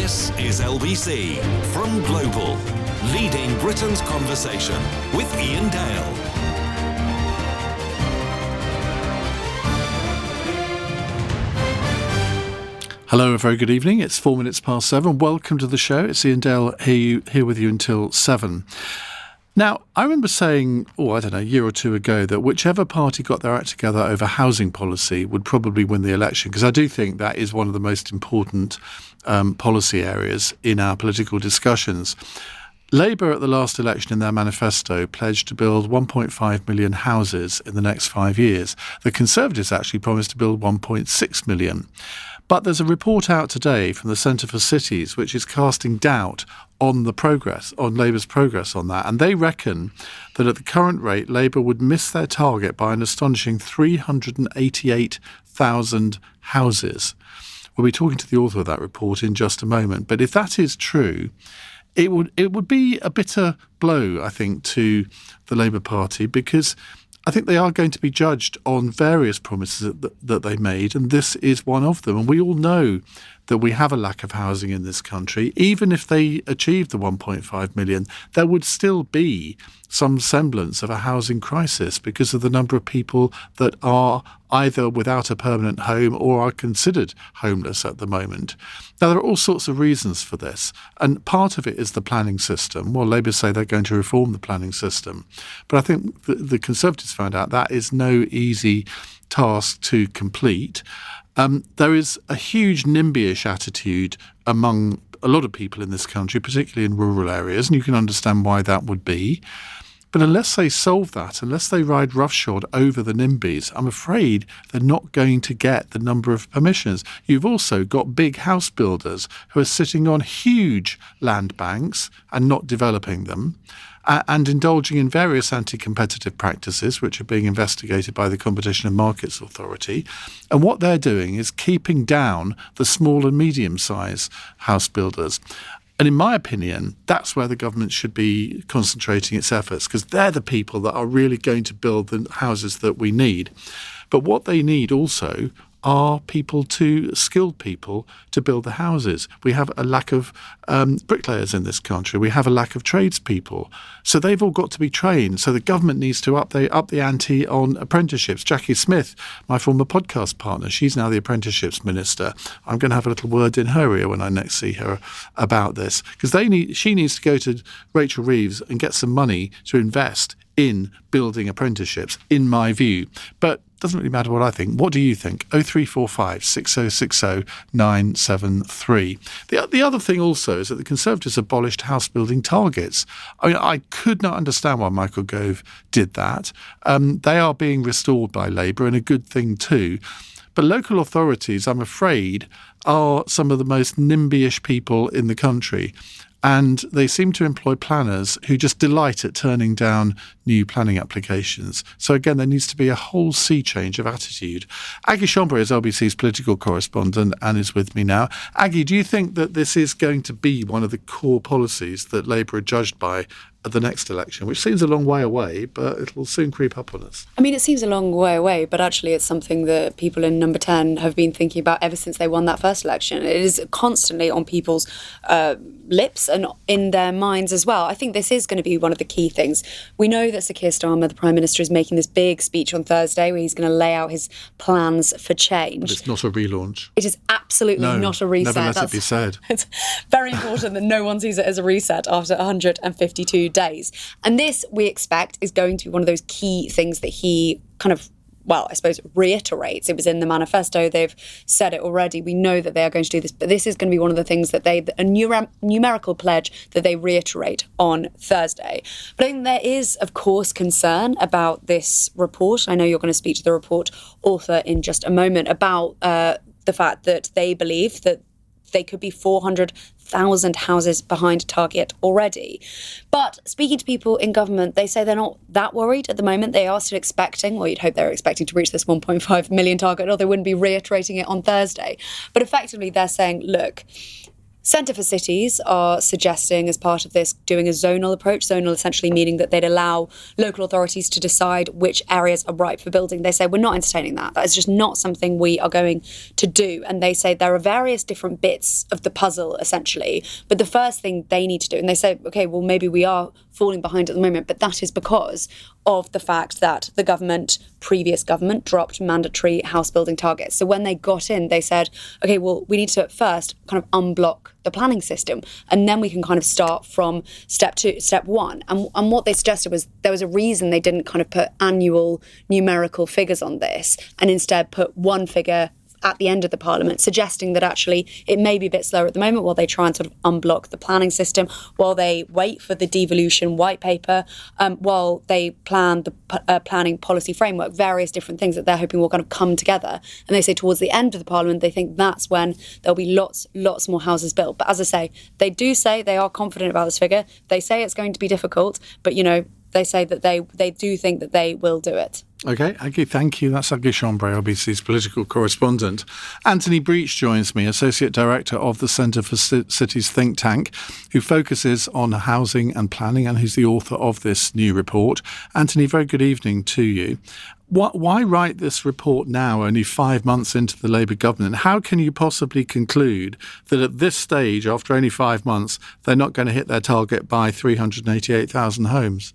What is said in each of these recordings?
This is LBC from Global, leading Britain's conversation with Iain Dale. Hello, a very good evening. It's 4 minutes past 7. Welcome to the show. It's Iain Dale here with you until 7. Now, I remember saying, a year or two ago, that whichever party got their act together over housing policy would probably win the election, because I do think that is one of the most important policy areas in our political discussions. Labour at the last election in their manifesto pledged to build 1.5 million houses in the next 5 years. The Conservatives actually promised to build 1.6 million. But there's a report out today from the Centre for Cities which is casting doubt on the progress, on Labour's progress on that. And they reckon that at the current rate, Labour would miss their target by an astonishing 388,000 houses. We'll be talking to the author of that report in just a moment. But if that is true, it would be a bitter blow, I think, to the Labour Party, because I think they are going to be judged on various promises that they made, and this is one of them. And we all know that we have a lack of housing in this country. Even if they achieved the 1.5 million, there would still be some semblance of a housing crisis because of the number of people that are either without a permanent home or are considered homeless at the moment. Now, there are all sorts of reasons for this, and part of it is the planning system. Well, Labour say they're going to reform the planning system, but I think the Conservatives found out that is no easy task to complete. There is a huge NIMBY-ish attitude among a lot of people in this country, particularly in rural areas, and you can understand why that would be. But unless they solve that, unless they ride roughshod over the NIMBYs, I'm afraid they're not going to get the number of permissions. You've also got big house builders who are sitting on huge land banks and not developing them, and indulging in various anti-competitive practices which are being investigated by the Competition and Markets Authority. And what they're doing is keeping down the small and medium-sized house builders. And in my opinion, that's where the government should be concentrating its efforts, because they're the people that are really going to build the houses that we need. But what they need also are skilled people to build the houses. We have a lack of bricklayers in this country. We have a lack of tradespeople. So they've all got to be trained. So the government needs to up the ante on apprenticeships. Jackie Smith, my former podcast partner, she's now the apprenticeships minister. I'm going to have a little word in her ear when I next see her about this, because she needs to go to Rachel Reeves and get some money to invest in building apprenticeships, in my view. But doesn't really matter what I think. What do you think? 0345 6060 973. The other thing also is that the Conservatives abolished house building targets. I mean, I could not understand why Michael Gove did that. They are being restored by Labour, and a good thing too. But local authorities, I'm afraid, are some of the most NIMBY-ish people in the country. And they seem to employ planners who just delight at turning down new planning applications. So again, there needs to be a whole sea change of attitude. Aggie Chambray is LBC's political correspondent and is with me now. Aggie, do you think that this is going to be one of the core policies that Labour are judged by at the next election, which seems a long way away, but it will soon creep up on us? I mean, it seems a long way away, but actually it's something that people in Number 10 have been thinking about ever since they won that first election. It is constantly on people's lips and in their minds as well. I think this is going to be one of the key things. We know that Sir Keir Starmer, the Prime Minister, is making this big speech on Thursday where he's going to lay out his plans for change. But it's not a relaunch. It is absolutely not a reset. Never let it be said. It's very important that no one sees it as a reset after 152 days. And this, we expect, is going to be one of those key things that he kind of, reiterates. It was in the manifesto. They've said it already. We know that they are going to do this, but this is going to be one of the things that a numerical pledge that they reiterate on Thursday. But I think there is, of course, concern about this report. I know you're going to speak to the report author in just a moment about the fact that they believe that they could be 400,000 houses behind target already. But speaking to people in government, they say they're not that worried at the moment. They are still expecting, well, you'd hope they're expecting to reach this 1.5 million target, or they wouldn't be reiterating it on Thursday. But effectively, they're saying, look, Centre for Cities are suggesting, as part of this, doing a zonal approach. Zonal essentially meaning that they'd allow local authorities to decide which areas are ripe for building. They say, we're not entertaining that. That is just not something we are going to do. And they say there are various different bits of the puzzle, essentially. But the first thing they need to do, and they say, OK, well, maybe we are falling behind at the moment, but that is because of the fact that the previous government, dropped mandatory house building targets. So when they got in, they said, OK, well, we need to first kind of unblock the planning system, and then we can kind of start from step one. And what they suggested was there was a reason they didn't kind of put annual numerical figures on this, and instead put one figure at the end of the Parliament, suggesting that actually it may be a bit slower at the moment while they try and sort of unblock the planning system, while they wait for the devolution white paper, while they plan the planning policy framework, various different things that they're hoping will kind of come together. And they say towards the end of the Parliament, they think that's when there'll be lots more houses built. But as I say, they do say they are confident about this figure. They say it's going to be difficult, but, they say that they do think that they will do it. OK, Aggie, thank you. That's Aggie Chambray, RBC's political correspondent. Anthony Breach joins me, Associate Director of the Centre for Cities think tank, who focuses on housing and planning and who's the author of this new report. Anthony, very good evening to you. Why write this report now, only 5 months into the Labour government? How can you possibly conclude that at this stage, after only 5 months, they're not going to hit their target by 388,000 homes?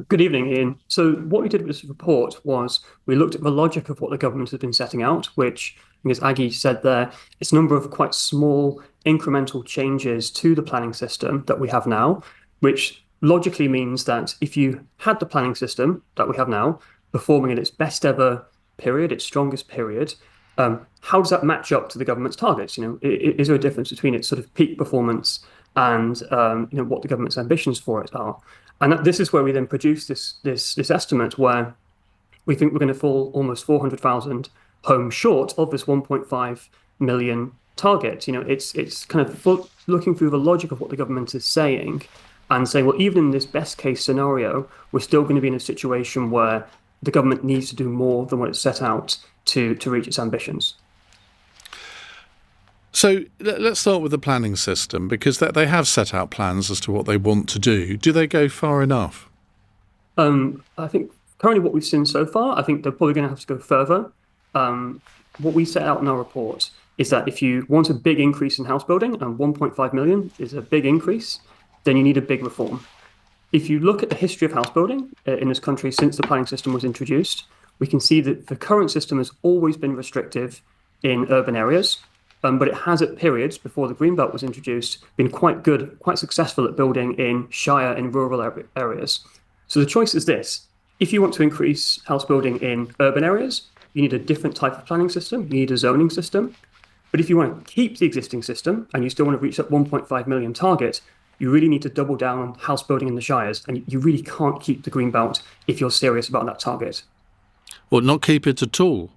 Good evening, Ian. So what we did with this report was we looked at the logic of what the government has been setting out, which, as Aggie said there, it's a number of quite small incremental changes to the planning system that we have now, which logically means that if you had the planning system that we have now performing at its best ever period, its strongest period, how does that match up to the government's targets? Is there a difference between its sort of peak performance and what the government's ambitions for it are? And this is where we then produce this estimate where we think we're going to fall almost 400,000 homes short of this 1.5 million target. It's kind of looking through the logic of what the government is saying and saying, well, even in this best case scenario, we're still going to be in a situation where the government needs to do more than what it's set out to reach its ambitions. So let's start with the planning system, because they have set out plans as to what they want to do. Do they go far enough? I think currently what we've seen so far, I think they're probably going to have to go further. What we set out in our report is that if you want a big increase in house building, and 1.5 million is a big increase, then you need a big reform. If you look at the history of house building in this country since the planning system was introduced, we can see that the current system has always been restrictive in urban areas. But it has at periods before the Greenbelt was introduced been quite good, quite successful at building in shire and rural areas. So the choice is this. If you want to increase house building in urban areas, you need a different type of planning system. You need a zoning system. But if you want to keep the existing system and you still want to reach that 1.5 million target, you really need to double down on house building in the shires. And you really can't keep the Greenbelt if you're serious about that target. Well, not keep it at all.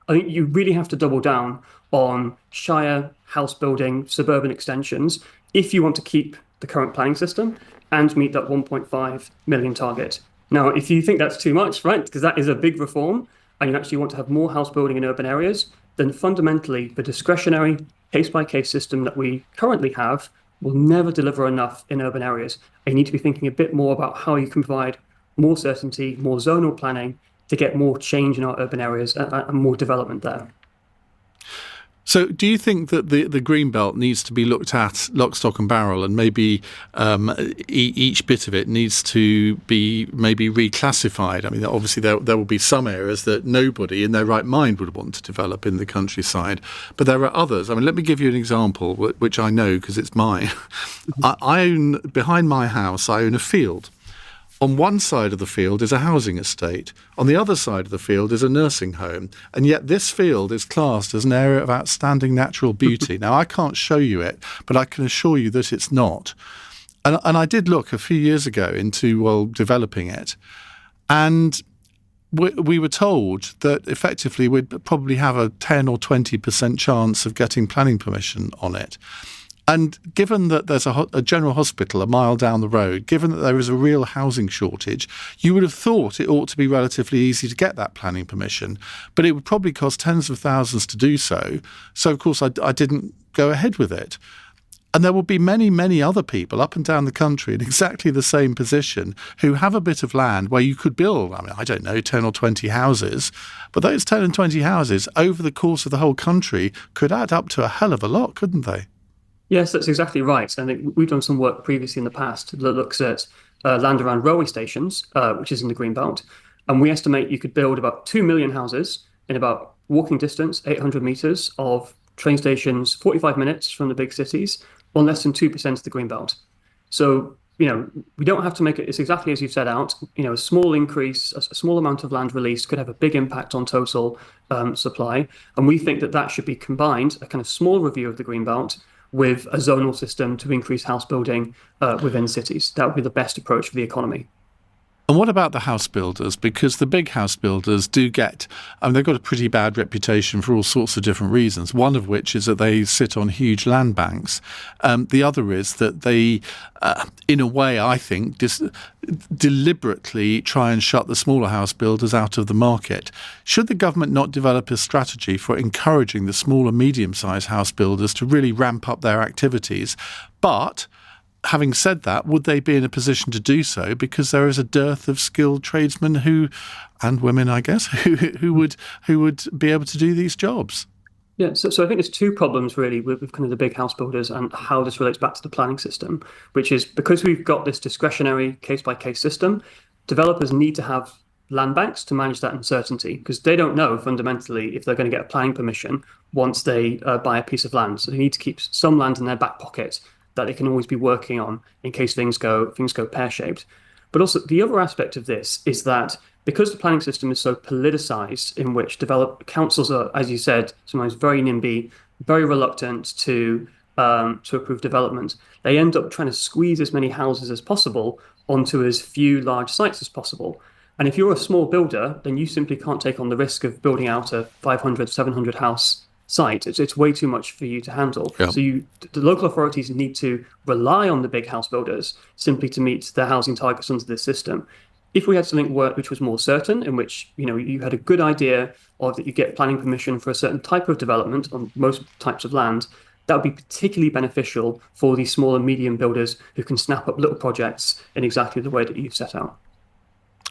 I think you really have to double down on shire, house building, suburban extensions, if you want to keep the current planning system and meet that 1.5 million target. Now, if you think that's too much, right, because that is a big reform, and you actually want to have more house building in urban areas, then fundamentally the discretionary case-by-case system that we currently have will never deliver enough in urban areas. And you need to be thinking a bit more about how you can provide more certainty, more zonal planning to get more change in our urban areas and more development there. So do you think that the Greenbelt needs to be looked at lock, stock and barrel, and maybe each bit of it needs to be maybe reclassified? I mean, obviously there will be some areas that nobody in their right mind would want to develop in the countryside, but there are others. I mean, let me give you an example, which I know because it's mine. I own, behind my house, I own a field. On one side of the field is a housing estate. On the other side of the field is a nursing home. And yet this field is classed as an area of outstanding natural beauty. Now, I can't show you it, but I can assure you that it's not. And I did look a few years ago into, developing it. And we were told that effectively we'd probably have a 10 or 20% chance of getting planning permission on it. And given that there's a general hospital a mile down the road, given that there is a real housing shortage, you would have thought it ought to be relatively easy to get that planning permission. But it would probably cost tens of thousands to do so. So, of course, I didn't go ahead with it. And there will be many, many other people up and down the country in exactly the same position who have a bit of land where you could build, I don't know, 10 or 20 houses. But those 10 and 20 houses over the course of the whole country could add up to a hell of a lot, couldn't they? Yes, that's exactly right. And we've done some work previously in the past that looks at land around railway stations, which is in the Greenbelt. And we estimate you could build about 2 million houses in about walking distance, 800 meters of train stations, 45 minutes from the big cities, on less than 2% of the Greenbelt. So, we don't have to make it, it's exactly as you've set out. A small increase, a small amount of land released could have a big impact on total supply. And we think that that should be combined, a kind of small review of the Greenbelt with a zonal system to increase house building within cities. That would be the best approach for the economy. And what about the house builders? Because the big house builders do they've got a pretty bad reputation for all sorts of different reasons, one of which is that they sit on huge land banks. The other is that they, in a way, I think, deliberately try and shut the smaller house builders out of the market. Should the government not develop a strategy for encouraging the small and medium-sized house builders to really ramp up their activities? But having said that, would they be in a position to do so because there is a dearth of skilled tradesmen and women, I guess, who would be able to do these jobs? Yeah, so I think there's two problems really with kind of the big house builders and how this relates back to the planning system, which is because we've got this discretionary case-by-case system, developers need to have land banks to manage that uncertainty because they don't know fundamentally if they're going to get a planning permission once they buy a piece of land. So they need to keep some land in their back pocket that they can always be working on in case things go pear-shaped. But also the other aspect of this is that because the planning system is so politicized, in which councils are, as you said, sometimes very NIMBY, very reluctant to approve development, they end up trying to squeeze as many houses as possible onto as few large sites as possible. And if you're a small builder, then you simply can't take on the risk of building out a 500, 700 house site. It's way too much for you to handle. Yeah. So the local authorities need to rely on the big house builders simply to meet their housing targets under this system. If we had something which was more certain, in which you had a good idea of that you get planning permission for a certain type of development on most types of land, that would be particularly beneficial for these small and medium builders who can snap up little projects in exactly the way that you've set out.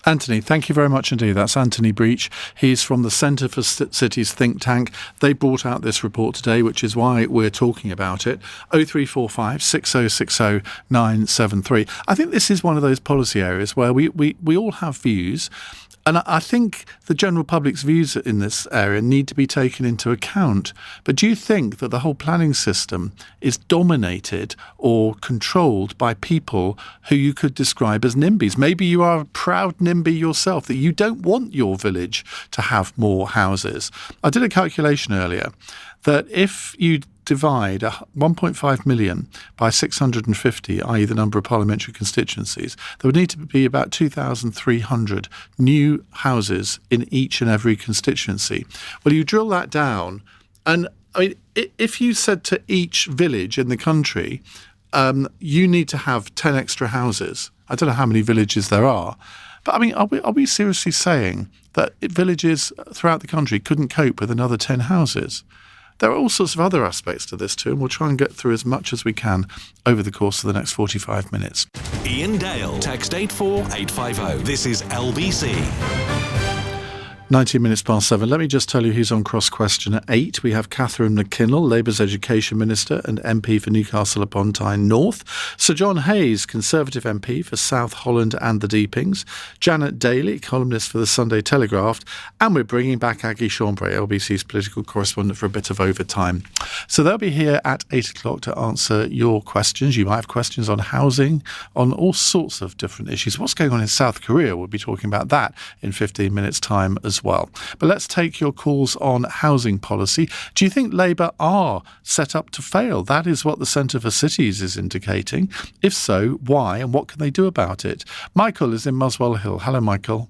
Anthony, thank you very much indeed. That's Anthony Breach. He's from the Centre for Cities think tank. They brought out this report today, which is why we're talking about it. 0345 6060 973. I think this is one of those policy areas where we all have views. And I think the general public's views in this area need to be taken into account. But do you think that the whole planning system is dominated or controlled by people who you could describe as NIMBYs? Maybe you are a proud NIMBY yourself, that you don't want your village to have more houses. I did a calculation earlier that if you divide 1.5 million by 650, i.e. the number of parliamentary constituencies, there would need to be about 2,300 new houses in each and every constituency. Well, you drill that down, and if you said to each village in the country, you need to have 10 extra houses. I don't know how many villages there are, but are we seriously saying that villages throughout the country couldn't cope with another 10 houses? There are all sorts of other aspects to this too, and we'll try and get through as much as we can over the course of the next 45 minutes. Iain Dale, text 84850. This is LBC. 19 minutes past 7. Let me just tell you who's on cross question at 8. We have Catherine McKinnell, Labour's Education Minister and MP for Newcastle upon Tyne North. Sir John Hayes, Conservative MP for South Holland and the Deepings. Janet Daly, columnist for the Sunday Telegraph. And we're bringing back Aggie Chambray, LBC's political correspondent, for a bit of overtime. So they'll be here at 8 o'clock to answer your questions. You might have questions on housing, on all sorts of different issues. What's going on in South Korea? We'll be talking about that in 15 minutes' time as well. But let's take your calls on housing policy. Do you think Labour are set up to fail? That is what the Centre for Cities is indicating. If so, why, and what can they do about it? Michael is in Muswell Hill. Hello, Michael.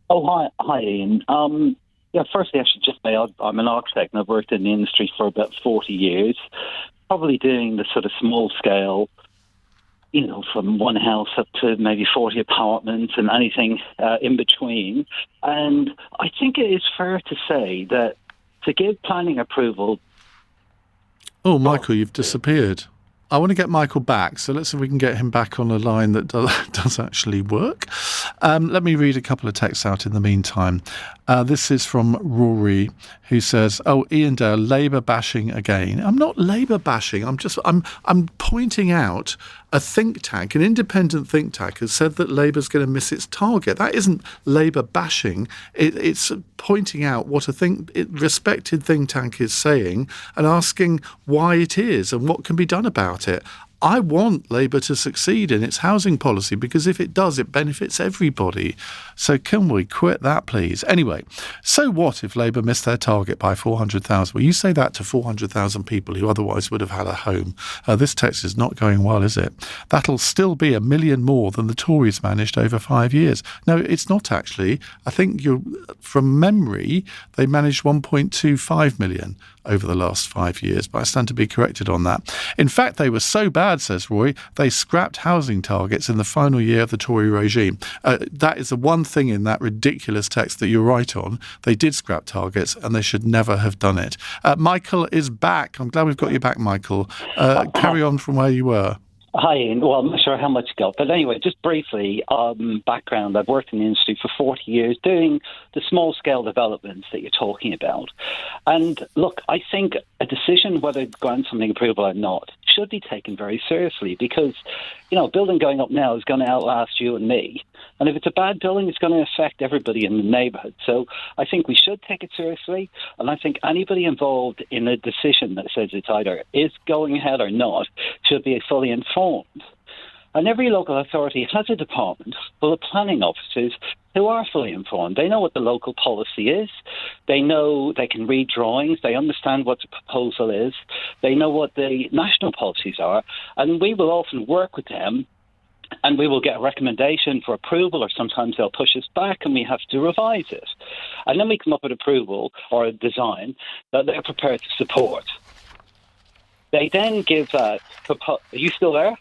Oh, hi, Ian. Firstly, I should just say I'm an architect and I've worked in the industry for about 40 years, probably doing the sort of small scale, from one house up to maybe 40 apartments and anything in between. And I think it is fair to say that to give planning approval... Oh, Michael, you've disappeared. I want to get Michael back, so let's see if we can get him back on a line that does actually work. Let me read a couple of texts out in the meantime. This is from Rory, who says, "Oh, Iain Dale, Labour bashing again." I'm not Labour bashing. I'm pointing out a think tank, an independent think tank, has said that Labour's going to miss its target. That isn't Labour bashing. It's pointing out what a respected think tank is saying and asking why it is and what can be done about it. I want Labour to succeed in its housing policy because if it does, it benefits everybody. So can we quit that, please? Anyway, so what if Labour missed their target by 400,000? Well, you say that to 400,000 people who otherwise would have had a home. This text is not going well, is it? That'll still be 1 million more than the Tories managed over 5 years. No, it's not actually. I think from memory, they managed 1.25 million over the last 5 years, but I stand to be corrected on that. In fact, they were so bad, says Roy, they scrapped housing targets in the final year of the Tory regime. That is the one thing in that ridiculous text that you're right on. They did scrap targets and they should never have done it. Michael is back. I'm glad we've got you back, Michael. Carry on from where you were. Hi, Ian. Well, I'm not sure how much you got, but anyway, just briefly, background. I've worked in the industry for 40 years doing the small-scale developments that you're talking about. And look, I think a decision whether to grant something approval or not should be taken very seriously because, a building going up now is going to outlast you and me. And if it's a bad building, it's going to affect everybody in the neighbourhood. So I think we should take it seriously. And I think anybody involved in a decision that says it's either is going ahead or not should be fully informed. And every local authority has a department full of planning officers who are fully informed. They know what the local policy is. They know they can read drawings. They understand what the proposal is. They know what the national policies are. And we will often work with them and we will get a recommendation for approval, or sometimes they'll push us back and we have to revise it. And then we come up with approval or a design that they're prepared to support. They then give that... Are you still there?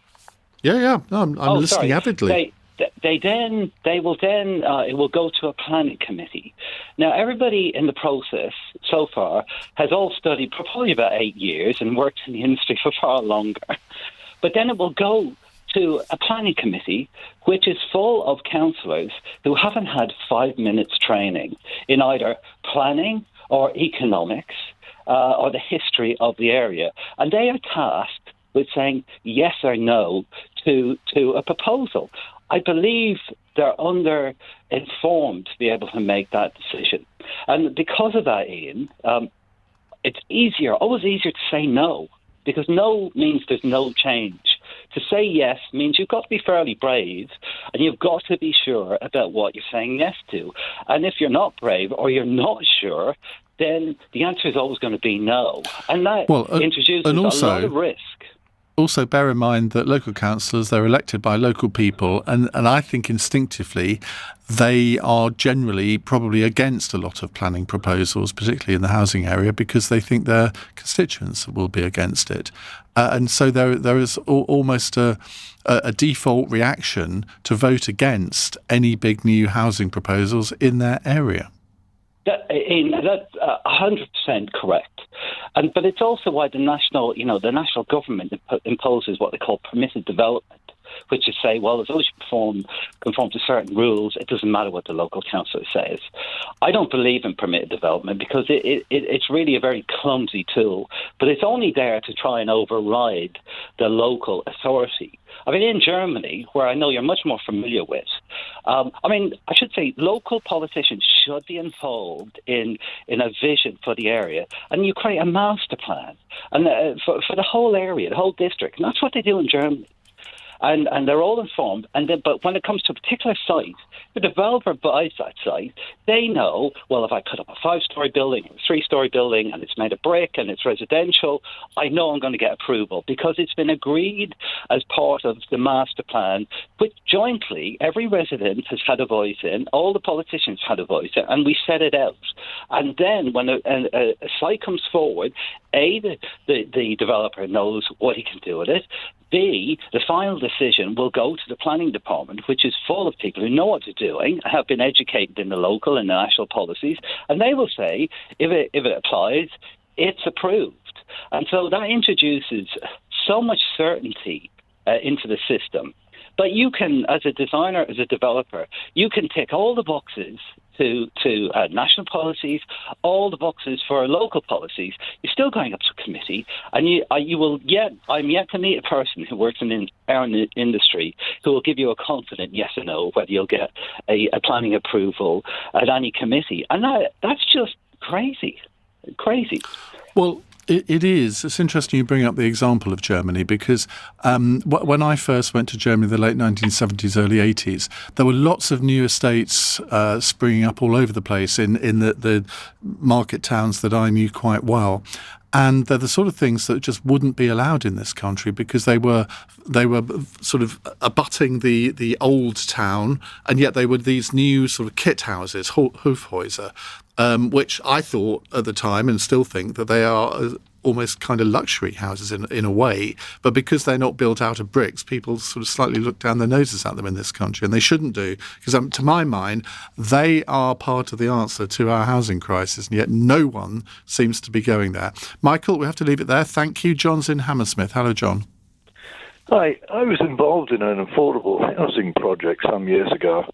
Yeah. No, I'm listening avidly. It will go to a planning committee. Now, everybody in the process so far has all studied for probably about 8 years and worked in the industry for far longer. But then it will go to a planning committee, which is full of councillors who haven't had 5 minutes training in either planning or economics or the history of the area. And they are tasked with saying yes or no to a proposal. I believe they're under-informed to be able to make that decision. And because of that, Ian, it's always easier to say no, because no means there's no change. To say yes means you've got to be fairly brave and you've got to be sure about what you're saying yes to. And if you're not brave or you're not sure, then the answer is always going to be no. And that introduces a lot of risk. Also, bear in mind that local councillors, they're elected by local people, and I think instinctively they are generally probably against a lot of planning proposals, particularly in the housing area, because they think their constituents will be against it. And so there is almost a default reaction to vote against any big new housing proposals in their area. That's 100% correct. But it's also why the national government imposes what they call permitted development, which is say, well, as long as you conform to certain rules, it doesn't matter what the local council says. I don't believe in permitted development because it's really a very clumsy tool, but it's only there to try and override the local authority. I mean, in Germany, where I know you're much more familiar with, I should say local politicians should be involved in a vision for the area. And you create a master plan and for the whole area, the whole district. And that's what they do in Germany. And they're all informed. But when it comes to a particular site, the developer buys that site. They know, well, if I put up a 5-story building or a 3-story building and it's made of brick and it's residential, I know I'm going to get approval because it's been agreed as part of the master plan, which jointly every resident has had a voice in, all the politicians had a voice in, and we set it out. And then when a site comes forward, A, the developer knows what he can do with it. B, the final decision will go to the planning department, which is full of people who know what they're doing, have been educated in the local and the national policies, and they will say, if it applies, it's approved. And so that introduces so much certainty into the system. But you can, as a designer, as a developer, you can tick all the boxes to national policies, all the boxes for local policies. You're still going up to committee, and I'm yet to meet a person who works in our industry who will give you a confident yes or no whether you'll get a planning approval at any committee. And that's just crazy. Well, it is. It's interesting you bring up the example of Germany because when I first went to Germany in the late 1970s, early 80s, there were lots of new estates springing up all over the place in the market towns that I knew quite well. And they're the sort of things that just wouldn't be allowed in this country because they were sort of abutting the old town, and yet they were these new sort of kit houses, Hofhäuser, which I thought at the time and still think that they are almost kind of luxury houses in a way. But because they're not built out of bricks, people sort of slightly look down their noses at them in this country, and they shouldn't do, because to my mind, they are part of the answer to our housing crisis, and yet no one seems to be going there. Michael, we have to leave it there. Thank you. John's in Hammersmith. Hello, John. Hi. I was involved in an affordable housing project some years ago.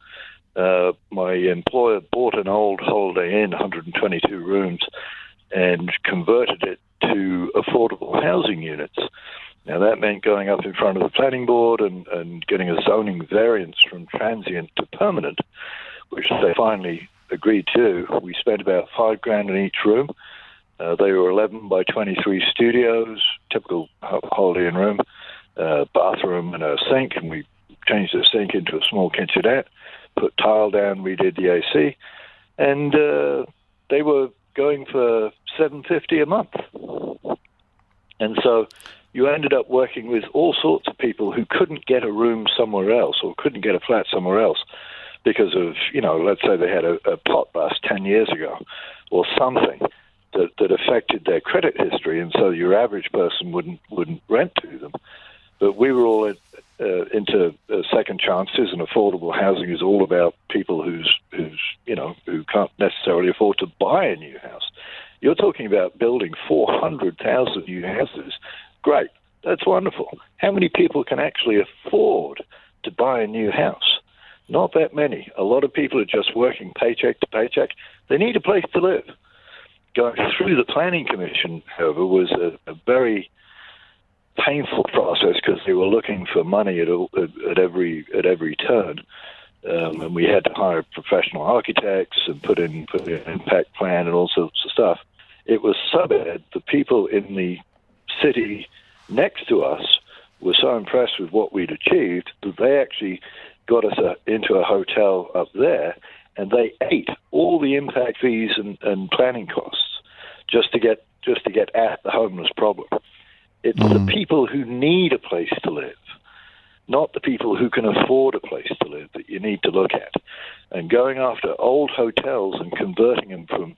My employer bought an old Holiday Inn, 122 rooms, and converted it to affordable housing units. Now, that meant going up in front of the planning board and getting a zoning variance from transient to permanent, which they finally agreed to. We spent about $5,000 in each room. They were 11 by 23 studios, typical Holiday Inn room, bathroom and a sink, and we changed the sink into a small kitchenette, put tile down, redid the AC, and they were going for $750 a month. And so you ended up working with all sorts of people who couldn't get a room somewhere else or couldn't get a flat somewhere else because of, let's say they had a pot bust 10 years ago or something that affected their credit history, and so your average person wouldn't rent to them. But we were all into second chances, and affordable housing is all about people who can't necessarily afford to buy a new house. You're talking about building 400,000 new houses. Great, that's wonderful. How many people can actually afford to buy a new house? Not that many. A lot of people are just working paycheck to paycheck. They need a place to live. Going through the Planning Commission, however, was a very painful process because they were looking for money at every turn, and we had to hire professional architects and put in an impact plan and all sorts of stuff. It was so bad. The people in the city next to us were so impressed with what we'd achieved that they actually got us into a hotel up there, and they ate all the impact fees and planning costs just to get at the homeless problem. It's the people who need a place to live, not the people who can afford a place to live, that you need to look at. And going after old hotels and converting them from...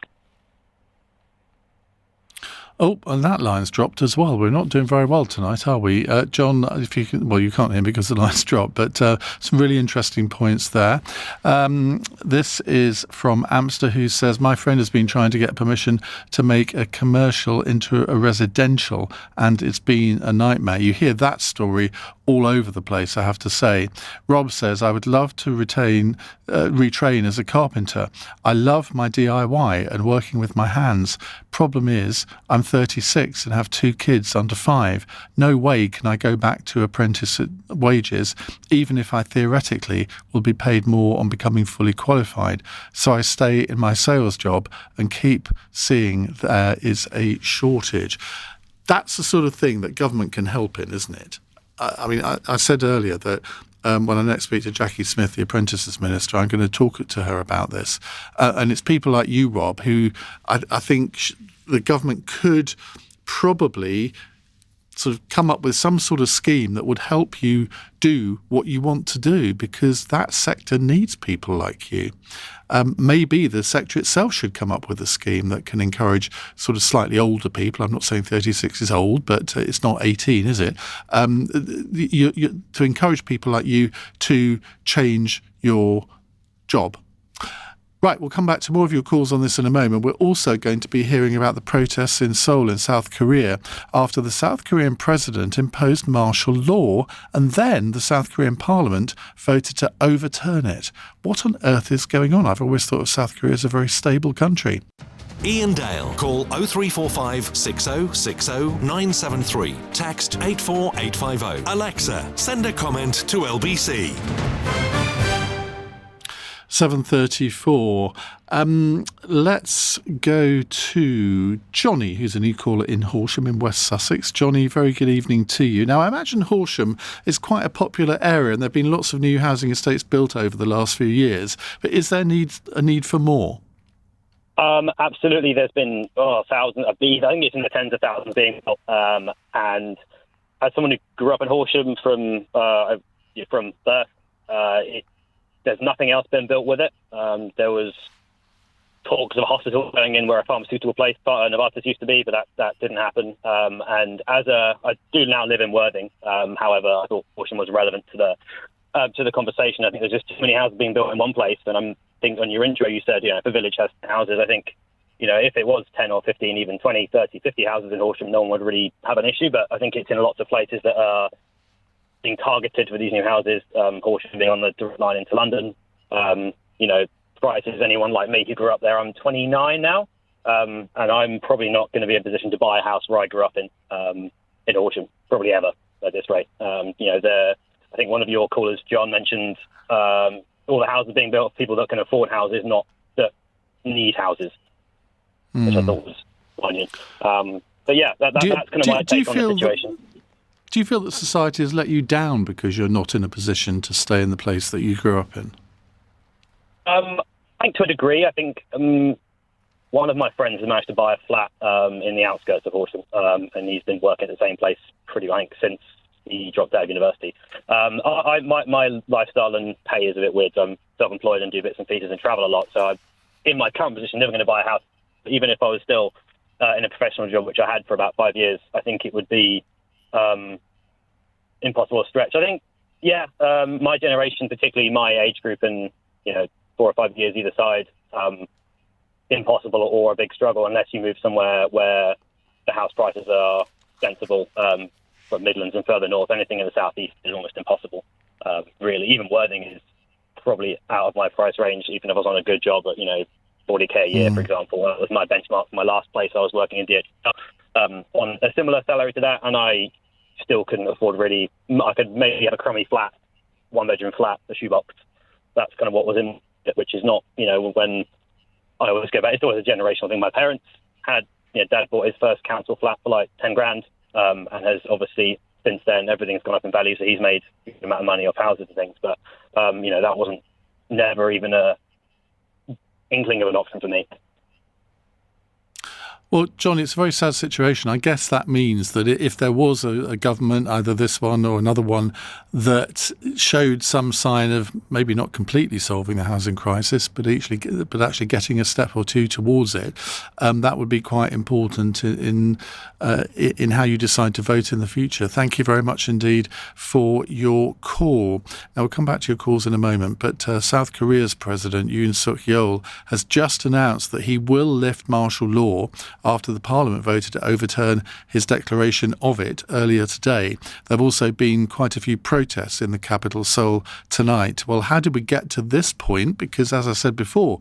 Oh, and that line's dropped as well. We're not doing very well tonight, are we? John, if you can, well, you can't hear me because the line's dropped, but some really interesting points there. This is from Amster, who says, my friend has been trying to get permission to make a commercial into a residential, and it's been a nightmare. You hear that story all over the place, I have to say. Rob says, I would love to retrain as a carpenter. I love my DIY and working with my hands. Problem is, I'm 36 and have 2 kids under 5. No way can I go back to apprentice wages, even if I theoretically will be paid more on becoming fully qualified. So I stay in my sales job and keep seeing there is a shortage. That's the sort of thing that government can help in, isn't it? I mean, I said earlier that when I next speak to Jackie Smith, the Apprentices Minister, I'm going to talk to her about this. And it's people like you, Rob, who I think the government could probably sort of come up with some sort of scheme that would help you do what you want to do, because that sector needs people like you. Maybe the sector itself should come up with a scheme that can encourage sort of slightly older people. I'm not saying 36 is old, but it's not 18, is it? To encourage people like you to change your job. Right, we'll come back to more of your calls on this in a moment. We're also going to be hearing about the protests in Seoul in South Korea after the South Korean president imposed martial law and then the South Korean parliament voted to overturn it. What on earth is going on? I've always thought of South Korea as a very stable country. Iain Dale. Call 03456 6060 973. Text 84850. Alexa, send a comment to LBC. 7:34. Let's go to Johnny, who's a new caller in Horsham in West Sussex. Johnny, very good evening to you. Now, I imagine Horsham is quite a popular area and there have been lots of new housing estates built over the last few years. But is there a need for more? Absolutely. There's been thousands of these. I think it's in the tens of thousands being built. And as someone who grew up in Horsham from birth, there's nothing else been built with it. There was talks of a hospital going in where a pharmaceutical place, Novartis used to be, but that didn't happen. And I do now live in Worthing. However, I thought Horsham was relevant to the conversation. I think there's just too many houses being built in one place. And I think on your intro, you said, if a village has houses, I think, if it was 10 or 15, even 20, 30, 50 houses in Horsham, no one would really have an issue. But I think it's in lots of places that are being targeted for these new houses, Horsham being on the direct line into London. Prices, anyone like me who grew up there, I'm 29 now, and I'm probably not going to be in a position to buy a house where I grew up in Horsham, probably ever at this rate. I think one of your callers, John, mentioned all the houses being built for people that can afford houses, not that need houses, which I thought was poignant. But yeah, that's kind of my take on the situation. Do you feel that society has let you down because you're not in a position to stay in the place that you grew up in? I think to a degree. I think one of my friends has managed to buy a flat in the outskirts of Horsham, and he's been working at the same place pretty much since he dropped out of university. My lifestyle and pay is a bit weird. So I'm self-employed and do bits and pieces and travel a lot. So I'm, in my current position, never going to buy a house. But even if I was still in a professional job, which I had for about 5 years, I think it would be impossible to stretch. I think, my generation, particularly my age group, and 4 or 5 years either side, impossible or a big struggle unless you move somewhere where the house prices are sensible. From Midlands and further north, anything in the southeast is almost impossible. Really, even Worthing is probably out of my price range, even if I was on a good job at 40k a year, for example. That was my benchmark for my last place I was working in DHL, on a similar salary to that, and I still couldn't afford really. I could maybe have a crummy flat, 1-bedroom flat, a shoebox. That's kind of what was in it, which is not, when I always go back, it's always a generational thing. My parents had, Dad bought his first council flat for like 10 grand, and has obviously since then everything's gone up in value, so he's made a good amount of money off houses and things. But that wasn't never even a inkling of an option for me. Well, John, it's a very sad situation. I guess that means that if there was a government, either this one or another one, that showed some sign of maybe not completely solving the housing crisis, but actually getting a step or two towards it, that would be quite important in how you decide to vote in the future. Thank you very much indeed for your call. Now, we'll come back to your calls in a moment, but South Korea's President Yoon Suk-yeol has just announced that he will lift martial law after the Parliament voted to overturn his declaration of it earlier today. There have also been quite a few protests in the capital, Seoul, tonight. Well, how did we get to this point? Because, as I said before,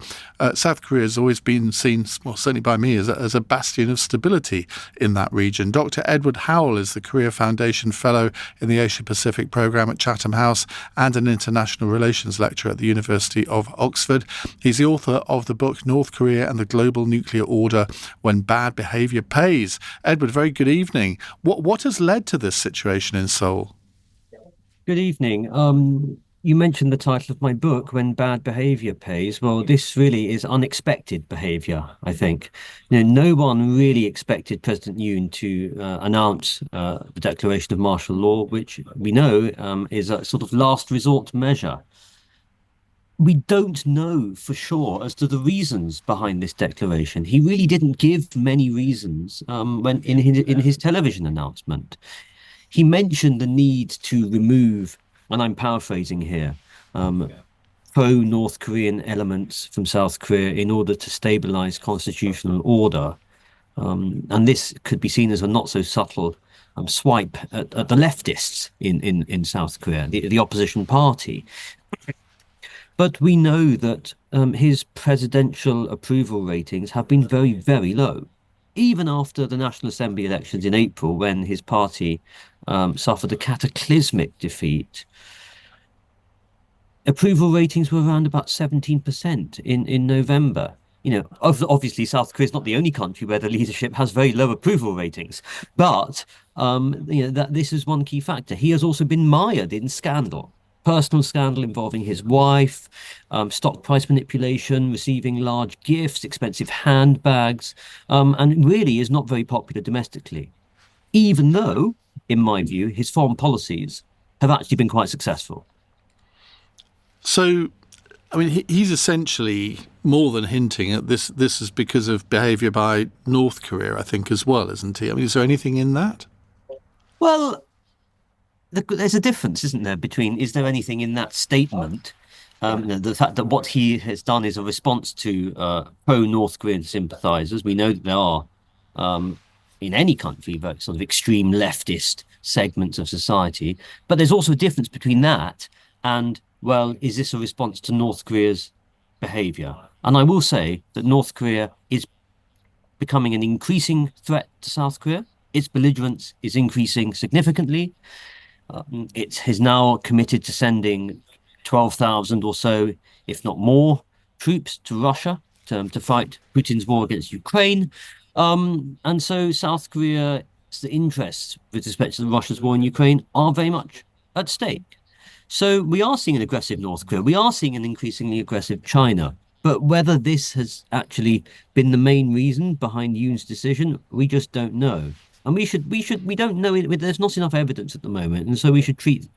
South Korea has always been seen, well, certainly by me, as a bastion of stability in that region. Dr. Edward Howell is the Korea Foundation Fellow in the Asia Pacific Programme at Chatham House and an international relations lecturer at the University of Oxford. He's the author of the book North Korea and the Global Nuclear Order, When Bad Behaviour Pays. Edward, very good evening. What has led to this situation in Seoul? Good evening. You mentioned the title of my book, When Bad Behaviour Pays. Well, this really is unexpected behaviour, I think. No one really expected President Yoon to announce the declaration of martial law, which we know is a sort of last resort measure. We don't know for sure as to the reasons behind this declaration. He really didn't give many reasons when in his television announcement. He mentioned the need to remove, and I'm paraphrasing here, pro-North Korean elements from South Korea in order to stabilize constitutional order. And this could be seen as a not so subtle swipe at the leftists in South Korea, the opposition party. But we know that his presidential approval ratings have been very, very low. Even after the National Assembly elections in April, when his party suffered a cataclysmic defeat, approval ratings were around about 17% in November. Obviously, South Korea is not the only country where the leadership has very low approval ratings, but that this is one key factor. He has also been mired in scandal, personal scandal involving his wife, stock price manipulation, receiving large gifts, expensive handbags, and really is not very popular domestically, even though, in my view, his foreign policies have actually been quite successful. So, I mean, he's essentially more than hinting at this. This is because of behaviour by North Korea, I think, as well, isn't he? I mean, is there anything in that? Well, there's a difference, isn't there, between is there anything in that statement, the fact that what he has done is a response to pro-North Korean sympathisers. We know that there are, in any country, very sort of extreme leftist segments of society. But there's also a difference between that and, well, is this a response to North Korea's behaviour? And I will say that North Korea is becoming an increasing threat to South Korea. Its belligerence is increasing significantly. It has now committed to sending 12,000 or so, if not more, troops to Russia to fight Putin's war against Ukraine. And so South Korea's interests with respect to Russia's war in Ukraine are very much at stake. So we are seeing an aggressive North Korea. We are seeing an increasingly aggressive China. But whether this has actually been the main reason behind Yoon's decision, we just don't know. And we don't know it. There's not enough evidence at the moment, and so we should treat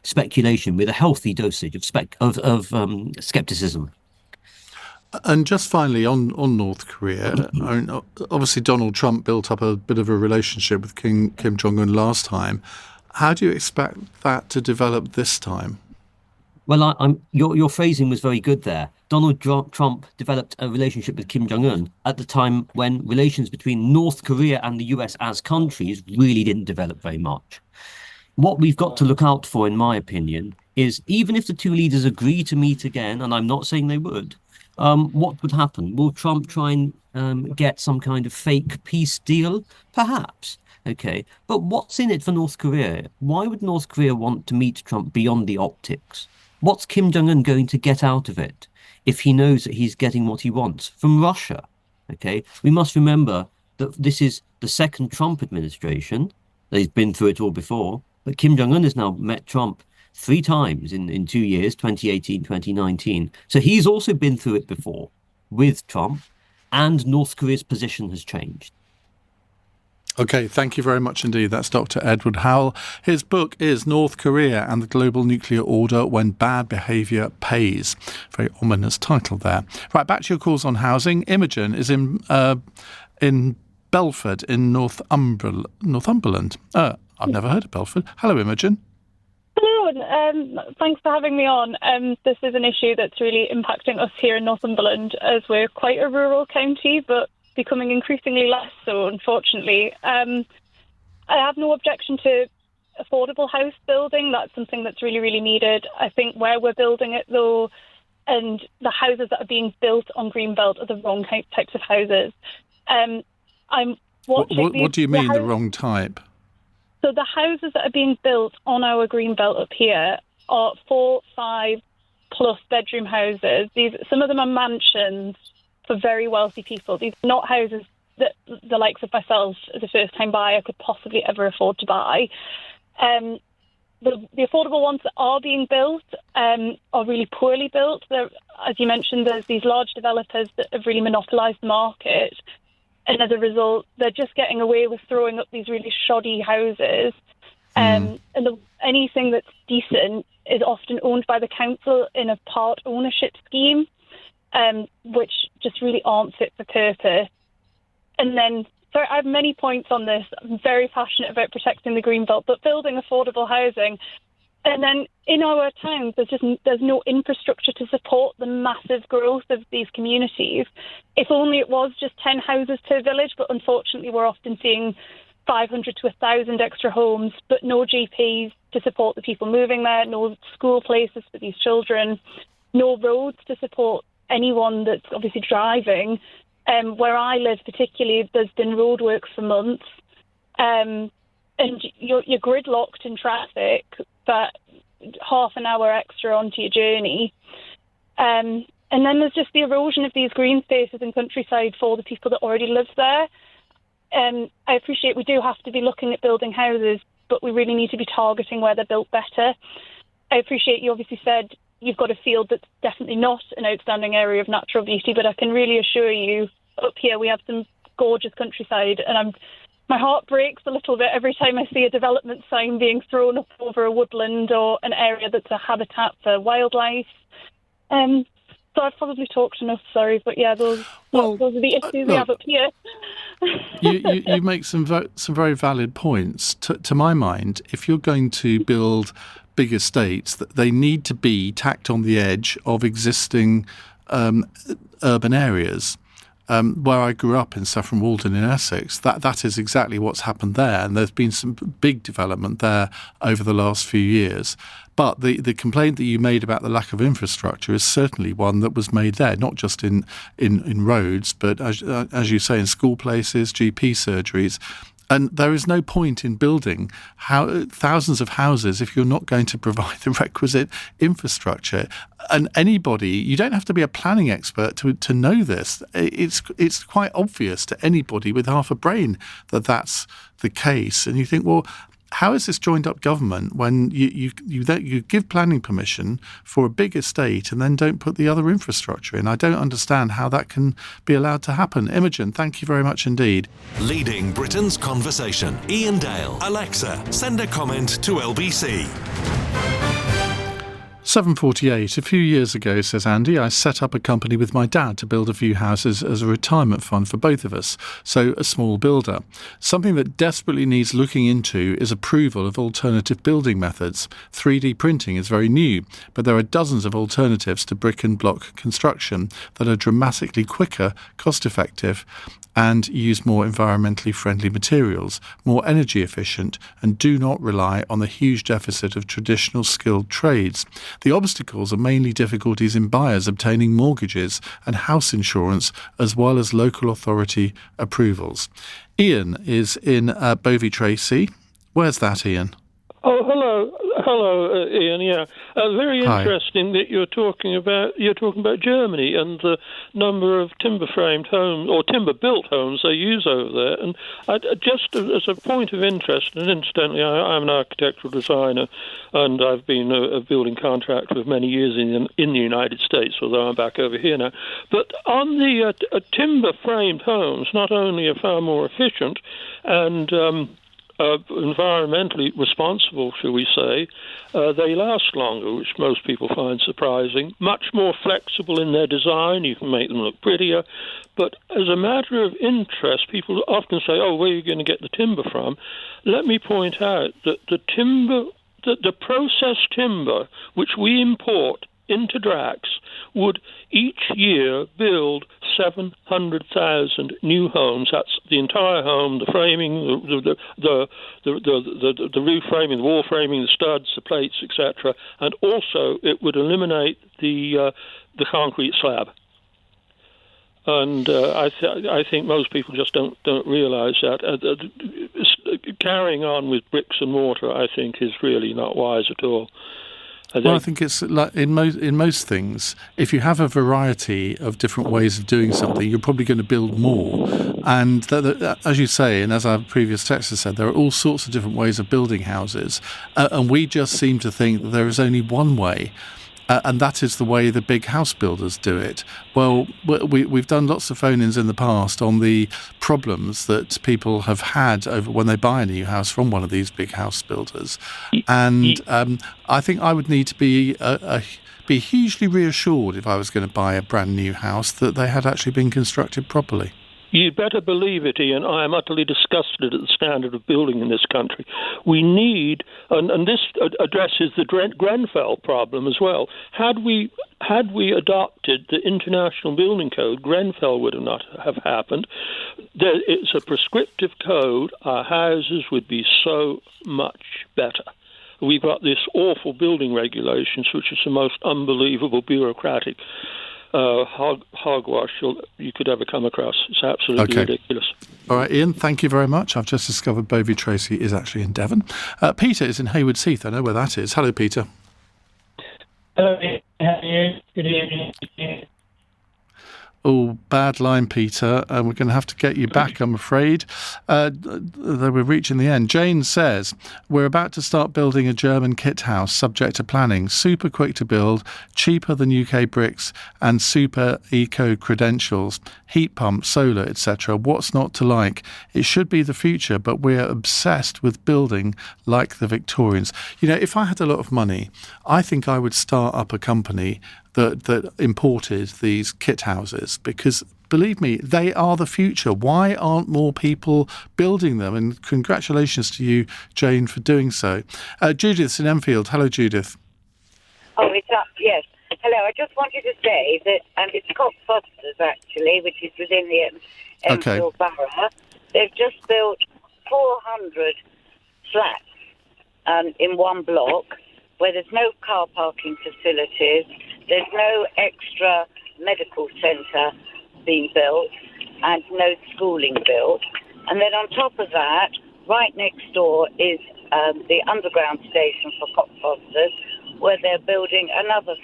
speculation with a healthy dosage of skepticism. And just finally on North Korea, I mean, obviously Donald Trump built up a bit of a relationship with Kim Jong-un last time. How do you expect that to develop this time? Well, your phrasing was very good there. Donald Trump developed a relationship with Kim Jong-un at the time when relations between North Korea and the US as countries really didn't develop very much. What we've got to look out for, in my opinion, is even if the two leaders agree to meet again, and I'm not saying they would, what would happen? Will Trump try and get some kind of fake peace deal? Perhaps. Okay. But what's in it for North Korea? Why would North Korea want to meet Trump beyond the optics? What's Kim Jong-un going to get out of it if he knows that he's getting what he wants from Russia? Okay, we must remember that this is the second Trump administration. He's been through it all before, but Kim Jong-un has now met Trump 3 times in 2 years, 2018, 2019. So he's also been through it before with Trump, and North Korea's position has changed. Okay, thank you very much indeed. That's Dr. Edward Howell. His book is North Korea and the Global Nuclear Order When Bad Behaviour Pays. Very ominous title there. Right, back to your calls on housing. Imogen is in Belford in Northumberland. I've never heard of Belford. Hello, Imogen. Hello, and thanks for having me on. This is an issue that's really impacting us here in Northumberland, as we're quite a rural county, but becoming increasingly less so, unfortunately. I have no objection to affordable house building. That's something that's really, really needed. I think where we're building it, though, and the houses that are being built on Greenbelt are the wrong types of houses. What do you mean, the wrong type? So the houses that are being built on our Greenbelt up here are 4, 5 plus bedroom houses. Some of them are mansions for very wealthy people. These are not houses that the likes of myself as a first-time buyer could possibly ever afford to buy. The affordable ones that are being built are really poorly built. As you mentioned, there's these large developers that have really monopolised the market. And as a result, they're just getting away with throwing up these really shoddy houses. And anything that's decent is often owned by the council in a part ownership scheme, which just really aren't fit for purpose. And then, sorry, I have many points on this. I'm very passionate about protecting the Greenbelt, but building affordable housing, And then in our towns, there's no infrastructure to support the massive growth of these communities. If only it was just 10 houses per village, but unfortunately we're often seeing 500 to 1,000 extra homes, but no GPs to support the people moving there, no school places for these children, no roads to support anyone that's obviously driving. Where I live particularly, there's been roadworks for months. And you're gridlocked in traffic, but half an hour extra onto your journey. And then there's just the erosion of these green spaces and countryside for the people that already live there. I appreciate we do have to be looking at building houses, but we really need to be targeting where they're built better. I appreciate you obviously said you've got a field that's definitely not an outstanding area of natural beauty, but I can really assure you up here we have some gorgeous countryside, and my heart breaks a little bit every time I see a development sign being thrown up over a woodland or an area that's a habitat for wildlife. So I've probably talked enough, sorry, but yeah, those are the issues we have up here. you make some very valid points. To my mind, if you're going to build big estates, they need to be tacked on the edge of existing urban areas. Where I grew up in Saffron Walden in Essex, that is exactly what's happened there, and there's been some big development there over the last few years. But the complaint that you made about the lack of infrastructure is certainly one that was made there, not just in roads, but as you say, in school places, GP surgeries. And there is no point in building thousands of houses if you're not going to provide the requisite infrastructure. And anybody, you don't have to be a planning expert to know this. It's quite obvious to anybody with half a brain that that's the case. And you think, well, how is this joined up government when you give planning permission for a big estate and then don't put the other infrastructure in? I don't understand how that can be allowed to happen. Imogen, thank you very much indeed. Leading Britain's conversation. Iain Dale. Alexa, send a comment to LBC. 7:48. A few years ago, says Andy, I set up a company with my dad to build a few houses as a retirement fund for both of us, so a small builder. Something that desperately needs looking into is approval of alternative building methods. 3D printing is very new, but there are dozens of alternatives to brick and block construction that are dramatically quicker, cost-effective, and use more environmentally friendly materials, more energy efficient, and do not rely on the huge deficit of traditional skilled trades. The obstacles are mainly difficulties in buyers obtaining mortgages and house insurance, as well as local authority approvals. Ian is in Bovey Tracy. Where's that, Ian? Oh, hello, Ian. Yeah, very Hi. interesting that you're talking about Germany and the number of timber-framed homes or timber-built homes they use over there. And just as a point of interest, and incidentally, I'm an architectural designer, and I've been a building contractor for many years in the United States, although I'm back over here now. But on the timber-framed homes, not only are far more efficient and environmentally responsible, shall we say, they last longer, which most people find surprising, much more flexible in their design, you can make them look prettier, but as a matter of interest, people often say, oh, where are you going to get the timber from? Let me point out that the processed timber, which we import into Drax, would each year build 700,000 new homes. That's the entire home, the framing, the roof framing, the wall framing, the studs, the plates, etc. And also, it would eliminate the concrete slab. And I think most people just don't realise that. Carrying on with bricks and mortar, I think, is really not wise at all. Well, I think it's like in most things, if you have a variety of different ways of doing something, you're probably going to build more. And as you say, and as our previous text has said, there are all sorts of different ways of building houses. And we just seem to think that there is only one way. And that is the way the big house builders do it. Well, we've done lots of phone-ins in the past on the problems that people have had over when they buy a new house from one of these big house builders. And I think I would need to be hugely reassured if I was going to buy a brand new house that they had actually been constructed properly. You'd better believe it, Ian. I am utterly disgusted at the standard of building in this country. We need, and this addresses the Grenfell problem as well. Had we adopted the International Building Code, Grenfell would not have happened. It's a prescriptive code. Our houses would be so much better. We've got this awful building regulations, which is the most unbelievable bureaucratic hogwash you could ever come across. It's absolutely ridiculous. All right, Ian, thank you very much. I've just discovered Bovey Tracy is actually in Devon. Peter is in Hayward Heath. I know where that is. Hello, Peter. Hello, how are you? Good evening. Oh, bad line, Peter. We're going to have to get you back, I'm afraid. Though we're reaching the end. Jane says, we're about to start building a German kit house subject to planning. Super quick to build, cheaper than UK bricks, and super eco credentials. Heat pump, solar, etc. What's not to like? It should be the future, but we're obsessed with building like the Victorians. You know, if I had a lot of money, I think I would start up a company that imported these kit houses, because believe me, they are the future. Why aren't more people building them? And congratulations to you, Jane, for doing so. Judith's in Enfield. Hello, Judith. Oh, it's up. Yes. Hello. I just wanted to say that it's Cock Fosters, actually, which is within the Enfield Borough. They've just built 400 flats in one block where there's no car parking facilities. There's no extra medical centre being built and no schooling built. And then on top of that, right next door is the underground station for Cockfosters, where they're building another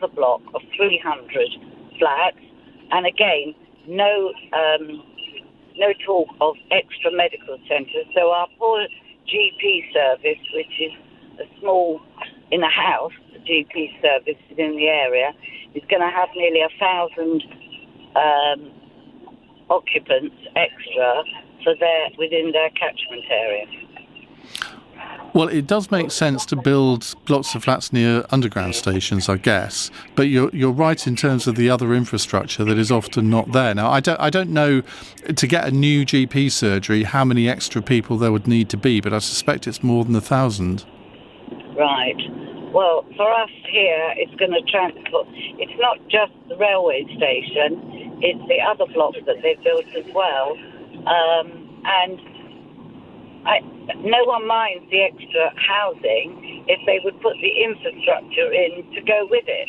block of 300 flats. And again, no talk of extra medical centres. So our poor GP service, which is a small, in a house, GP service in the area, is going to have nearly 1,000 occupants extra within their catchment area. Well, it does make sense to build lots of flats near underground stations, I guess. But you're right in terms of the other infrastructure that is often not there. Now, I don't know, to get a new GP surgery, how many extra people there would need to be, but I suspect it's more than 1,000. Right. Well, for us here, it's going to transport. It's not just the railway station; it's the other blocks that they've built as well. And no one minds the extra housing if they would put the infrastructure in to go with it.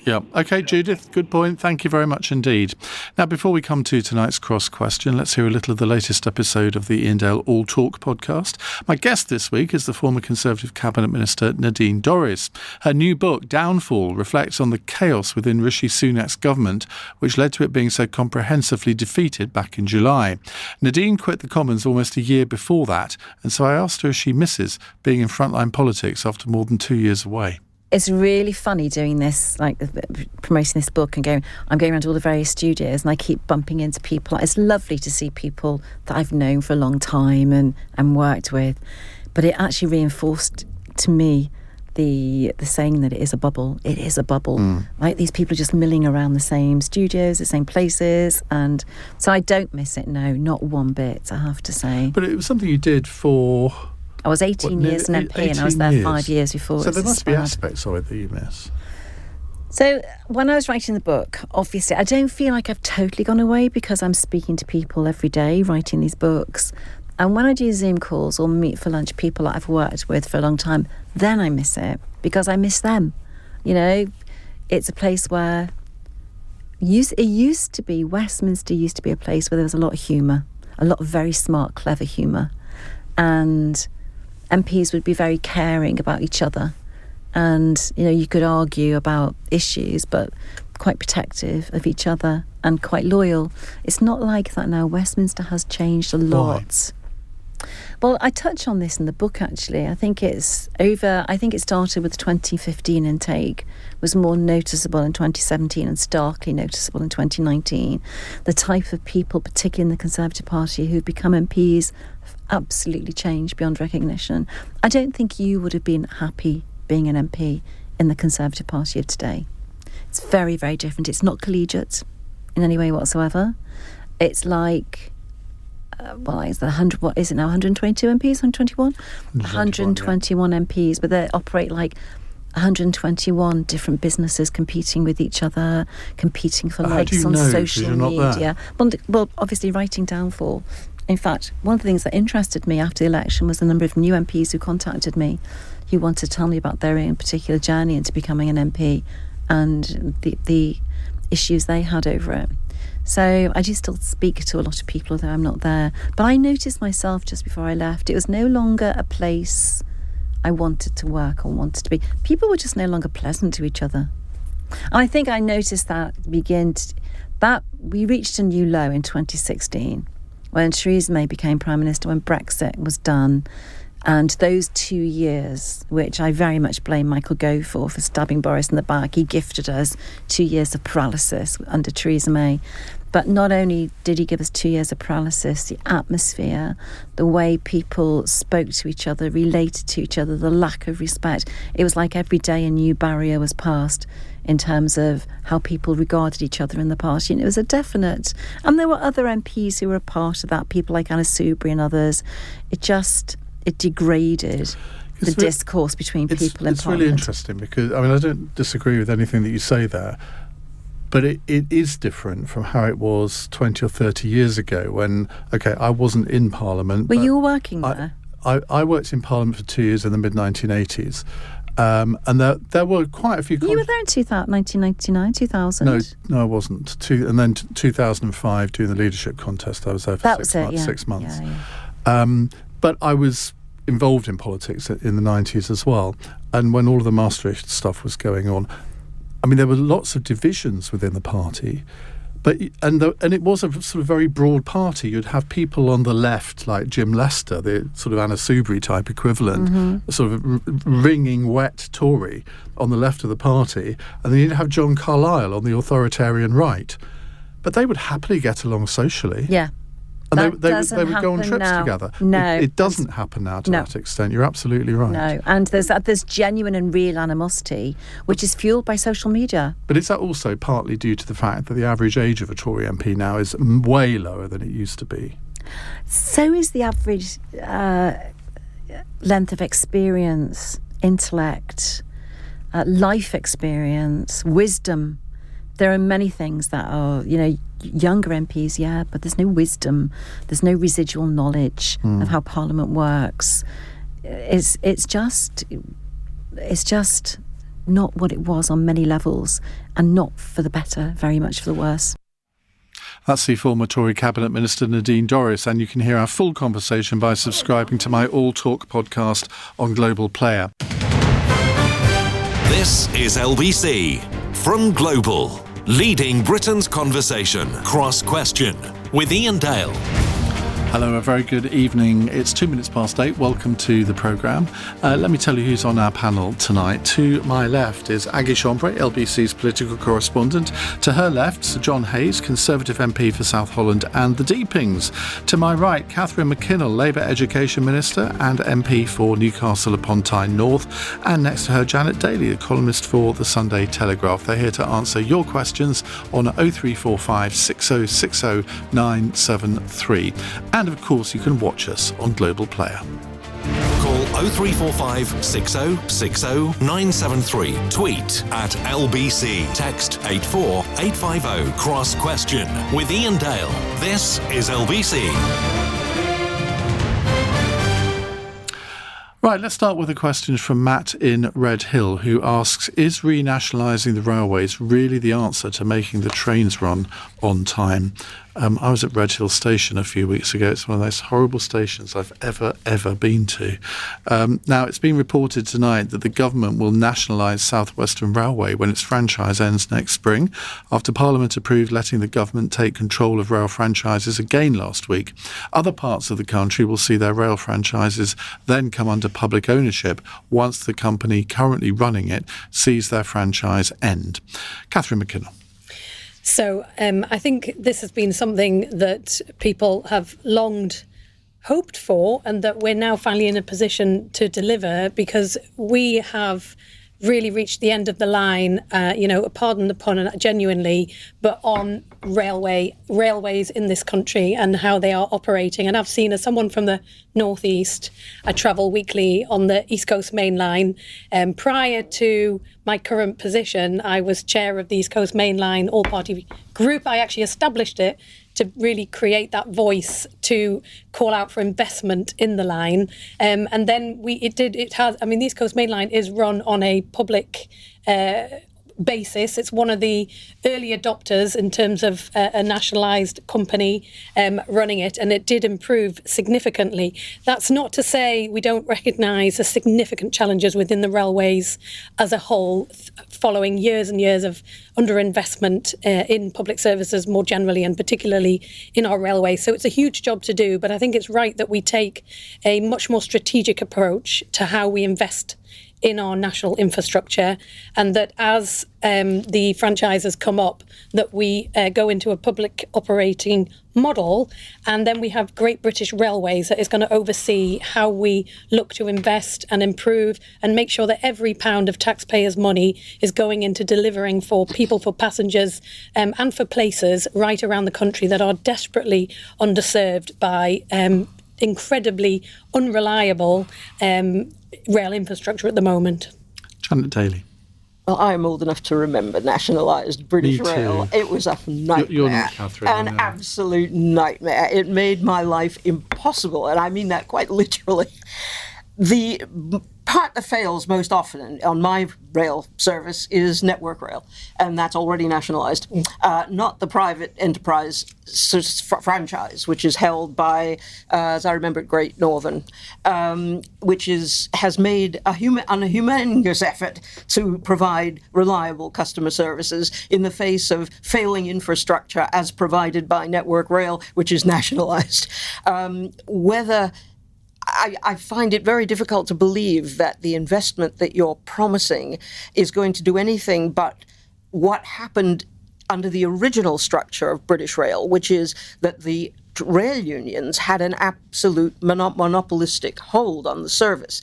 Yeah. OK, Judith, good point. Thank you very much indeed. Now, before we come to tonight's cross question, let's hear a little of the latest episode of the Iain Dale All Talk podcast. My guest this week is the former Conservative Cabinet Minister Nadine Dorries. Her new book, Downfall, reflects on the chaos within Rishi Sunak's government, which led to it being so comprehensively defeated back in July. Nadine quit the Commons almost a year before that, and so I asked her if she misses being in frontline politics after more than 2 years away. It's really funny doing this, like promoting this book and I'm going around to all the various studios and I keep bumping into people. It's lovely to see people that I've known for a long time and worked with. But it actually reinforced to me the saying that it is a bubble. It is a bubble. Like these people are just milling around the same studios, the same places. And so I don't miss it, no, not one bit, I have to say. But it was something you did for... I was 18 years an MP and I was there 5 years before. So there must be aspects of it that you miss. So when I was writing the book, obviously, I don't feel like I've totally gone away because I'm speaking to people every day, writing these books. And when I do Zoom calls or meet for lunch people that I've worked with for a long time, then I miss it because I miss them. You know, it's a place where Westminster used to be a place where there was a lot of humour, a lot of very smart, clever humour. And MPs would be very caring about each other. And, you know, you could argue about issues, but quite protective of each other and quite loyal. It's not like that now. Westminster has changed a lot. Why? Well, I touch on this in the book, actually. I think it started with the 2015 intake, was more noticeable in 2017 and starkly noticeable in 2019. The type of people, particularly in the Conservative Party, who've become MPs have absolutely changed beyond recognition. I don't think you would have been happy being an MP in the Conservative Party of today. It's very, very different. It's not collegiate. in any way whatsoever. It's like, it's the 100, what is it now, 122 MPs, 121? 121 MPs, but they operate like 121 different businesses competing with each other, competing for likes on social media. Well, obviously writing down for. In fact, one of the things that interested me after the election was the number of new MPs who contacted me, who wanted to tell me about their own particular journey into becoming an MP and the issues they had over it. So I do still speak to a lot of people, although I'm not there. But I noticed myself just before I left, it was no longer a place I wanted to work or wanted to be. People were just no longer pleasant to each other. And I think I noticed that we reached a new low in 2016 when Theresa May became Prime Minister, when Brexit was done. And those 2 years, which I very much blame Michael Gove for stabbing Boris in the back, he gifted us 2 years of paralysis under Theresa May. But not only did he give us 2 years of paralysis, the atmosphere, the way people spoke to each other, related to each other, the lack of respect. It was like every day a new barrier was passed in terms of how people regarded each other in the party. And it was a definite... And there were other MPs who were a part of that, people like Anna Soubry and others. It degraded the discourse between people in Parliament. It's really interesting because, I don't disagree with anything that you say there, but it is different from how it was 20 or 30 years ago when, I wasn't in Parliament. Were you working there? I worked in Parliament for 2 years in the mid-1980s. And there were quite a few... You were there in 1999, 2000? No, I wasn't. And then 2005, doing the leadership contest, I was there for 6 months. Yeah. But I was involved in politics in the 90s as well. And when all of the Maastricht stuff was going on, there were lots of divisions within the party. And it was a sort of very broad party. You'd have people on the left, like Jim Lester, the sort of Anna Soubry type equivalent, a sort of wringing wet Tory on the left of the party. And then you'd have John Carlyle on the authoritarian right. But they would happily get along socially. Yeah. And they would go on trips together. No. It doesn't happen now to that extent. You're absolutely right. No, and there's genuine and real animosity, which is fueled by social media. But is that also partly due to the fact that the average age of a Tory MP now is way lower than it used to be? So is the average length of experience, intellect, life experience, wisdom. There are many things that are, younger MPs, but there's no wisdom, there's no residual knowledge of how Parliament works. It's just not what it was on many levels, and not for the better, very much for the worse. That's the former Tory Cabinet Minister Nadine Dorries, and you can hear our full conversation by subscribing to my All Talk podcast on Global Player. This is LBC from Global, leading Britain's conversation. Cross Question with Iain Dale. Hello, a very good evening. It's 8:02. Welcome to the programme. Let me tell you who's on our panel tonight. To my left is Aggie Chambray, LBC's political correspondent. To her left, Sir John Hayes, Conservative MP for South Holland and the Deepings. To my right, Catherine McKinnell, Labour Education Minister and MP for Newcastle upon Tyne North. And next to her, Janet Daly, the columnist for the Sunday Telegraph. They're here to answer your questions on 0345 6060 973. And of course, you can watch us on Global Player. Call 0345 6060 973. Tweet at LBC. Text 84850. Cross Question with Iain Dale. This is LBC. Right, let's start with a question from Matt in Red Hill, who asks, is renationalising the railways really the answer to making the trains run on time? I was at Red Hill Station a few weeks ago. It's one of those horrible stations I've ever been to. Now, it's been reported tonight that the government will nationalise South Western Railway when its franchise ends next spring, after Parliament approved letting the government take control of rail franchises again last week. Other parts of the country will see their rail franchises then come under public ownership once the company currently running it sees their franchise end. Catherine McKinnell. So I think this has been something that people have hoped for, and that we're now finally in a position to deliver, because we have really reached the end of the line, pardon the pun, genuinely, but on railways in this country and how they are operating. And I've seen, as someone from the northeast, I travel weekly on the East Coast Main Line. Prior to my current position, I was chair of the East Coast Main Line all-party group. I actually established it to really create that voice to call out for investment in the line. And then the East Coast Main Line is run on a public basis. It's one of the early adopters in terms of a nationalised company running it, and it did improve significantly. That's not to say we don't recognise the significant challenges within the railways as a whole, following years and years of underinvestment in public services more generally, and particularly in our railways. So it's a huge job to do, but I think it's right that we take a much more strategic approach to how we invest in our national infrastructure, and that as the franchises come up, that we go into a public operating model, and then we have Great British Railways that is going to oversee how we look to invest and improve and make sure that every pound of taxpayers' money is going into delivering for people, for passengers, and for places right around the country that are desperately underserved by incredibly unreliable rail infrastructure at the moment. Janet Daly. Well, I'm old enough to remember nationalised British Rail. It was a nightmare. You're not, Catherine. An absolute nightmare. It made my life impossible, and I mean that quite literally. The part that fails most often on my rail service is Network Rail, and that's already nationalised, not the private enterprise franchise, which is held by, as I remember, Great Northern, which has made a humongous effort to provide reliable customer services in the face of failing infrastructure as provided by Network Rail, which is nationalised. I find it very difficult to believe that the investment that you're promising is going to do anything but what happened under the original structure of British Rail, which is that the rail unions had an absolute monopolistic hold on the service.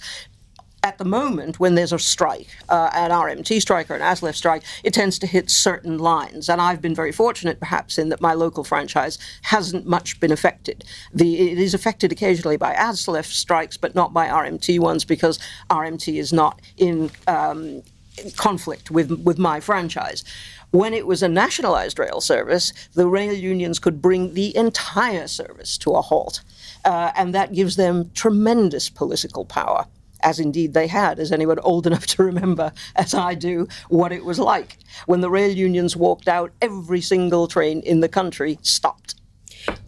At the moment, when there's a strike, an RMT strike or an ASLEF strike, it tends to hit certain lines. And I've been very fortunate, perhaps, in that my local franchise hasn't much been affected. It is affected occasionally by ASLEF strikes, but not by RMT ones, because RMT is not in conflict with my franchise. When it was a nationalised rail service, the rail unions could bring the entire service to a halt. And that gives them tremendous political power, as indeed they had, as anyone old enough to remember, as I do, what it was like. When the rail unions walked out, every single train in the country stopped.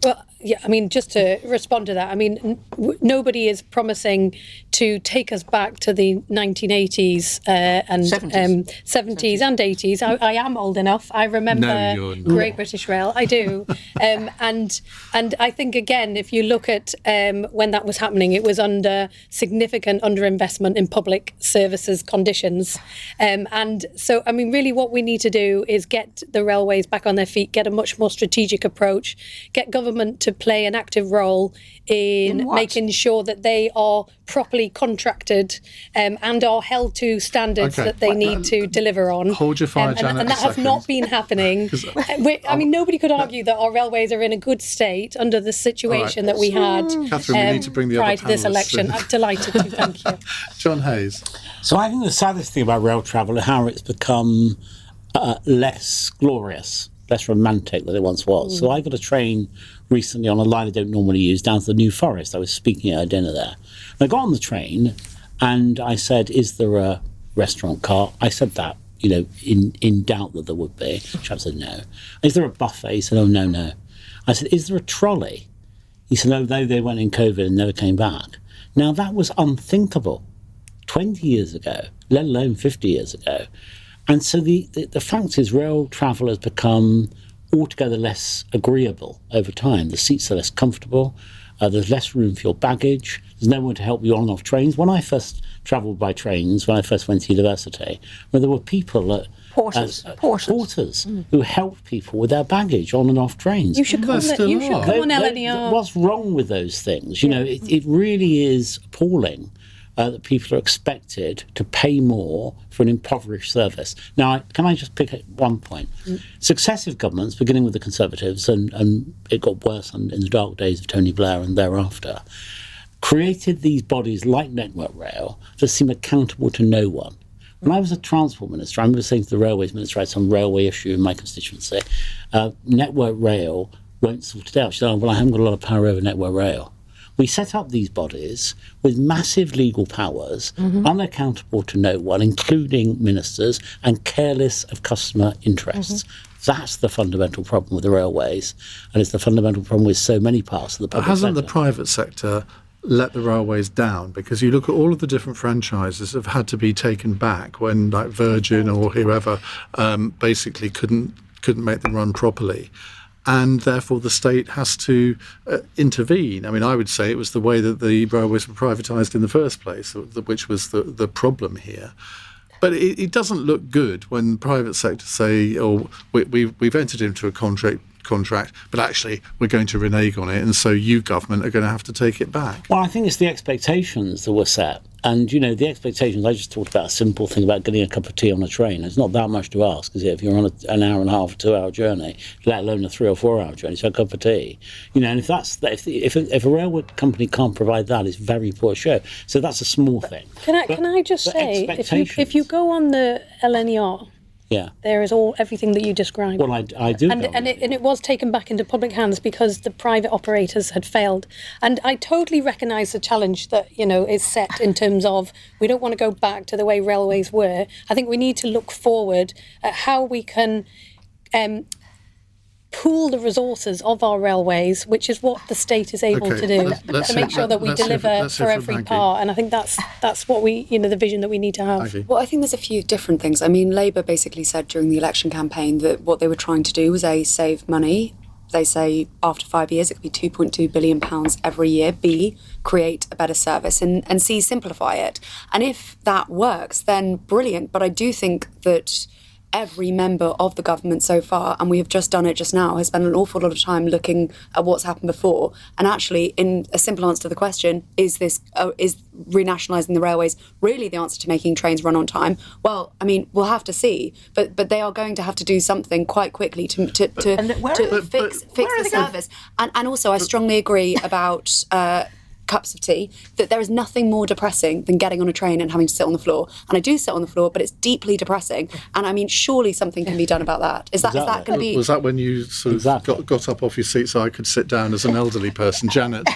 Well, yeah, I mean, just to respond to that, I mean, nobody is promising to take us back to the 1980s and 70s and 80s. I am old enough. I remember Great British Rail. I do. And I think, again, if you look at when that was happening, it was under significant underinvestment in public services conditions. And so, I mean, really what we need to do is get the railways back on their feet, get a much more strategic approach, get government to play an active role in making sure that they are properly contracted and are held to standards that they need to deliver on. Hold your fire, Janet, and that has not been happening. I mean, nobody could argue that our railways are in a good state under the situation that we had Catherine, we need to bring the prior other to this election. I'm delighted to, thank you. John Hayes. So I think the saddest thing about rail travel is how it's become less glorious, less romantic than it once was. So I got a train recently on a line I don't normally use down to the New Forest. I was speaking at a dinner there. And I got on the train and I said, is there a restaurant car? I said that, in doubt that there would be. The chap said no. Is there a buffet? He said, oh, no. I said, is there a trolley? He said, no, they went in COVID and never came back. Now, that was unthinkable 20 years ago, let alone 50 years ago. And so the fact is rail travel has become altogether less agreeable over time. The seats are less comfortable. There's less room for your baggage. There's no one to help you on and off trains. When I first travelled by trains, when I first went to university, there were people at porters who helped people with their baggage on and off trains. You should come on LNER. What's wrong with those things? It really is appalling that people are expected to pay more for an impoverished service. Now, can I just pick at one point? Successive governments, beginning with the Conservatives, and it got worse in the dark days of Tony Blair and thereafter, created these bodies like Network Rail that seem accountable to no one. When I was a transport minister, I remember saying to the railways minister, I had some railway issue in my constituency, Network Rail won't sort it out. She said, oh, well, I haven't got a lot of power over Network Rail. We set up these bodies with massive legal powers, unaccountable to no one, including ministers, and careless of customer interests. That's the fundamental problem with the railways, and it's the fundamental problem with so many parts of the public Hasn't sector. the private sector let the railways down? Because you look at all of the different franchises that have had to be taken back when, like Virgin or whoever, basically couldn't make them run properly. And therefore the state has to intervene. I mean, I would say it was the way that the railways were privatised in the first place, which was the problem here. But it doesn't look good when the private sector say, oh, we've entered into a contract, but actually we're going to renege on it, and so you, government, are going to have to take it back. Well, I think it's the expectations that were set. And, you know, the expectations, I just talked about a simple thing about getting a cup of tea on a train. It's not that much to ask, is it? If you're on an hour and a half, 2 hour journey, let alone a 3 or 4 hour journey, so a cup of tea. You know, and if a railway company can't provide that, it's very poor show. So that's a small thing. Can I just say, if you go on the LNER, yeah, there is everything that you described. Well, I do. And it was taken back into public hands because the private operators had failed. And I totally recognise the challenge that, you know, is set in terms of we don't want to go back to the way railways were. I think we need to look forward at how we can pool the resources of our railways, which is what the state is able to do, to make sure that we deliver for every part. And I think that's what we, you know, the vision that we need to have. Well, I think there's a few different things. I mean, Labour basically said during the election campaign that what they were trying to do was A, save money. They say after 5 years it could be £2.2 billion every year. B, create a better service, and C, simplify it. And if that works, then brilliant. But I do think that every member of the government so far, and we have just done it just now, has spent an awful lot of time looking at what's happened before. And actually, in a simple answer to the question, is renationalising the railways really the answer to making trains run on time? Well, I mean, we'll have to see. But they are going to have to do something quite quickly to fix the service. And also, I strongly agree about cups of tea, that there is nothing more depressing than getting on a train and having to sit on the floor. And I do sit on the floor, but it's deeply depressing. And I mean, surely something can be done about that. Is that going to be... Was that when you sort of got up off your seat so I could sit down as an elderly person? Janet?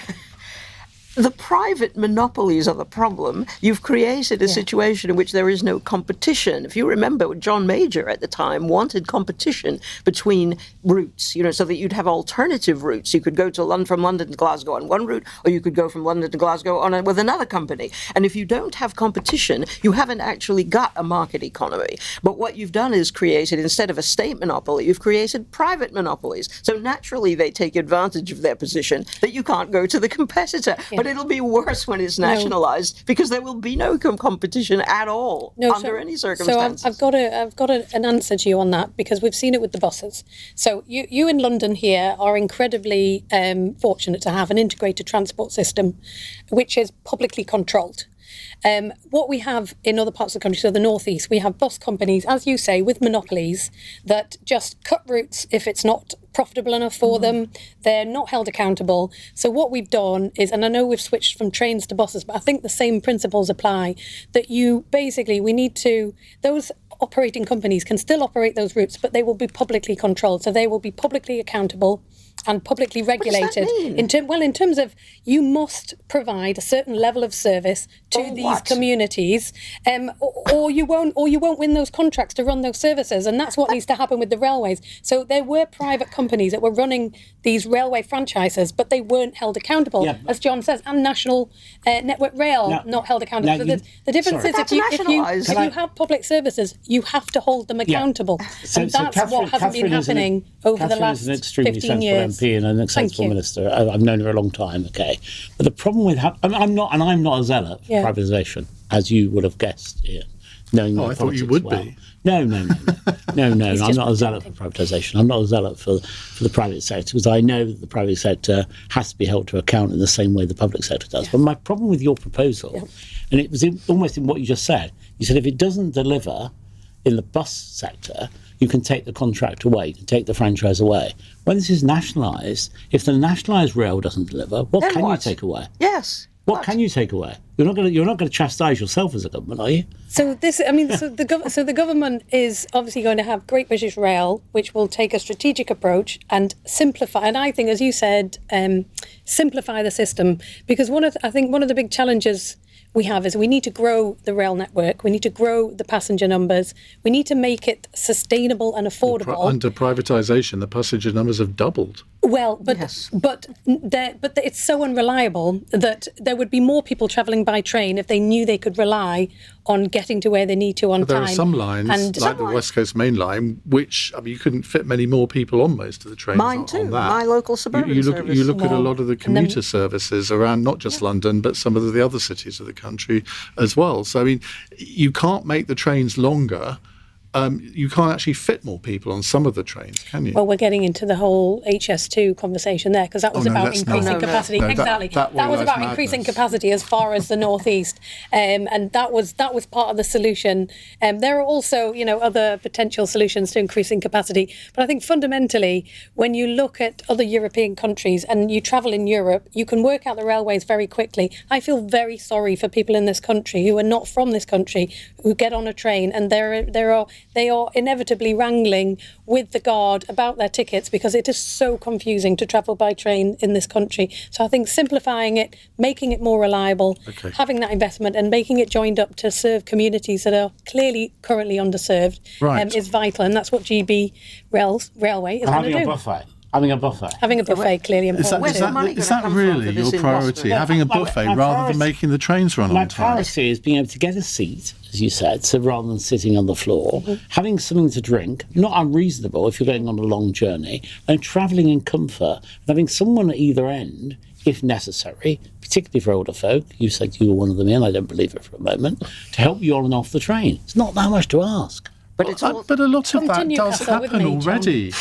The private monopolies are the problem. You've created a situation in which there is no competition. If you remember, John Major at the time wanted competition between routes, you know, so that you'd have alternative routes. You could go from London to Glasgow on one route, or you could go from London to Glasgow with another company. And if you don't have competition, you haven't actually got a market economy. But what you've done is created, instead of a state monopoly, you've created private monopolies. So naturally they take advantage of their position that you can't go to the competitor. Yeah. But it'll be worse when it's nationalised because there will be no competition at all under any circumstances. So I've got an answer to you on that, because we've seen it with the buses. So you in London here are incredibly fortunate to have an integrated transport system which is publicly controlled. What we have in other parts of the country, so the northeast, we have bus companies, as you say, with monopolies that just cut routes if it's not profitable enough for them. They're not held accountable. So what we've done is, and I know we've switched from trains to buses, but I think the same principles apply, that we need to, those operating companies can still operate those routes, but they will be publicly controlled. So they will be publicly accountable and publicly regulated. What does that mean? In terms of you must provide a certain level of service to these communities, or you won't win those contracts to run those services, and that's what needs to happen with the railways. So there were private companies that were running these railway franchises, but they weren't held accountable, as John says, and National Network Rail not held accountable. So the difference is if you have public services, you have to hold them accountable, and that's what hasn't been happening over the last 15 years. MP and an accessible minister. I've known her a long time, okay. But the problem with I'm not a zealot for privatisation, as you would have guessed, Ian. knowing I thought you would be. No. I'm not a zealot for privatisation. I'm not a zealot for the private sector, because I know that the private sector has to be held to account in the same way the public sector does. But my problem with your proposal, and it was almost in what you just said, you said if it doesn't deliver in the bus sector, you can take the contract away, you can take the franchise away. When this is nationalised, if the nationalised rail doesn't deliver, what can you take away? Yes. What can you take away? You're not going to chastise yourself as a government, are you? So the government is obviously going to have Great British Rail, which will take a strategic approach and simplify. And I think, as you said, simplify the system, because I think one of the big challenges we have is we need to grow the rail network. We need to grow the passenger numbers. We need to make it sustainable and affordable. Under privatisation, the passenger numbers have doubled. Well, but it's so unreliable that there would be more people travelling by train if they knew they could rely on getting to where they need to on time. There are some lines, like the West Coast Main Line, which you couldn't fit many more people on most of the trains. Mine too. On that. My local suburban service. You look at a lot of the commuter services around not just London, but some of the other cities of the country as well. So you can't make the trains longer. You can't actually fit more people on some of the trains, can you? Well, we're getting into the whole HS2 conversation there, because that was about increasing capacity. Exactly. That was about increasing capacity as far as the northeast, and that was part of the solution. There are also, other potential solutions to increasing capacity. But I think fundamentally, when you look at other European countries and you travel in Europe, you can work out the railways very quickly. I feel very sorry for people in this country who are not from this country, who get on a train and they are inevitably wrangling with the guard about their tickets, because it is so confusing to travel by train in this country. So I think simplifying it, making it more reliable, having that investment and making it joined up to serve communities that are clearly currently underserved is vital. And that's what GB Railway is going to do. Having a buffet. Having a buffet, clearly important. Is that really your priority? Having a buffet rather than making the trains run on time? My priority is being able to get a seat, as you said, so rather than sitting on the floor, having something to drink, not unreasonable if you're going on a long journey, and travelling in comfort, and having someone at either end, if necessary, particularly for older folk, you said you were one of them, and I don't believe it for a moment, to help you on and off the train. It's not that much to ask. But a lot of that does happen already.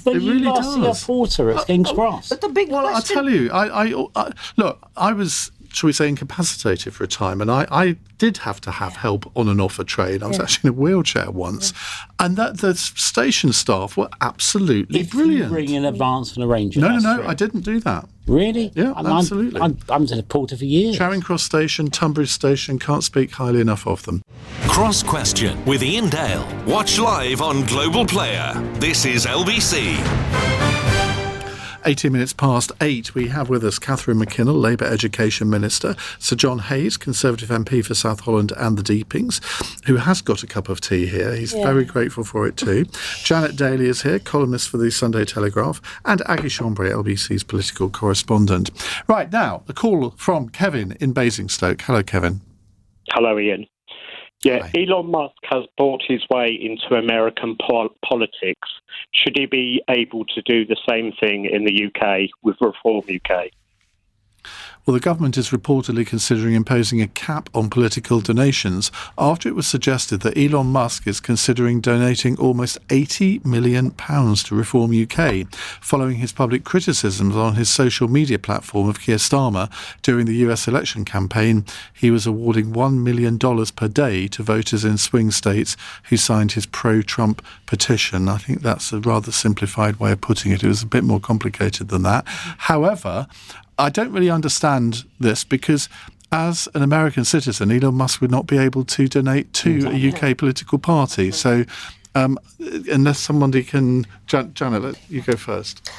But it really does. does. A porter at King's Cross. But the big question... I'll tell you, I was, shall we say, incapacitated for a time, and I did have to have help on and off a train. I was actually in a wheelchair once, and that the station staff were absolutely brilliant. You bring in advance and arrange it. No, I didn't do that. Really? Yeah, absolutely. I'm in a porter for years. Charing Cross Station, Tunbridge Station, can't speak highly enough of them. Cross Question with Iain Dale. Watch live on Global Player. This is LBC. 18 minutes past 8, we have with us Catherine McKinnell, Labour Education Minister, Sir John Hayes, Conservative MP for South Holland and the Deepings, who has got a cup of tea here. He's very grateful for it too. Janet Daly is here, columnist for the Sunday Telegraph, and Aggie Chambray, LBC's political correspondent. Right, now, a call from Kevin in Basingstoke. Hello, Kevin. Hello, Ian. Yeah, hi. Elon Musk has bought his way into American politics. Should he be able to do the same thing in the UK with Reform UK? Well, the government is reportedly considering imposing a cap on political donations after it was suggested that Elon Musk is considering donating almost £80 million to Reform UK, following his public criticisms on his social media platform of Keir Starmer during the US election campaign. He was awarding $1 million per day to voters in swing states who signed his pro-Trump petition. I think that's a rather simplified way of putting it. It was a bit more complicated than that. However, I don't really understand this because as an American citizen, Elon Musk would not be able to donate to a UK political party. So unless somebody can... Janet, you go first.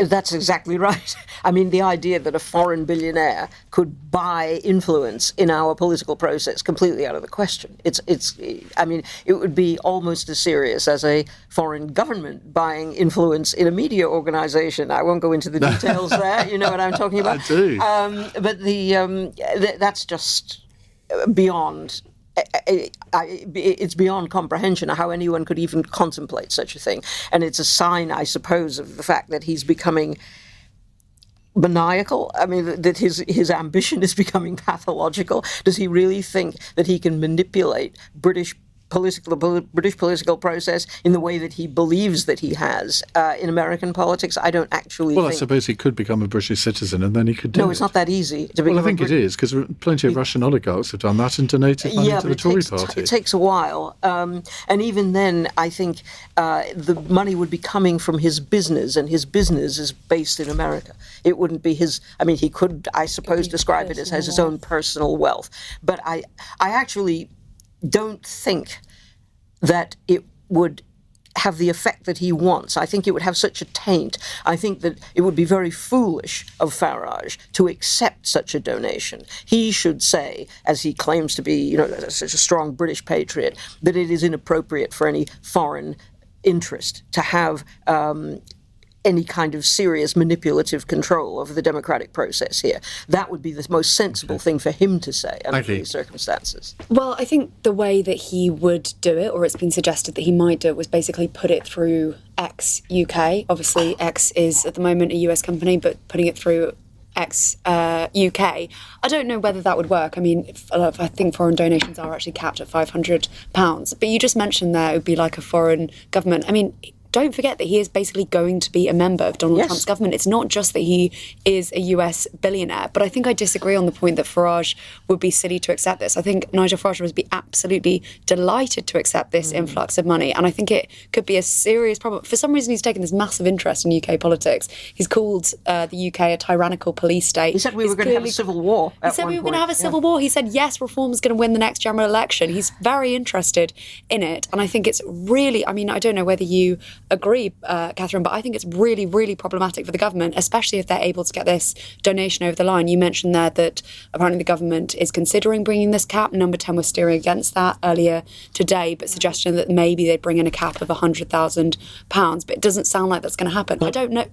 That's exactly right. I mean, the idea that a foreign billionaire could buy influence in our political process completely out of the question. I mean, it would be almost as serious as a foreign government buying influence in a media organisation. I won't go into the details there. You know what I'm talking about? I do. But that's just beyond. It's beyond comprehension how anyone could even contemplate such a thing. And it's a sign, I suppose, of the fact that he's becoming maniacal? I mean, that his ambition is becoming pathological? Does he really think that he can manipulate British political process in the way that he believes that he has in American politics? I don't actually think... I suppose he could become a British citizen and then he could do it. No, it's not that easy to become I think it is, because plenty of Russian oligarchs have done that and donated money to the Tory party. It takes a while. And even then, I think the money would be coming from his business, and his business is based in America. It wouldn't be his... I mean, he could, I suppose, describe it as his own personal wealth. But I actually don't think that it would have the effect that he wants. I think it would have such a taint. I think that it would be very foolish of Farage to accept such a donation. He should say, as he claims to be, such a strong British patriot, that it is inappropriate for any foreign interest to have any kind of serious manipulative control over the democratic process here. That would be the most sensible thing for him to say under these circumstances. Well, I think the way that he would do it, or it's been suggested that he might do it, was basically put it through X UK. Obviously, X is at the moment a US company, but putting it through X UK. I don't know whether that would work. I mean, I think foreign donations are actually capped at £500. But you just mentioned there it would be like a foreign government. I mean, don't forget that he is basically going to be a member of Donald Trump's government. It's not just that he is a US billionaire, but I think I disagree on the point that Farage would be silly to accept this. I think Nigel Farage would be absolutely delighted to accept this influx of money, and I think it could be a serious problem. For some reason, he's taken this massive interest in UK politics. He's called the UK a tyrannical police state. He said we were going to have a civil war. He said we were going to have a civil war. He said, yes, Reform's going to win the next general election. He's very interested in it, and I think it's really, I mean, I don't know whether you agree, Catherine, but I think it's really, really problematic for the government, especially if they're able to get this donation over the line. You mentioned there that apparently the government is considering bringing this cap. Number 10 was steering against that earlier today, but suggestion that maybe they'd bring in a cap of £100,000. But it doesn't sound like that's going to happen. I don't know.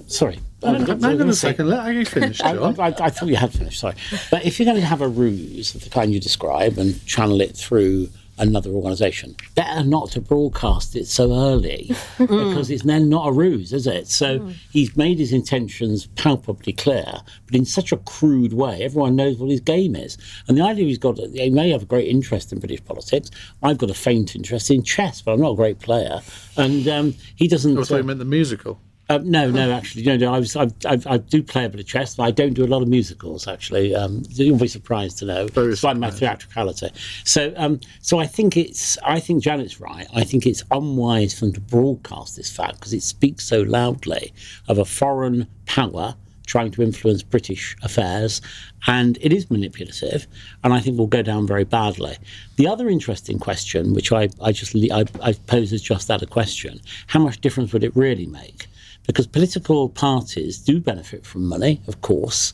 Sorry. Hang on a second. Let you finish, John. I thought you had finished, sorry. But if you're going to have a ruse of the kind you describe and channel it through another organisation, better not to broadcast it so early because it's then not a ruse, is it? So he's made his intentions palpably clear, but in such a crude way, everyone knows what his game is. And the idea he may have a great interest in British politics. I've got a faint interest in chess, but I'm not a great player. And he doesn't... I thought you meant the musical. No, actually, I do play a bit of chess, but I don't do a lot of musicals. Actually, you'll be surprised to know, despite my theatricality. So I think Janet's right. I think it's unwise for them to broadcast this fact because it speaks so loudly of a foreign power trying to influence British affairs, and it is manipulative, and I think will go down very badly. The other interesting question, which I pose as just that a question: how much difference would it really make? Because political parties do benefit from money, of course,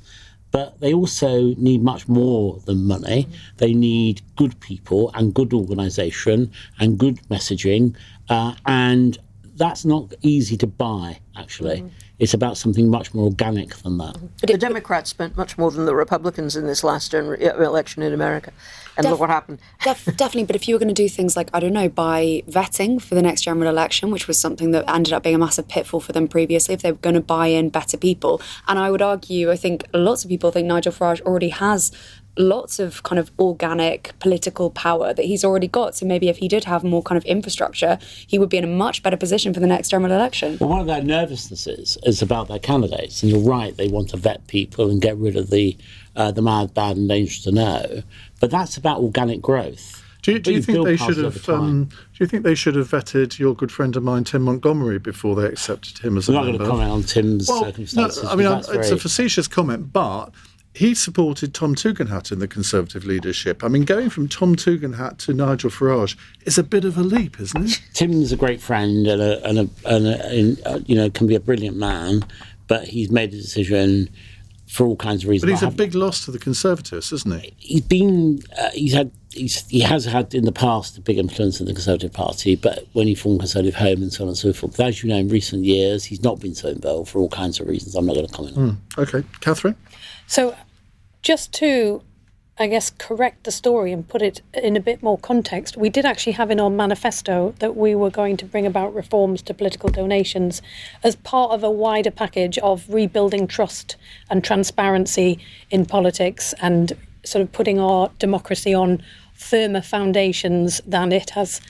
but they also need much more than money. They need good people and good organisation and good messaging, and that's not easy to buy, actually. It's about something much more organic than that. But the Democrats spent much more than the Republicans in this last election in America. And look what happened. Definitely, but if you were going to do things like, I don't know, buy vetting for the next general election, which was something that ended up being a massive pitfall for them previously, if they were going to buy in better people. And I would argue, I think lots of people think Nigel Farage already has lots of kind of organic political power that he's already got. So maybe if he did have more kind of infrastructure, he would be in a much better position for the next general election. Well, one of their nervousnesses is about their candidates. And you're right, they want to vet people and get rid of the mad, bad and dangerous to know. But that's about organic growth. Do you think they should have? Do you think they should have vetted your good friend of mine, Tim Montgomery, before they accepted him as a member? I'm not going to comment on Tim's circumstances. No, I mean, it's a facetious comment, but he supported Tom Tugendhat in the Conservative leadership. I mean, going from Tom Tugendhat to Nigel Farage is a bit of a leap, isn't it? Tim's a great friend and can be a brilliant man, but he's made a decision for all kinds of reasons. But he's a big loss to the Conservatives, isn't he? He has had in the past a big influence in the Conservative Party, but when he formed Conservative Home and so on and so forth. But as you know, in recent years, he's not been so involved for all kinds of reasons I'm not going to comment on. Okay. Catherine? So just to I guess, correct the story and put it in a bit more context, we did actually have in our manifesto that we were going to bring about reforms to political donations as part of a wider package of rebuilding trust and transparency in politics and sort of putting our democracy on firmer foundations than it has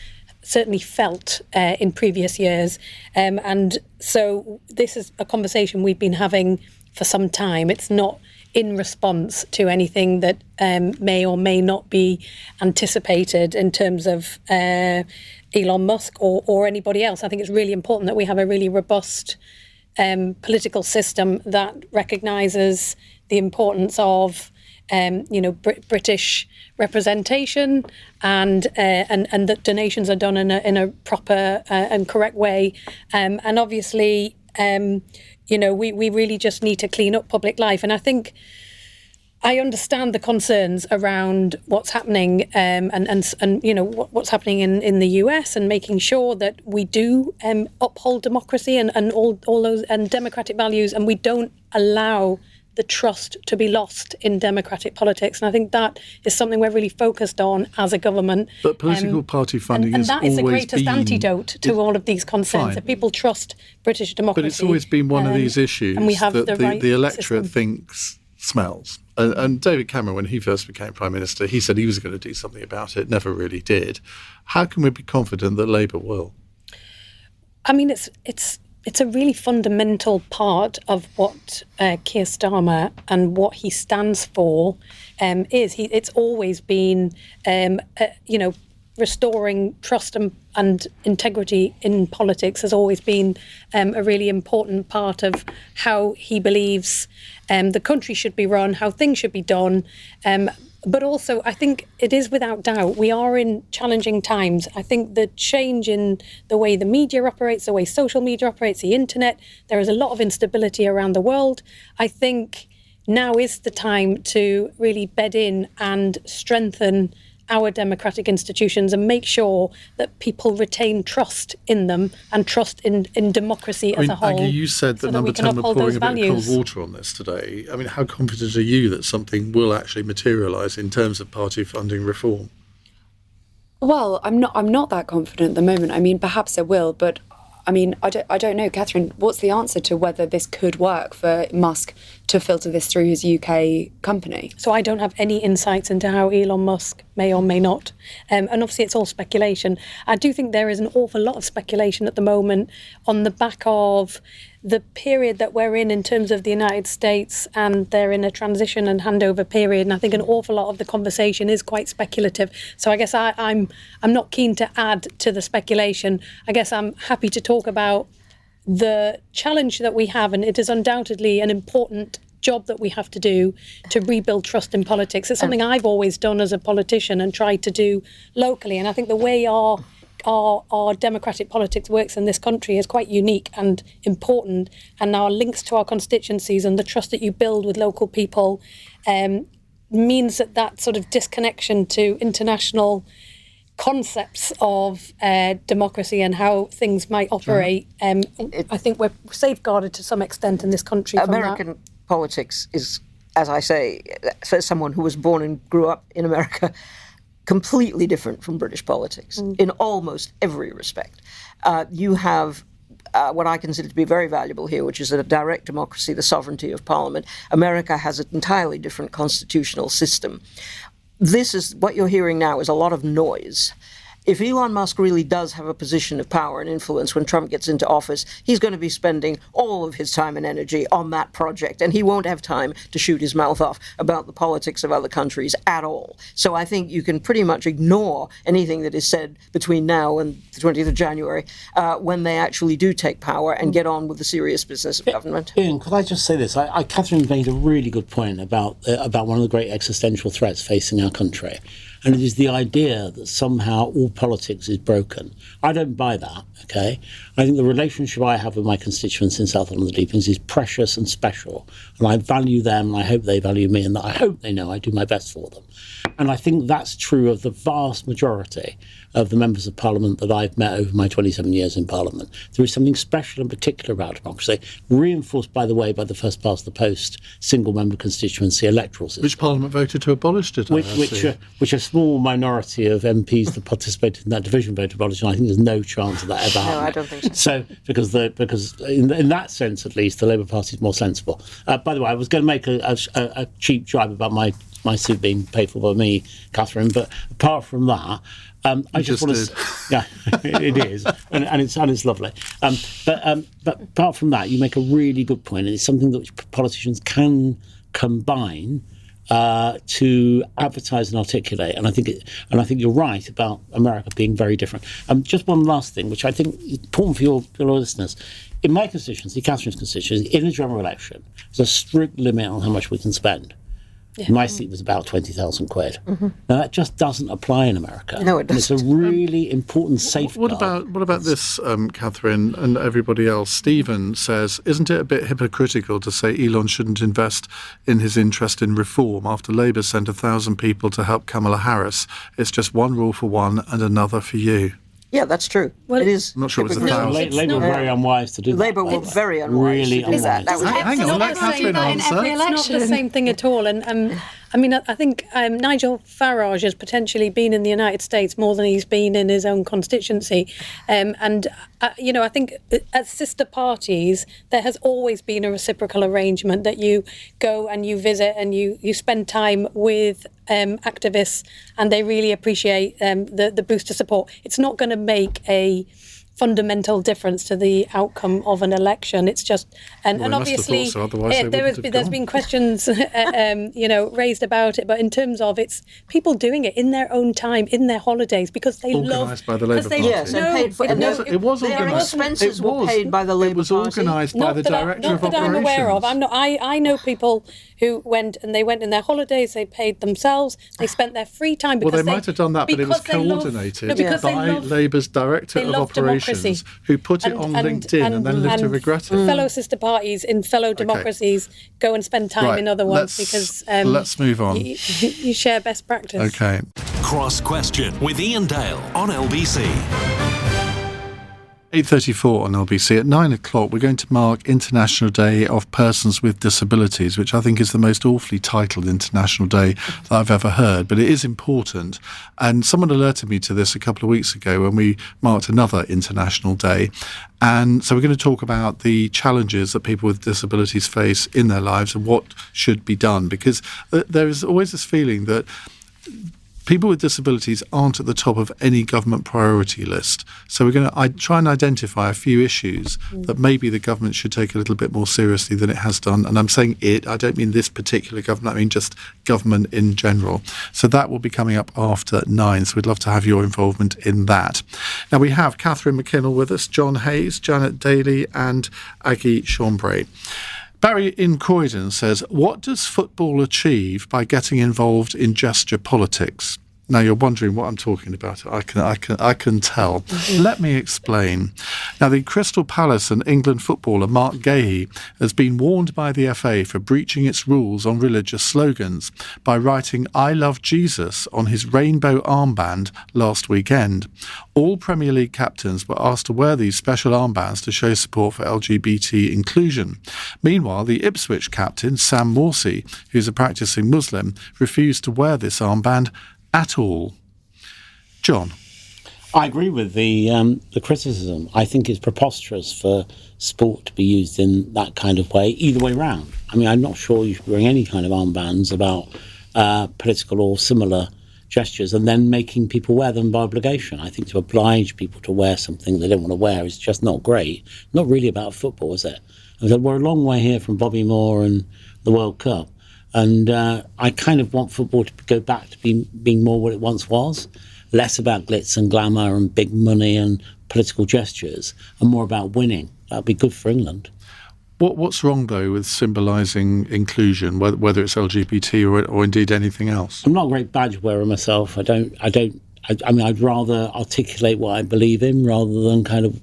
certainly felt in previous years. And so this is a conversation we've been having for some time. It's not in response to anything that may or may not be anticipated in terms of Elon Musk or anybody else. I think it's really important that we have a really robust political system that recognises the importance of British representation and that donations are done in a proper and correct way. And obviously, we really just need to clean up public life. And I think I understand the concerns around what's happening and what's happening in the US and making sure that we do uphold democracy and all those and democratic values, and we don't allow the trust to be lost in democratic politics. And I think that is something we're really focused on as a government. But political party funding and that is the greatest been, antidote to all of these concerns. If people trust British democracy. But it's always been one of these issues and we have that the electorate system. thinks smells. And David Cameron, when he first became Prime Minister, he said he was going to do something about it, never really did. How can we be confident that Labour will? I mean, it's a really fundamental part of what Keir Starmer and what he stands for is. It's always been, restoring trust and integrity in politics has always been a really important part of how he believes the country should be run, how things should be done. But also, I think it is without doubt, we are in challenging times. I think the change in the way the media operates, the way social media operates, the internet, there is a lot of instability around the world. I think now is the time to really bed in and strengthen our democratic institutions and make sure that people retain trust in them and trust in democracy as a whole. Aggie, you said that Number 10 were pouring a bit of cold water on this today. I mean, how confident are you that something will actually materialise in terms of party funding reform? Well, I'm not that confident at the moment. I mean, perhaps it will, but I mean, I don't know, Catherine, what's the answer to whether this could work for Musk to filter this through his UK company? So I don't have any insights into how Elon Musk may or may not. And obviously it's all speculation. I do think there is an awful lot of speculation at the moment on the back of the period that we're in terms of the United States, and they're in a transition and handover period. And I think an awful lot of the conversation is quite speculative. So I guess I'm not keen to add to the speculation. I guess I'm happy to talk about the challenge that we have, and it is undoubtedly an important job that we have to do to rebuild trust in politics. It's something I've always done as a politician and tried to do locally. And I think the way our democratic politics works in this country is quite unique and important, and our links to our constituencies and the trust that you build with local people means that sort of disconnection to international concepts of democracy and how things might operate. I think we're safeguarded to some extent in this country. American politics is, as I say, as someone who was born and grew up in America, completely different from British politics in almost every respect. You have what I consider to be very valuable here, which is a direct democracy, the sovereignty of Parliament. America has an entirely different constitutional system. This is what you're hearing now is a lot of noise. If Elon Musk really does have a position of power and influence when Trump gets into office, he's going to be spending all of his time and energy on that project, and he won't have time to shoot his mouth off about the politics of other countries at all. So I think you can pretty much ignore anything that is said between now and the 20th of January when they actually do take power and get on with the serious business of government. Iain, could I just say this? Catherine made a really good point about one of the great existential threats facing our country. And it is the idea that somehow all politics is broken. I don't buy that, okay? I think the relationship I have with my constituents in South London Deepings is precious and special. And I value them, and I hope they value me, and I hope they know I do my best for them. And I think that's true of the vast majority of the members of Parliament that I've met over my 27 years in Parliament. There is something special and particular about democracy, reinforced, by the way, by the first past the post single-member constituency electoral system. Which Parliament voted to abolish it, which a small minority of MPs that participated in that division voted to abolish, and I think there's no chance of that ever happening. No, I don't think so. So, because in that sense, at least, the Labour Party is more sensible. By the way, I was going to make a cheap jibe about my suit being paid for by me, Catherine, but apart from that, I just want to, yeah, it is, and it's lovely. But apart from that, you make a really good point, and it's something that politicians can combine to advertise and articulate. And I think you're right about America being very different. Just one last thing, which I think is important for your listeners. In my constituency, Catherine's constituency, in a general election, there's a strict limit on how much we can spend. Yeah. My seat was about 20,000 quid. Mm-hmm. Now that just doesn't apply in America. No, it doesn't. And it's a really important safeguard. What about this, Catherine, and everybody else? Stephen says, isn't it a bit hypocritical to say Elon shouldn't invest in his interest in reform after Labour sent 1,000 people to help Kamala Harris? It's just one rule for one and another for you. Yeah, that's true. Well, it is. I'm not sure it was 1,000. Labour were very unwise to do that. Labour were very unwise to do that. Hang on, let Catherine answer. It's not the same thing at all. And I mean, I think Nigel Farage has potentially been in the United States more than he's been in his own constituency. I think as sister parties, there has always been a reciprocal arrangement that you go and you visit and you spend time with activists, and they really appreciate the booster support. It's not going to make a fundamental difference to the outcome of an election. It's just and obviously there's been questions raised about it, but in terms of it's people doing it in their own time, in their holidays, because they organised by the Labour Party. Yes, and paid for. It was organised. Their expenses were paid by the Labour Party. It was organised by the Director of Operations. Not that I'm aware of. I know people who went in their holidays. They paid themselves. They spent their free time. Well, they might have done that, but it was coordinated by Labour's Director of Operations, who put it on LinkedIn and then lived to regret it. Fellow sister parties in fellow democracies go and spend time in other ones because let's move on. You share best practice. Okay. Cross Question with Iain Dale on LBC. 8:34 on LBC. At 9 o'clock, we're going to mark International Day of Persons with Disabilities, which I think is the most awfully titled International Day that I've ever heard, but it is important. And someone alerted me to this a couple of weeks ago when we marked another International Day. And so we're going to talk about the challenges that people with disabilities face in their lives and what should be done, because there is always this feeling that people with disabilities aren't at the top of any government priority list. So we're going to try and identify a few issues that maybe the government should take a little bit more seriously than it has done. And I'm saying it, I don't mean this particular government, I mean just government in general. So that will be coming up after 9. So we'd love to have your involvement in that. Now we have Catherine McKinnell with us, John Hayes, Janet Daly and Aggie Chambray. Barry in Croydon says, what does football achieve by getting involved in gesture politics? Now you're wondering what I'm talking about. I can tell. Mm-hmm. Let me explain. Now the Crystal Palace and England footballer Mark Gahey has been warned by the FA for breaching its rules on religious slogans by writing "I love Jesus" on his rainbow armband last weekend. All Premier League captains were asked to wear these special armbands to show support for LGBT inclusion. Meanwhile, the Ipswich captain, Sam Morsey, who's a practising Muslim, refused to wear this armband at all. John? I agree with the criticism. I think it's preposterous for sport to be used in that kind of way, either way round. I mean, I'm not sure you should bring any kind of armbands about political or similar gestures and then making people wear them by obligation. I think to oblige people to wear something they don't want to wear is just not great. Not really about football, is it? We're a long way here from Bobby Moore and the World Cup. And I kind of want football to go back to being more what it once was, less about glitz and glamour and big money and political gestures, and more about winning. That would be good for England. What's wrong though with symbolising inclusion, whether it's LGBT or indeed anything else? I'm not a great badge wearer myself. I mean, I'd rather articulate what I believe in rather than kind of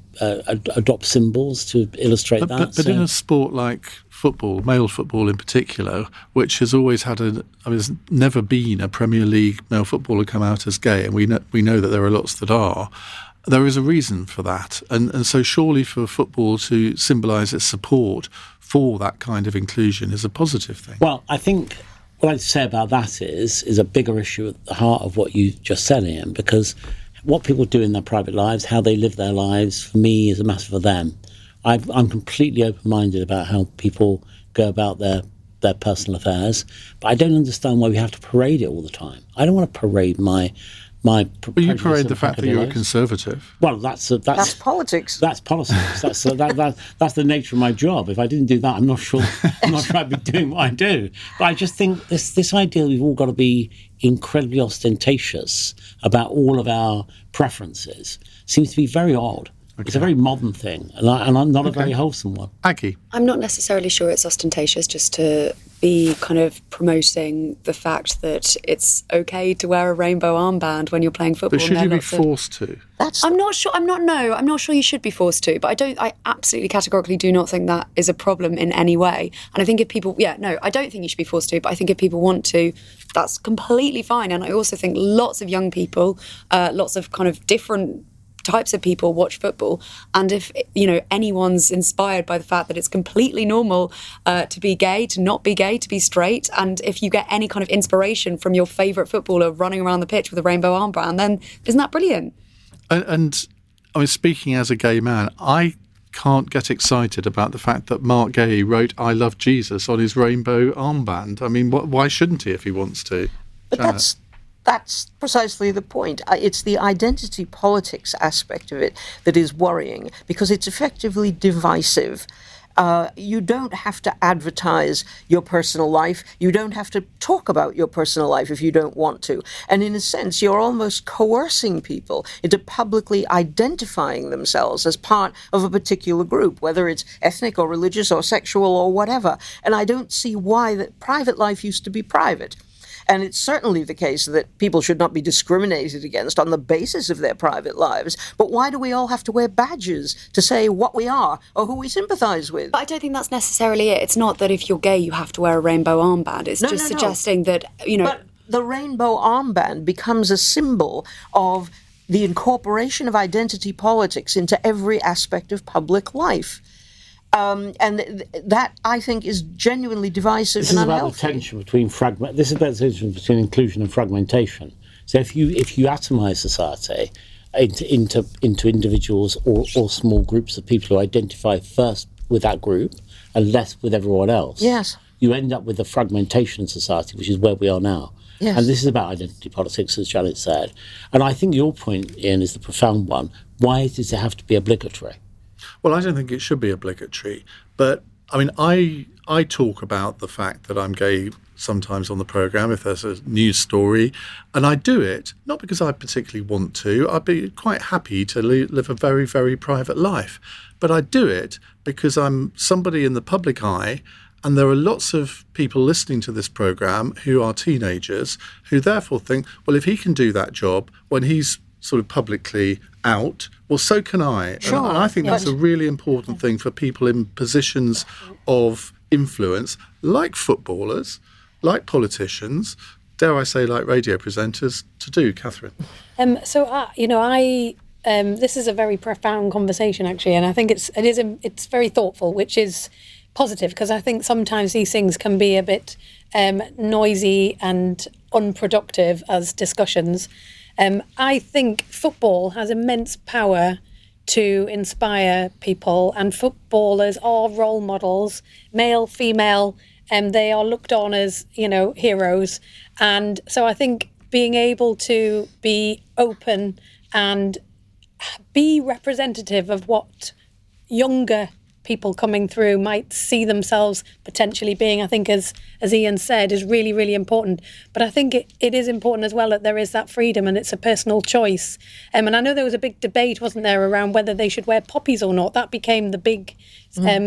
adopt symbols to illustrate that. But in a sport like football, male football in particular, which has always had there's never been a Premier League male footballer come out as gay, and we know that there are lots that are. There is a reason for that, and so surely for football to symbolise its support for that kind of inclusion is a positive thing. Well, I think what I'd say about that is a bigger issue at the heart of what you just said, Ian, because what people do in their private lives, how they live their lives, for me, is a matter for them. I'm completely open-minded about how people go about their personal affairs, but I don't understand why we have to parade it all the time. I don't want to parade my. But you parade the fact that you're a conservative. Well, that's politics. That's politics. That's that's the nature of my job. If I didn't do that, I'm not sure I'd be doing what I do. But I just think this idea we've all got to be incredibly ostentatious about all of our preferences seems to be very odd. Okay. It's a very modern thing, and I'm not a very wholesome one. Aggie? I'm not necessarily sure it's ostentatious just to be kind of promoting the fact that it's okay to wear a rainbow armband when you're playing football. But should you be forced to? I'm not sure. I'm not sure you should be forced to. But I absolutely categorically do not think that is a problem in any way. And I think if people, I don't think you should be forced to. But I think if people want to, that's completely fine. And I also think lots of young people, lots of kind of different types of people watch football, and if anyone's inspired by the fact that it's completely normal to be gay, to not be gay, to be straight, and if you get any kind of inspiration from your favourite footballer running around the pitch with a rainbow armband, then isn't that brilliant? And I mean, speaking as a gay man, I can't get excited about the fact that Mark Gay wrote "I love Jesus" on his rainbow armband. I mean, why shouldn't he if he wants to? But that's precisely the point. It's the identity politics aspect of it that is worrying, because it's effectively divisive. You don't have to advertise your personal life. You don't have to talk about your personal life if you don't want to. And in a sense, you're almost coercing people into publicly identifying themselves as part of a particular group, whether it's ethnic or religious or sexual or whatever. And I don't see why that private life used to be private. And it's certainly the case that people should not be discriminated against on the basis of their private lives. But why do we all have to wear badges to say what we are or who we sympathise with? But I don't think that's necessarily it. It's not that if you're gay, you have to wear a rainbow armband. It's suggesting that, But the rainbow armband becomes a symbol of the incorporation of identity politics into every aspect of public life. And that, I think, is genuinely divisive and unhealthy. This is about the tension between This is about the tension between inclusion and fragmentation. So if you atomise society into individuals or small groups of people who identify first with that group and less with everyone else, yes, you end up with a fragmentation in society, which is where we are now. Yes. And this is about identity politics, as Janet said. And I think your point, Ian, is the profound one. Why does it have to be obligatory? Well, I don't think it should be obligatory, but I mean, I talk about the fact that I'm gay sometimes on the programme if there's a news story, and I do it not because I particularly want to. I'd be quite happy to live a very, very private life, but I do it because I'm somebody in the public eye, and there are lots of people listening to this programme who are teenagers who therefore think, well, if he can do that job when he's sort of publicly out, well, so can I. Sure. And I think that's a really important thing for people in positions of influence, like footballers, like politicians, dare I say, like radio presenters, to do. Catherine? This is a very profound conversation, actually, and I think it's very thoughtful, which is positive, because I think sometimes these things can be a bit noisy and unproductive as discussions. I think football has immense power to inspire people, and footballers are role models, male, female, and they are looked on as, heroes. And so I think being able to be open and be representative of what younger people coming through might see themselves potentially being, I think, as Iain said, is really, really important. But I think it is important as well that there is that freedom and it's a personal choice. And I know there was a big debate, wasn't there, around whether they should wear poppies or not. That became the big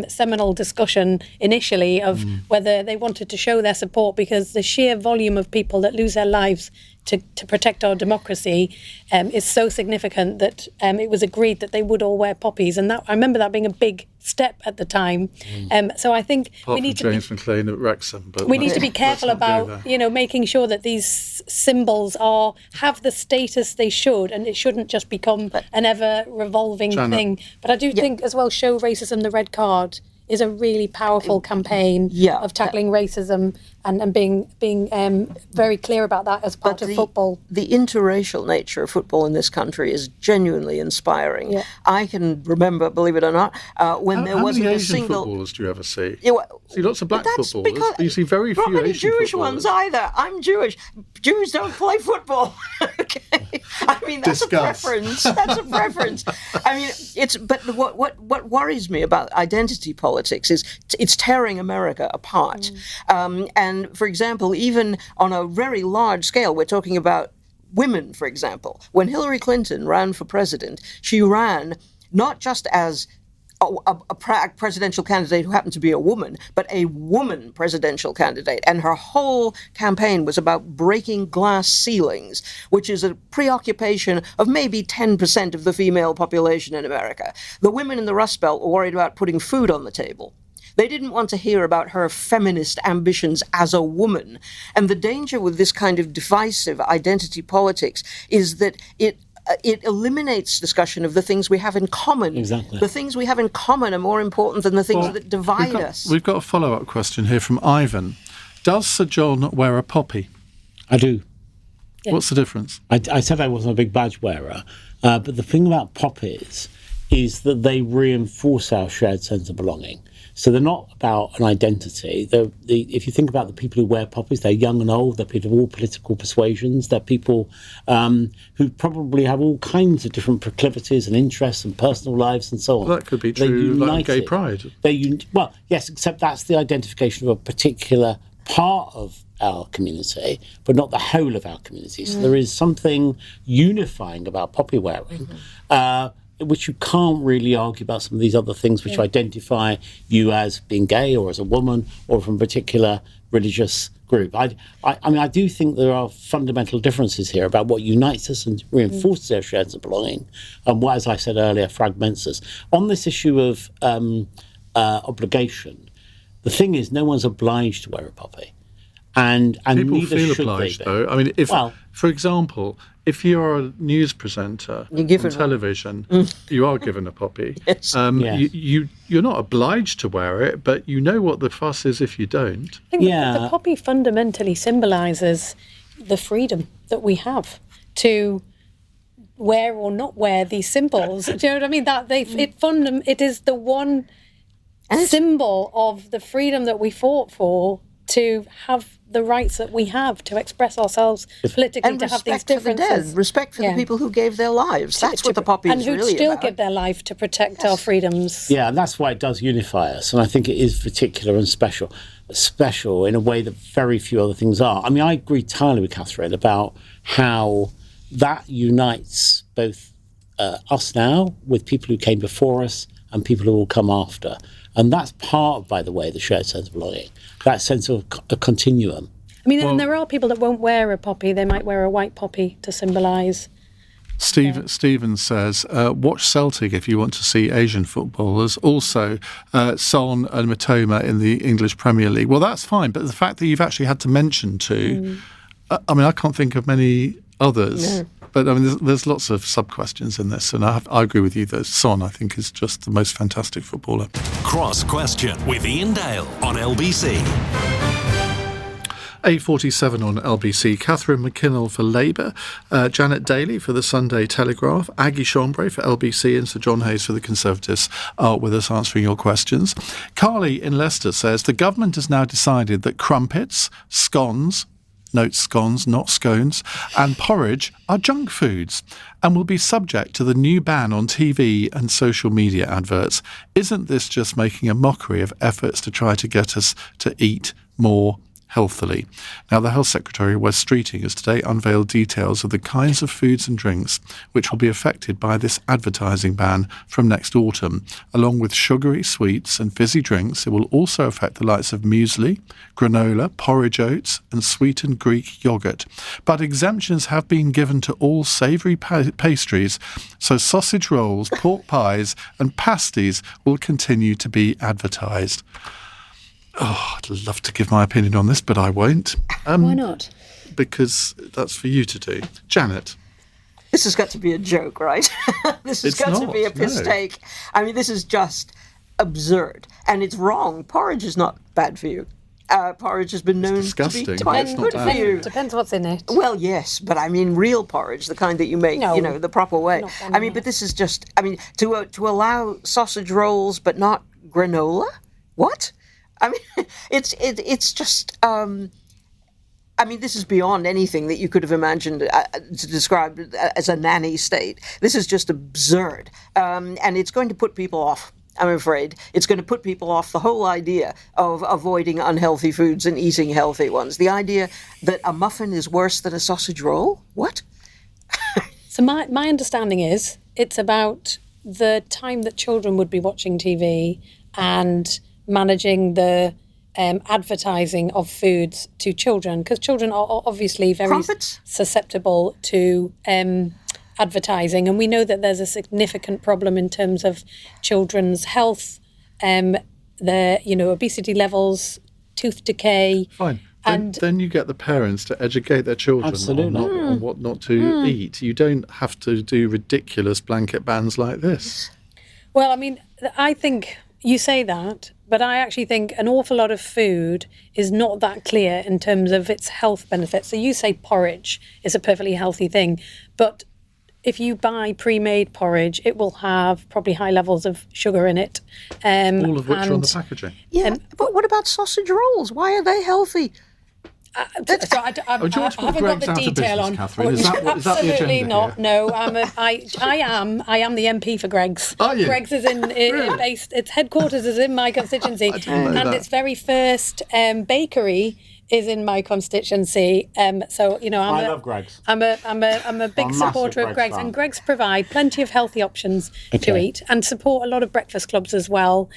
seminal discussion initially of whether they wanted to show their support, because the sheer volume of people that lose their lives to protect our democracy is so significant that it was agreed that they would all wear poppies. And that, I remember that being a big step at the time. So I think Apart we need from James McLean at Wrexham. But we need to be careful about, making sure that these symbols have the status they should, and it shouldn't just become an ever-revolving thing. But I do think as well, Show Racism the Red Card is a really powerful campaign of tackling racism and being very clear about that as part of football. The interracial nature of football in this country is genuinely inspiring. Yeah. I can remember, believe it or not, when there wasn't a single... How many Asian footballers do you ever see? Yeah, well, see lots of black footballers, but you see very few Asian footballers. Not many Jewish ones either. I'm Jewish. Jews don't play football. Okay, I mean that's a preference. That's a preference. I mean, but what worries me about identity politics is it's tearing America apart. And for example, even on a very large scale, we're talking about women, for example. When Hillary Clinton ran for president, she ran not just as a presidential candidate who happened to be a woman, but a woman presidential candidate. And her whole campaign was about breaking glass ceilings, which is a preoccupation of maybe 10% of the female population in America. The women in the Rust Belt were worried about putting food on the table. They didn't want to hear about her feminist ambitions as a woman. And the danger with this kind of divisive identity politics is that it eliminates discussion of the things we have in common. Exactly. The things we have in common are more important than the things that divide us. We've got a follow-up question here from Ivan. Does Sir John wear a poppy? I do. Yeah. What's the difference? I said I wasn't a big badge wearer, but the thing about poppies is that they reinforce our shared sense of belonging. So they're not about an identity. If you think about the people who wear poppies, they're young and old, they're people of all political persuasions, they're people who probably have all kinds of different proclivities and interests and personal lives and so on. Well, that could be true, like gay pride. Well, yes, except that's the identification of a particular part of our community, but not the whole of our community. So there is something unifying about poppy wearing, which you can't really argue about some of these other things which identify you as being gay or as a woman or from a particular religious group. I mean, I do think there are fundamental differences here about what unites us and reinforces our shared sense of belonging and what, as I said earlier, fragments us. On this issue of obligation, the thing is no one's obliged to wear a poppy. And people neither feel should obliged, they be. though. I mean, for example, if you're a news presenter on television, you are given a poppy. Yes. You're not obliged to wear it, but you know what the fuss is if you don't. I think the poppy fundamentally symbolises the freedom that we have to wear or not wear these symbols. Do you know what I mean? It is the one symbol of the freedom that we fought for, to have the rights that we have to express ourselves politically, and to have these respect for the differences. dead, respect for the people who gave their lives. That's what the poppy is really about. And who still give their life to protect our freedoms. Yeah, and that's why it does unify us. And I think it is particular and special in a way that very few other things are. I mean, I agree entirely with Catherine about how that unites both us now with people who came before us and people who will come after. And that's part of, by the way, the shared sense of belonging, that sense of a continuum. I mean, and there are people that won't wear a poppy. They might wear a white poppy to symbolise. Stephen says, watch Celtic if you want to see Asian footballers. Also, Son and Matoma in the English Premier League. Well, that's fine, but the fact that you've actually had to mention two, I mean, I can't think of many others. No. But I mean, there's lots of sub-questions in this, and I agree with you that Son, I think, is just the most fantastic footballer. Cross Question with Iain Dale on LBC. 8:47 on LBC. Catherine McKinnell for Labour, Janet Daly for the Sunday Telegraph, Aggie Chambray for LBC, and Sir John Hayes for the Conservatives are with us answering your questions. Carly in Leicester says the government has now decided that crumpets, scones, note scones, not scones, and porridge are junk foods and will be subject to the new ban on TV and social media adverts. Isn't this just making a mockery of efforts to try to get us to eat more healthily? Now, the Health Secretary, Wes Streeting, has today unveiled details of the kinds of foods and drinks which will be affected by this advertising ban from next autumn. Along with sugary sweets and fizzy drinks, it will also affect the likes of muesli, granola, porridge oats and sweetened Greek yoghurt. But exemptions have been given to all savoury pastries, so sausage rolls, pork pies and pasties will continue to be advertised. Oh, I'd love to give my opinion on this, but I won't. Why not? Because that's for you to do. Janet. This has got to be a joke, right? This has got to be a piss take. I mean, this is just absurd. And it's wrong. Porridge is not bad for you. Porridge has been known to be quite good for you. Depends what's in it. Well, yes, but I mean real porridge, the kind that you make, the proper way. I mean, but this is just, to allow sausage rolls but not granola? What? I mean, it's just. This is beyond anything that you could have imagined to describe as a nanny state. This is just absurd, and it's going to put people off. I'm afraid it's going to put people off the whole idea of avoiding unhealthy foods and eating healthy ones. The idea that a muffin is worse than a sausage roll. What? So my understanding is it's about the time that children would be watching TV and managing the advertising of foods to children, because children are obviously very susceptible to advertising, and we know that there's a significant problem in terms of children's health, their obesity levels, tooth decay. Fine. Then you get the parents to educate their children on what not to eat. You don't have to do ridiculous blanket bans like this. Well, I mean, I think you say that, but I actually think an awful lot of food is not that clear in terms of its health benefits. So you say porridge is a perfectly healthy thing, but if you buy pre-made porridge, it will have probably high levels of sugar in it. All of which are on the packaging. Yeah, but what about sausage rolls? Why are they healthy? I haven't got the detail on. Catherine? Is that the Absolutely agenda not. here? No, I am the MP for Greggs. Are you? Greggs is based. Its headquarters is in my constituency, and its very first bakery is in my constituency. I love Greggs. I'm a big supporter of Greggs, and Greggs provide plenty of healthy options to eat, and support a lot of breakfast clubs as well,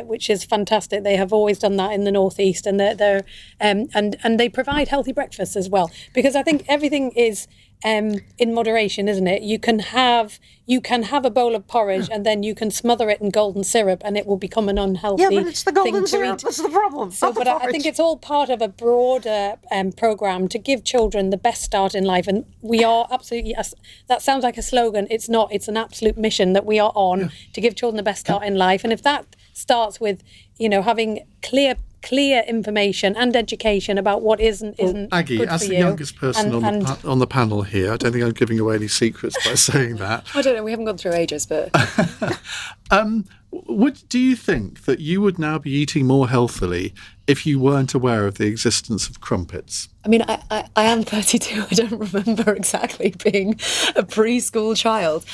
which is fantastic. They have always done that in the northeast, and they provide healthy breakfasts as well, because I think everything is in moderation, isn't it? You can have a bowl of porridge and then you can smother it in golden syrup and it will become an unhealthy thing. Yeah, but it's the golden syrup that's the problem. So, but I think it's all part of a broader programme to give children the best start in life, and we are absolutely. That sounds like a slogan. It's not. It's an absolute mission that we are on to give children the best start in life, and if that starts with having clear information and education about what isn't Aggie, good as for the you. youngest person on the panel here, I don't think I'm giving away any secrets by saying that. I don't know, we haven't gone through ages, but... Do you think that you would now be eating more healthily if you weren't aware of the existence of crumpets? I mean, I am 32. I don't remember exactly being a preschool child.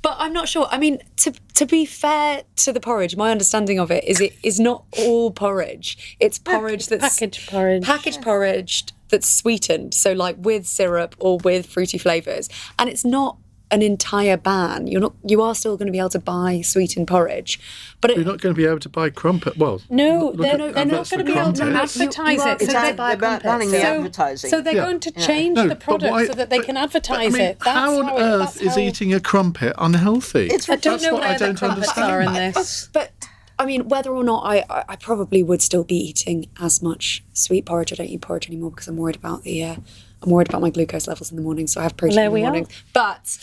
But I'm not sure. I mean, to be fair to the porridge, my understanding of it is not all porridge. It's porridge that's packaged porridge that's sweetened, so like with syrup or with fruity flavours, and it's not an entire ban. You are still going to be able to buy sweetened porridge, but you're not going to be able to buy crumpet. Well, no, they're not going to be able to advertise it. It's banning the advertising. So they're going to change the product so that they can advertise it. That's how on earth is eating a crumpet unhealthy? I don't know where the crumpets are in this. But I mean, whether or not I probably would still be eating as much sweet porridge. I don't eat porridge anymore because I'm worried about my glucose levels in the morning, so I have protein in the morning. But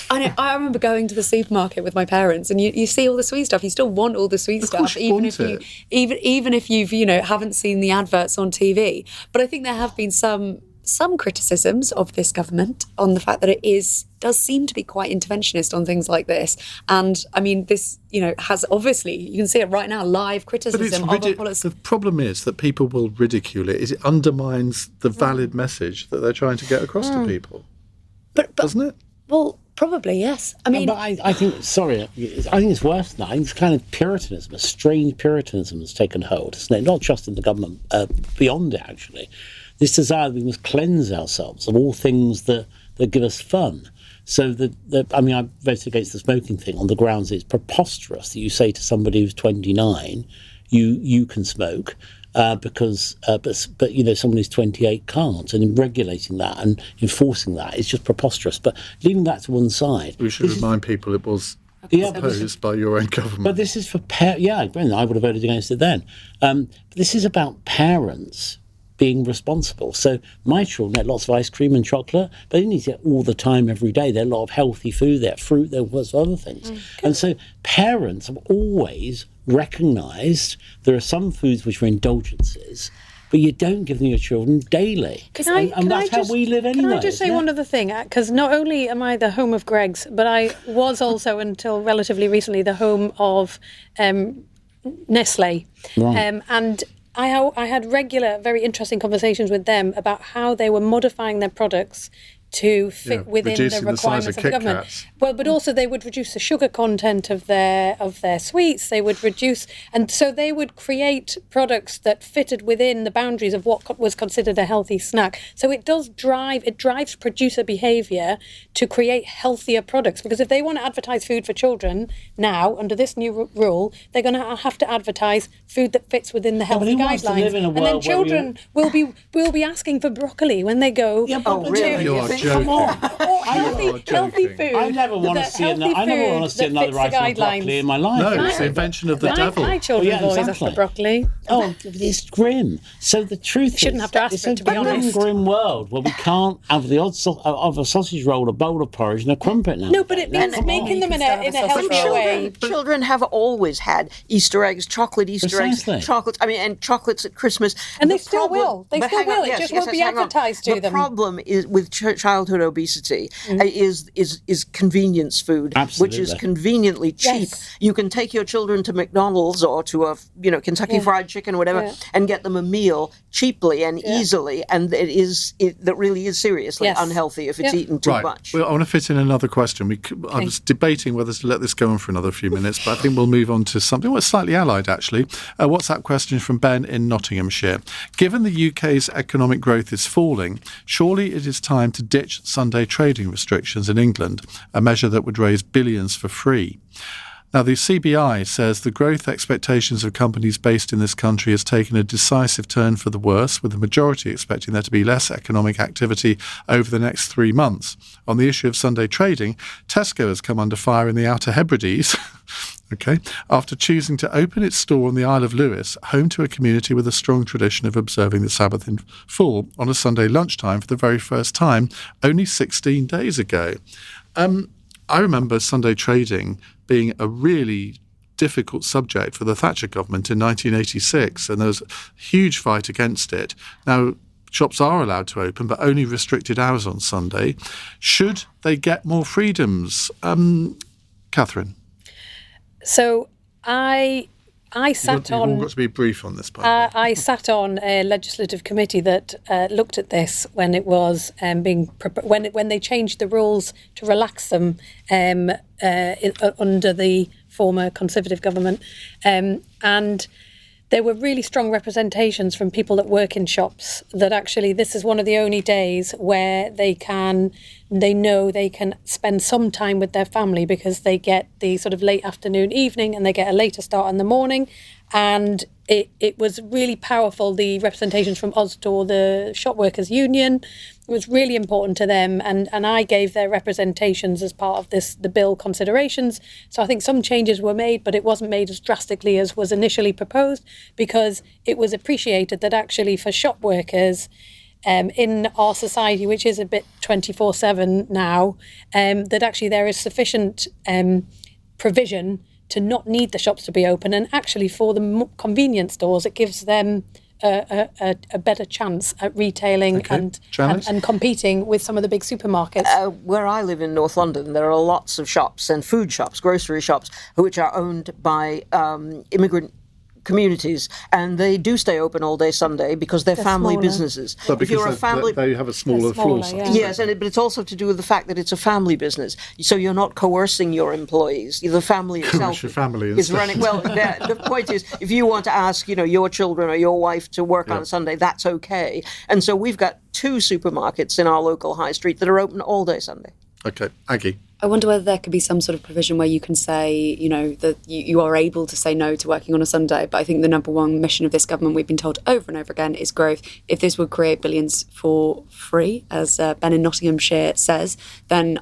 I remember going to the supermarket with my parents, and you see all the sweet stuff. You still want all the sweet stuff, even if you haven't seen the adverts on TV. But I think there have been some some criticisms of this government on the fact that it does seem to be quite interventionist on things like this. And I mean, this, has obviously, you can see it right now, live criticism of our policy. The problem is that people will ridicule it. It undermines the valid message that they're trying to get across to people. But doesn't it? Well, probably, yes. I mean, but I think it's worse than that. I think it's kind of Puritanism, a strange Puritanism that's taken hold, isn't it? Not just in the government, beyond it, actually. This desire that we must cleanse ourselves of all things that give us fun. So I voted against the smoking thing on the grounds it's preposterous that you say to somebody who's 29, you can smoke, because someone who's 28 can't, and regulating that and enforcing that is just preposterous. But leaving that to one side, we should remind people it was proposed by your own government. But this is for I would have voted against it then. But this is about parents being responsible. So my children had lots of ice cream and chocolate, but they didn't eat it all the time every day. There are a lot of healthy food there, fruit, there was other things. And so parents have always recognised there are some foods which are indulgences, but you don't give them your children daily. And that's how we live anyway. Can I just say one other thing? Because not only am I the home of Greggs, but I was also, until relatively recently, the home of Nestlé. Right. And I had regular, very interesting conversations with them about how they were modifying their products to fit within the requirements of the government. Kats. Well, but also they would reduce the sugar content of their sweets. They would reduce, and so they would create products that fitted within the boundaries of what was considered a healthy snack. So it drives producer behaviour to create healthier products, because if they want to advertise food for children now under this new rule, they're going to have to advertise food that fits within the healthy guidelines, and then children will be asking for broccoli when they go. Come on. Healthy food. I never want to see another rice or broccoli in my life. No, it's the invention of the devil. My children have always asked for broccoli. Oh, it's grim. So the truth is, shouldn't have to ask for it, to be honest. It's a grim world where we can't have the odd of a sausage roll, a bowl of porridge, and a crumpet now. No, but it means making them in a healthier way. Children have always had Easter eggs, chocolate Easter eggs, chocolates. And chocolates at Christmas. And they still will. They still will. It just won't be advertised to them. The problem is with childhood obesity is convenience food, which is conveniently cheap. Yes. You can take your children to McDonald's or to a Kentucky Fried Chicken or whatever, and get them a meal cheaply and easily, and that really is seriously unhealthy if it's eaten too much. Well, I want to fit in another question. I was debating whether to let this go on for another few minutes, but I think we'll move on to something slightly allied, actually. A WhatsApp question from Ben in Nottinghamshire. Given the UK's economic growth is falling, surely it is time to ditch Sunday trading restrictions in England, a measure that would raise billions for free. Now, the CBI says the growth expectations of companies based in this country has taken a decisive turn for the worse, with the majority expecting there to be less economic activity over the next 3 months. On the issue of Sunday trading, Tesco has come under fire in the Outer Hebrides, after choosing to open its store on the Isle of Lewis, home to a community with a strong tradition of observing the Sabbath in full, on a Sunday lunchtime for the very first time, only 16 days ago. I remember Sunday trading being a really difficult subject for the Thatcher government in 1986, and there was a huge fight against it. Now, shops are allowed to open, but only restricted hours on Sunday. Should they get more freedoms? Catherine? So I sat on. You've all got to be brief on this part. I sat on a legislative committee that looked at this when it was when they changed the rules to relax them under the former Conservative government, and there were really strong representations from people that work in shops that actually this is one of the only days where they know they can spend some time with their family, because they get the sort of late afternoon, evening, and they get a later start in the morning. And it was really powerful, the representations from Ostor, the Shop Workers Union. It was really important to them, and I gave their representations as part of the bill considerations. So I think some changes were made, but it wasn't made as drastically as was initially proposed, because it was appreciated that actually for shop workers in our society, which is a bit 24/7 now, that actually there is sufficient provision to not need the shops to be open, and actually for the convenience stores it gives them a better chance at retailing and competing with some of the big supermarkets. Where I live in North London, there are lots of shops and food shops, grocery shops, which are owned by immigrant communities, and they do stay open all day Sunday because they're family smaller. businesses. But If you're a because family, they have a smaller floor size. Yes, but it's also to do with the fact that it's a family business. So you're not coercing your employees. The family itself your family is running. Well, the point is, if you want to ask, your children or your wife to work on Sunday, that's okay. And so we've got 2 supermarkets in our local high street that are open all day Sunday. Okay, Aggie. I wonder whether there could be some sort of provision where you can say, that you are able to say no to working on a Sunday. But I think the number one mission of this government, we've been told over and over again, is growth. If this would create billions for free, as Ben in Nottinghamshire says, then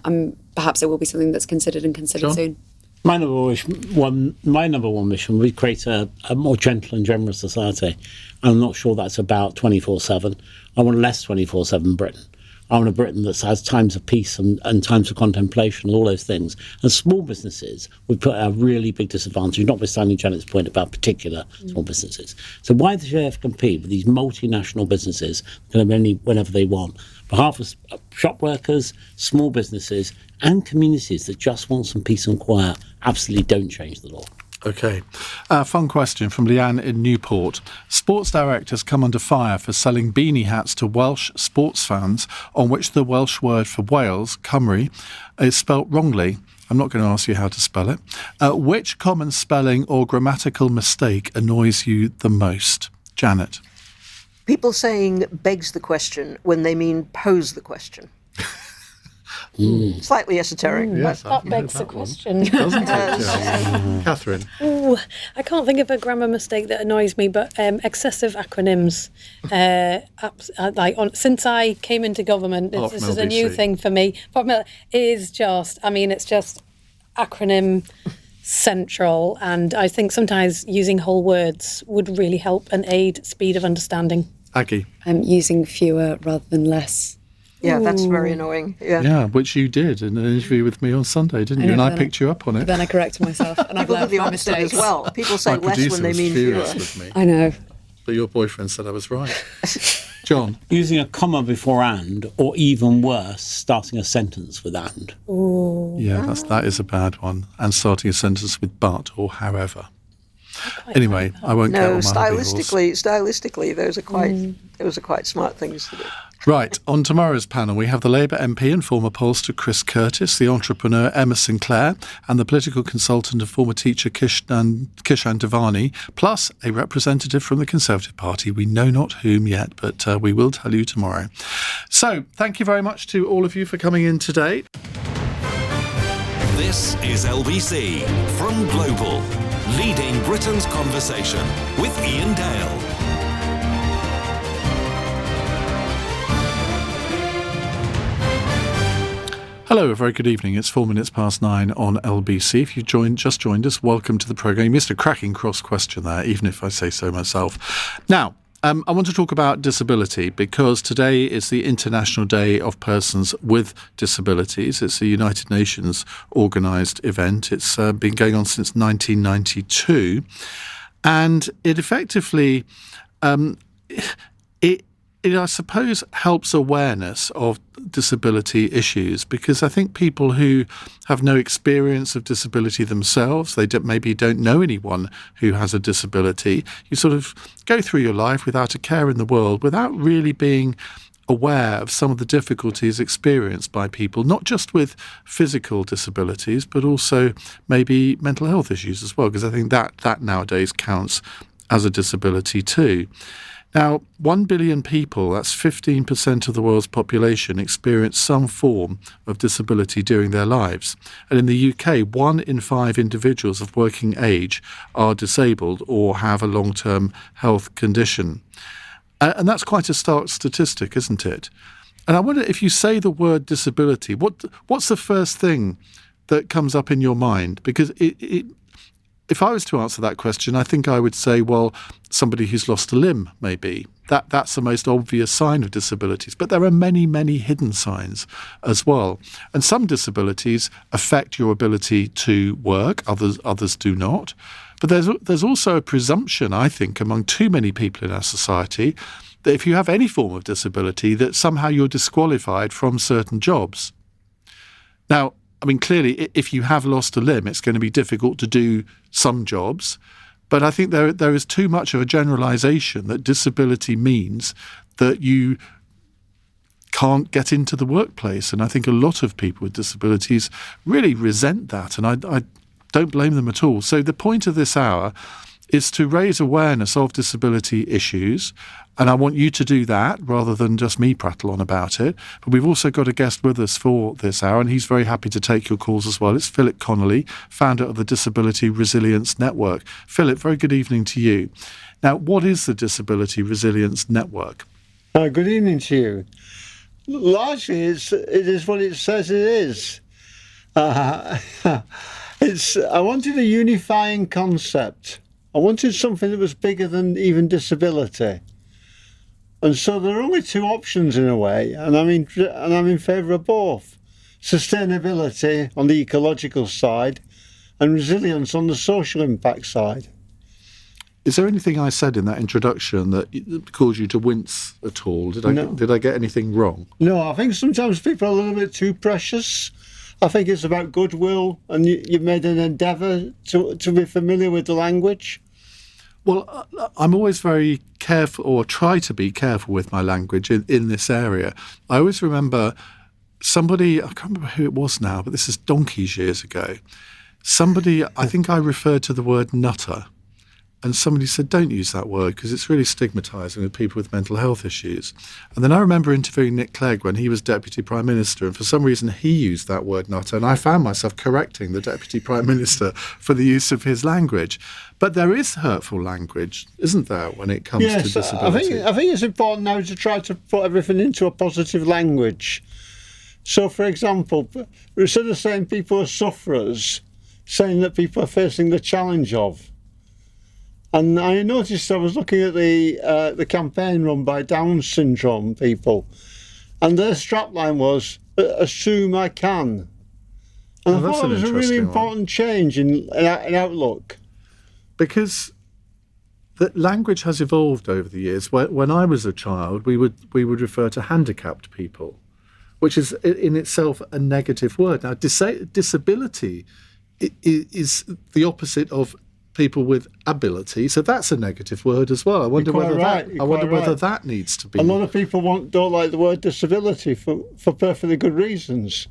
perhaps it will be something that's considered soon. My number one mission would be create a more gentle and generous society. I'm not sure that's about 24/7. I want less 24/7 Britain. I want a Britain that has times of peace and times of contemplation and all those things. And small businesses would put a really big disadvantage, notwithstanding Janet's point about particular small businesses. So why should they have to compete with these multinational businesses that can only whenever they want? On behalf of shop workers, small businesses and communities that just want some peace and quiet, absolutely don't change the law. Okay. Fun question from Leanne in Newport. Sports directors come under fire for selling beanie hats to Welsh sports fans on which the Welsh word for Wales, Cymru, is spelt wrongly. I'm not going to ask you how to spell it. Which common spelling or grammatical mistake annoys you the most? Janet. People saying begs the question when they mean pose the question. Slightly esoteric. Yes, that begs the question. Doesn't it? Catherine. Ooh, I can't think of a grammar mistake that annoys me, but excessive acronyms. Since I came into government, this is a new thing for me. It's just acronym central, and I think sometimes using whole words would really help and aid speed of understanding. Aggie. Using fewer rather than less. Yeah, that's very annoying. Yeah, which you did in an interview with me on Sunday, didn't you? And I picked you up on it. Then I corrected myself, and I've learned my mistakes as well. People say less when they mean fewer. With me. I know. But your boyfriend said I was right. John. Using a comma before and, or even worse, starting a sentence with and. Ooh. Yeah, that is a bad one. And starting a sentence with but or however. Anyway, I won't count on my stylistically, those are quite smart things to do. Right, on tomorrow's panel, we have the Labour MP and former pollster Chris Curtis, the entrepreneur Emma Sinclair, and the political consultant and former teacher Kishan Devani, plus a representative from the Conservative Party. We know not whom yet, but we will tell you tomorrow. So, thank you very much to all of you for coming in today. This is LBC from Global, leading Britain's conversation with Iain Dale. Hello, a very good evening. It's 9:04 on LBC. If you've just joined us, welcome to the programme. You missed a cracking cross question there, even if I say so myself. Now, I want to talk about disability because today is the International Day of Persons with Disabilities. It's a United Nations organised event. It's been going on since 1992. And it effectively, it, I suppose, helps awareness of disability issues because I think people who have no experience of disability themselves, they maybe don't know anyone who has a disability, you sort of go through your life without a care in the world, without really being aware of some of the difficulties experienced by people, not just with physical disabilities, but also maybe mental health issues as well, because I think that nowadays counts as a disability too. Now, 1 billion people, that's 15% of the world's population, experience some form of disability during their lives. And in the UK, 1 in 5 individuals of working age are disabled or have a long-term health condition. And that's quite a stark statistic, isn't it? And I wonder if you say the word disability, what's the first thing that comes up in your mind? Because if I was to answer that question, I think I would say, well, somebody who's lost a limb, maybe. That's the most obvious sign of disabilities. But there are many, many hidden signs as well. And some disabilities affect your ability to work, others do not. But there's also a presumption, I think, among too many people in our society that if you have any form of disability, that somehow you're disqualified from certain jobs. Now, I mean, clearly, if you have lost a limb, it's going to be difficult to do some jobs. But I think there is too much of a generalisation that disability means that you can't get into the workplace. And I think a lot of people with disabilities really resent that. And I don't blame them at all. So the point of this hour is to raise awareness of disability issues. And I want you to do that rather than just me prattle on about it. But we've also got a guest with us for this hour, and he's very happy to take your calls as well. It's Philip Connolly, founder of the Disability Resilience Network. Philip, very good evening to you. Now, what is the Disability Resilience Network? Good evening to you. Largely, it is what it says it is. I wanted a unifying concept. I wanted something that was bigger than even disability. And so there are only two options in a way, and I'm in favour of both. Sustainability on the ecological side and resilience on the social impact side. Is there anything I said in that introduction that caused you to wince at all? Did I get anything wrong? No, I think sometimes people are a little bit too precious. I think it's about goodwill, and you've made an endeavour to be familiar with the language. Well, I'm always very careful, or try to be careful with my language in this area. I always remember somebody, I can't remember who it was now, but this is donkeys years ago. Somebody, I think I referred to the word nutter, and somebody said, don't use that word because it's really stigmatising with people with mental health issues. And then I remember interviewing Nick Clegg when he was Deputy Prime Minister, and for some reason he used that word nutter, and I found myself correcting the Deputy Prime Minister for the use of his language. But there is hurtful language, isn't there, when it comes to disability? I think it's important now to try to put everything into a positive language. So, for example, instead of saying people are sufferers, saying that people are facing the challenge of. And I noticed, I was looking at the campaign run by Down syndrome people, and their strapline was, assume I can. And I thought it was a really important change in outlook. Because the language has evolved over the years. When I was a child, we would refer to handicapped people, which is in itself a negative word. Now, disability is the opposite of people with ability, so that's a negative word as well. I wonder whether that needs to be. A lot of people don't like the word disability for perfectly good reasons,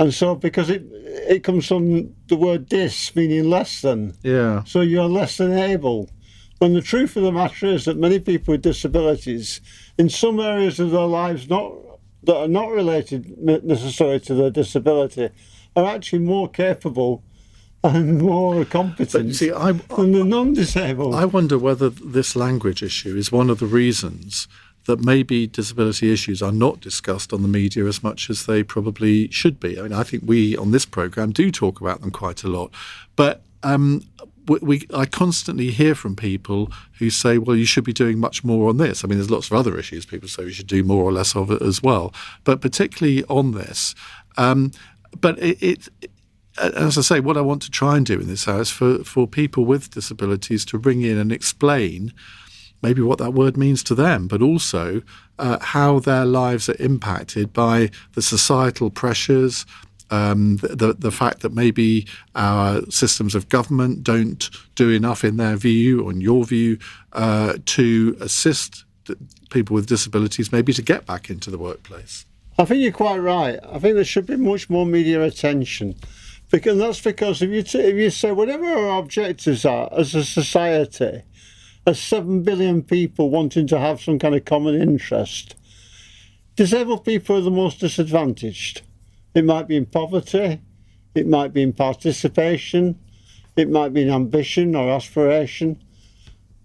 and so because it comes from the word dis, meaning less than. Yeah. So you're less than able. When the truth of the matter is that many people with disabilities, in some areas of their lives that are not related necessarily to their disability, are actually more capable and more competent than the non-disabled. I wonder whether this language issue is one of the reasons that maybe disability issues are not discussed on the media as much as they probably should be. I mean, I think we on this programme do talk about them quite a lot. But I constantly hear from people who say, well, you should be doing much more on this. I mean, there's lots of other issues people say we should do more or less of it as well. But particularly on this. But as I say, what I want to try and do in this hour is for people with disabilities to ring in and explain maybe what that word means to them, but also how their lives are impacted by the societal pressures, the fact that maybe our systems of government don't do enough in their view, or in your view, to assist people with disabilities maybe to get back into the workplace. I think you're quite right. I think there should be much more media attention. That's because if you say whatever our objectives are as a society, as 7 billion people wanting to have some kind of common interest, disabled people are the most disadvantaged. It might be in poverty, it might be in participation, it might be in ambition or aspiration,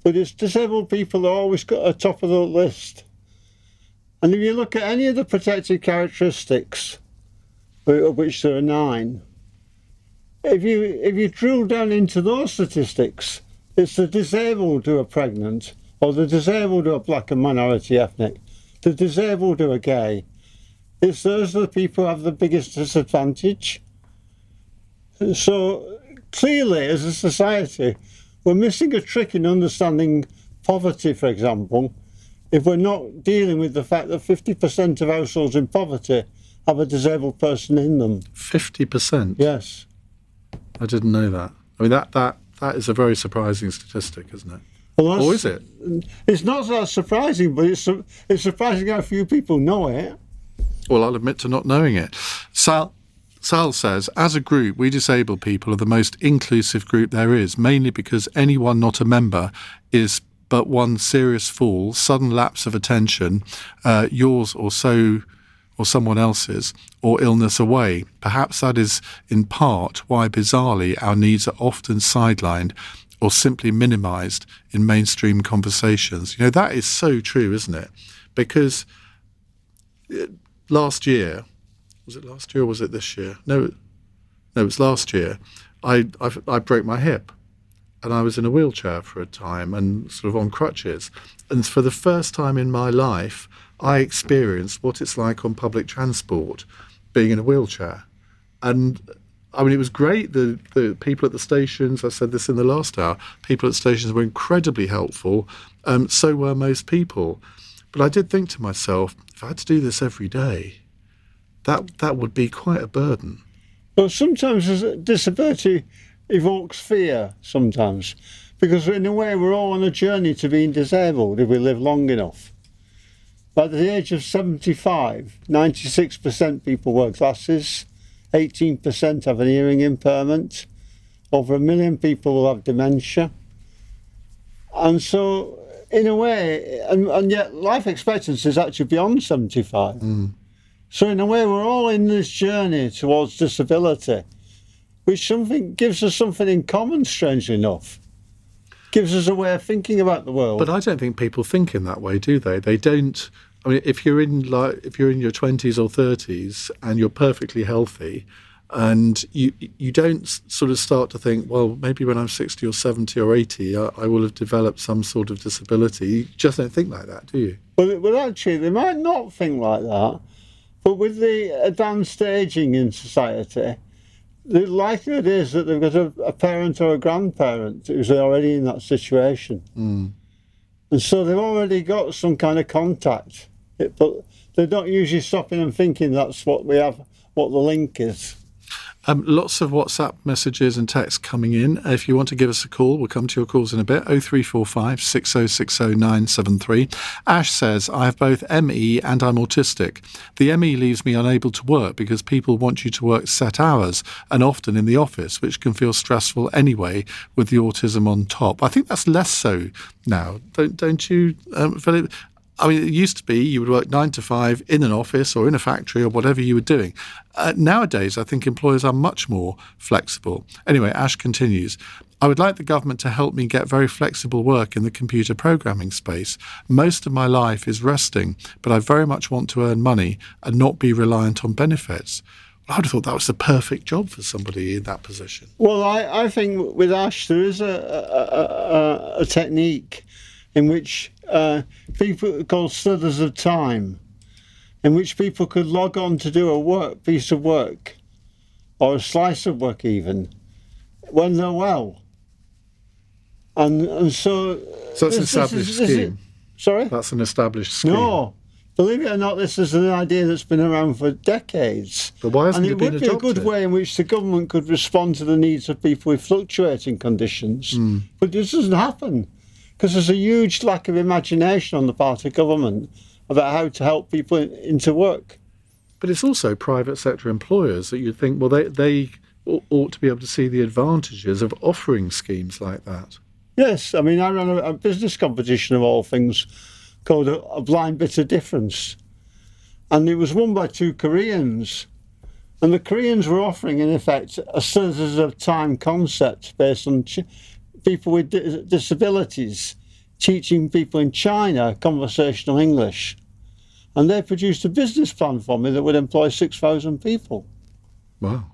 but it's disabled people are always at the top of the list. And if you look at any of the protected characteristics, of which there are 9, if you drill down into those statistics, it's the disabled who are pregnant, or the disabled who are black and minority ethnic, the disabled who are gay. It's those are the people who have the biggest disadvantage. So clearly, as a society, we're missing a trick in understanding poverty, for example, if we're not dealing with the fact that 50% of households in poverty have a disabled person in them. 50%? Yes. I didn't know that. I mean, that is a very surprising statistic, isn't it? Well, or is it? It's not that surprising, but it's surprising how few people know it. Well, I'll admit to not knowing it. Sal says, as a group, we disabled people are the most inclusive group there is, mainly because anyone not a member is but one serious fall, sudden lapse of attention, yours or someone else's, or illness away. Perhaps that is in part why, bizarrely, our needs are often sidelined or simply minimised in mainstream conversations. You know, that is so true, isn't it? Because last year, was it last year or was it this year? No, it was last year. I broke my hip and I was in a wheelchair for a time and sort of on crutches. And for the first time in my life, I experienced what it's like on public transport, being in a wheelchair. And I mean, it was great. The people at the stations, I said this in the last hour, people at stations were incredibly helpful. So were most people. But I did think to myself, if I had to do this every day, that would be quite a burden. Well, sometimes disability evokes fear, sometimes. Because in a way, we're all on a journey to being disabled if we live long enough. But at the age of 75, 96% people wear glasses, 18% have an hearing impairment, over 1 million people will have dementia. And so, in a way, and yet life expectancy is actually beyond 75. Mm. So in a way, we're all in this journey towards disability, which gives us something in common, strangely enough. Gives us a way of thinking about the world. But I don't think people think in that way, do they? They don't. I mean, if you're in your 20s or 30s and you're perfectly healthy, and you don't sort of start to think, well, maybe when I'm 60 or 70 or 80, I will have developed some sort of disability. You just don't think like that, do you? Well, actually, they might not think like that. But with the advanced ageing in society, the likelihood is that they've got a parent or a grandparent who's already in that situation. Mm. And so they've already got some kind of contact. But they're not usually stopping and thinking that's what we have, what the link is. Lots of WhatsApp messages and texts coming in. If you want to give us a call, we'll come to your calls in a bit. 0345 6060 973. Ash says, I have both ME and I'm autistic. The ME leaves me unable to work because people want you to work set hours and often in the office, which can feel stressful anyway with the autism on top. I think that's less so now, don't you, Philip? I mean, it used to be you would work 9 to 5 in an office or in a factory or whatever you were doing. Nowadays, I think employers are much more flexible. Anyway, Ash continues, I would like the government to help me get very flexible work in the computer programming space. Most of my life is resting, but I very much want to earn money and not be reliant on benefits. I would have thought that was the perfect job for somebody in that position. Well, I think with Ash, there is a technique in which people call studies of time, in which people could log on to do a piece of work, or a slice of work even, when they're well. And so... So that's an established scheme? Sorry? That's an established scheme? No. Believe it or not, this is an idea that's been around for decades. But why hasn't it been adopted? And it would be a good way in which the government could respond to the needs of people with fluctuating conditions. Mm. But this doesn't happen, because there's a huge lack of imagination on the part of government about how to help people into work. But it's also private sector employers that you'd think, well, they ought to be able to see the advantages of offering schemes like that. Yes, I mean, I ran a business competition of all things called a Blind Bit of Difference. And it was won by 2 Koreans. And the Koreans were offering, in effect, a studies of time concept based on people with disabilities, teaching people in China conversational English. And they produced a business plan for me that would employ 6,000 people. Wow.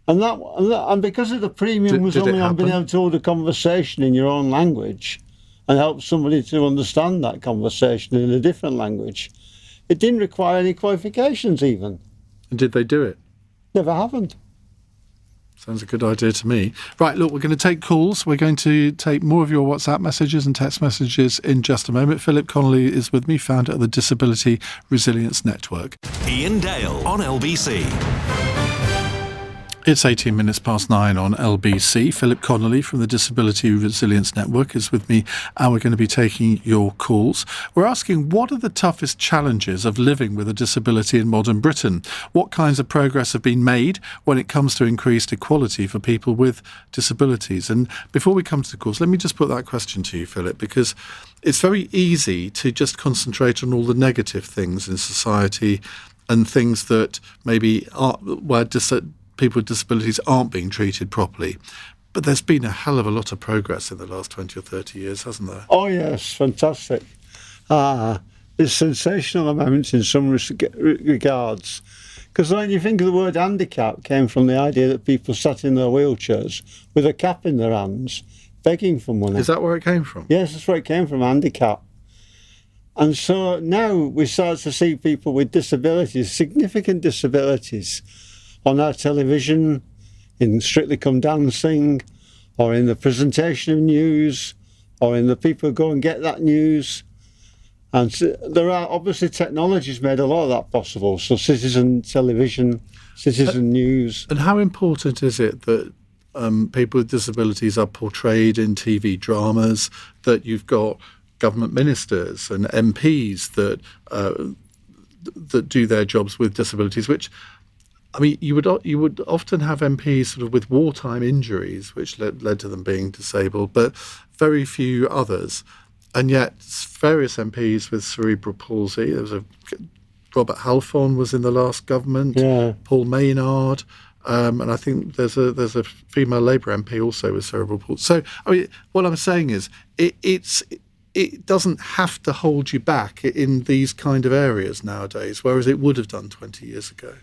And because of the premium was only on being able to hold a conversation in your own language and help somebody to understand that conversation in a different language, it didn't require any qualifications even. And did they do it? Never happened. Sounds a good idea to me. Right, look, we're going to take calls. We're going to take more of your WhatsApp messages and text messages in just a moment. Philip Connolly is with me, founder of the Disability Resilience Network. Iain Dale on LBC. It's 18 minutes past 9 on LBC. Philip Connolly from the Disability Resilience Network is with me, and we're going to be taking your calls. We're asking, what are the toughest challenges of living with a disability in modern Britain? What kinds of progress have been made when it comes to increased equality for people with disabilities? And before we come to the calls, let me just put that question to you, Philip, because it's very easy to just concentrate on all the negative things in society and things that maybe are where people with disabilities aren't being treated properly. But there's been a hell of a lot of progress in the last 20 or 30 years, hasn't there? Oh, yes, fantastic. It's sensational amounts in some regards. Because when you think of the word handicap, came from the idea that people sat in their wheelchairs with a cap in their hands, begging for money. Is that where it came from? Yes, that's where it came from, handicap. And so now we start to see people with disabilities, significant disabilities, on our television, in Strictly Come Dancing, or in the presentation of news, or in the people who go and get that news. And so there are obviously technologies made a lot of that possible. So citizen television, citizen news. And how important is it that people with disabilities are portrayed in TV dramas, that you've got government ministers and MPs that do their jobs with disabilities, which, I mean, you would often have MPs sort of with wartime injuries, which led to them being disabled, but very few others. And yet, various MPs with cerebral palsy. There was Robert Halfon was in the last government. Yeah. Paul Maynard, and I think there's a female Labour MP also with cerebral palsy. So, I mean, what I'm saying is, it doesn't have to hold you back in these kind of areas nowadays, whereas it would have done 20 years ago.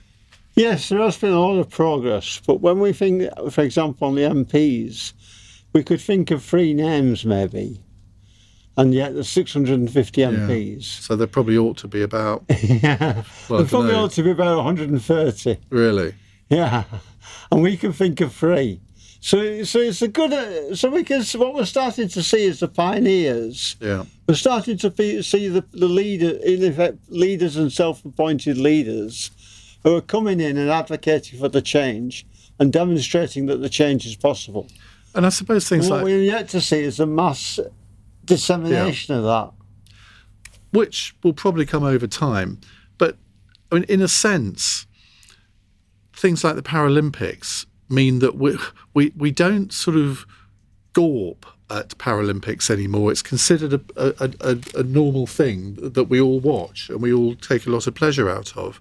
Yes, there has been a lot of progress, but when we think, for example, on the MPs, we could think of 3 names maybe, and yet there's 650 MPs. So there probably ought to be about... Yeah, well, there probably ought to be about 130. Really? Yeah, and we can think of 3. So it's a good... So what we're starting to see is the pioneers. Yeah. We're starting to see the leader, in effect, leaders and self-appointed leaders who are coming in and advocating for the change and demonstrating that the change is possible. And I suppose things what we're yet to see is a mass dissemination of that. Which will probably come over time. But I mean, in a sense, things like the Paralympics mean that we don't sort of gawp at Paralympics anymore. It's considered a normal thing that we all watch and we all take a lot of pleasure out of.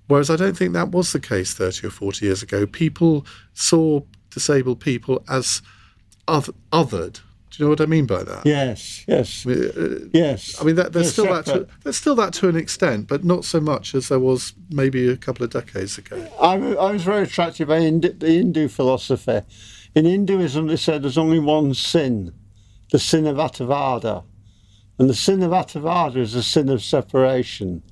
Whereas I don't think that was the case 30 or 40 years ago. People saw disabled people as othered. Do you know what I mean by that? Yes. I mean, there's still that to an extent, but not so much as there was maybe a couple of decades ago. I was very attracted by the Hindu philosophy. In Hinduism, they said there's only one sin, the sin of Attavada. And the sin of Attavada is the sin of separation.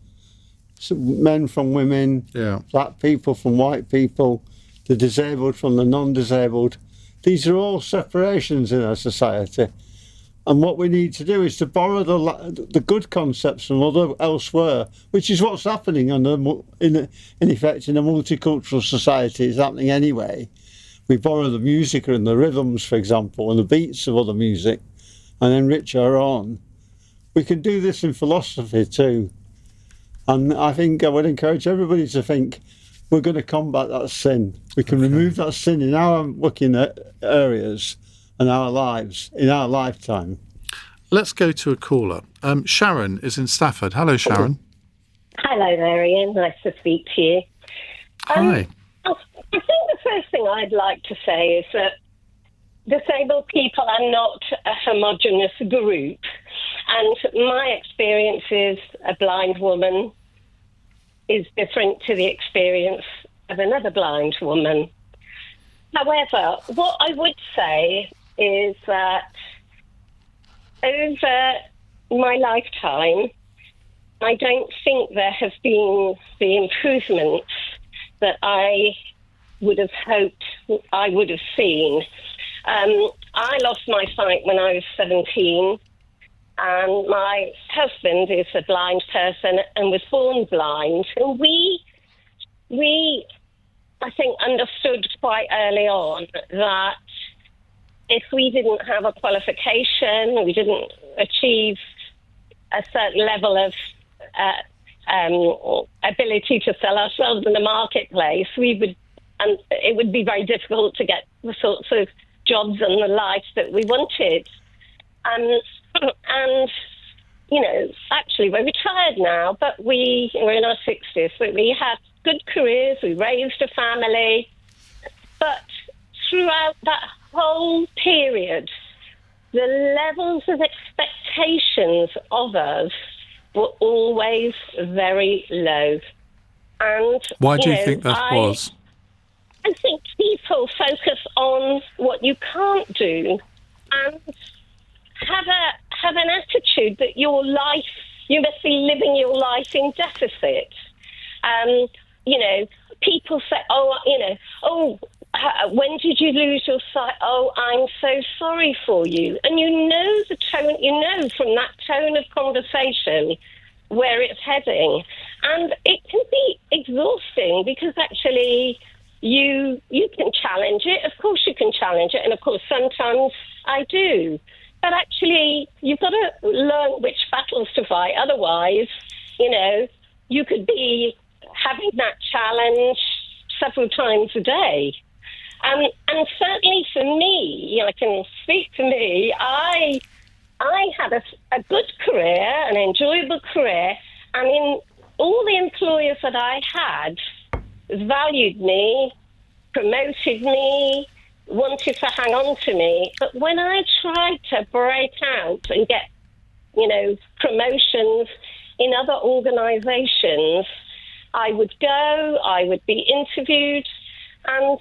So men from women, black people from white people, the disabled from the non-disabled. These are all separations in our society. And what we need to do is to borrow the good concepts from elsewhere, which is what's happening in effect in a multicultural society. It's happening anyway. We borrow the music and the rhythms, for example, and the beats of other music, and enrich our own. We can do this in philosophy too. And I think I would encourage everybody to think we're going to combat that sin. We can remove that sin in our working areas and our lives, in our lifetime. Let's go to a caller. Sharon is in Stafford. Hello, Sharon. Hello there, Iain. Nice to speak to you. Hi. I think the first thing I'd like to say is that disabled people are not a homogenous group. And my experience as a blind woman is different to the experience of another blind woman. However, what I would say is that over my lifetime, I don't think there have been the improvements that I would have hoped I would have seen. I lost my sight when I was 17, and my husband is a blind person and was born blind. And we I think, understood quite early on that if we didn't have a qualification, we didn't achieve a certain level of ability to sell ourselves in the marketplace, and it would be very difficult to get the sorts of jobs and the life that we wanted. And actually we're retired now, but we're in our 60s, but we had good careers, we raised a family, but throughout that whole period, the levels of expectations of us were always very low. And why do you think that was? I think people focus on what you can't do and have an attitude that you must be living your life in deficit. People say, when did you lose your sight? Oh, I'm so sorry for you. And the tone, from that tone of conversation where it's heading. And it can be exhausting because actually you can challenge it. Of course you can challenge it. And of course sometimes I do. But actually you've got to learn which battles to fight. Otherwise, you could be having that challenge several times a day. And certainly for me, I can speak for me, I had a good career, an enjoyable career, and all the employers that I had valued me, promoted me, wanted to hang on to me. But when I tried to break out and get, promotions in other organisations, I would go, I would be interviewed, and,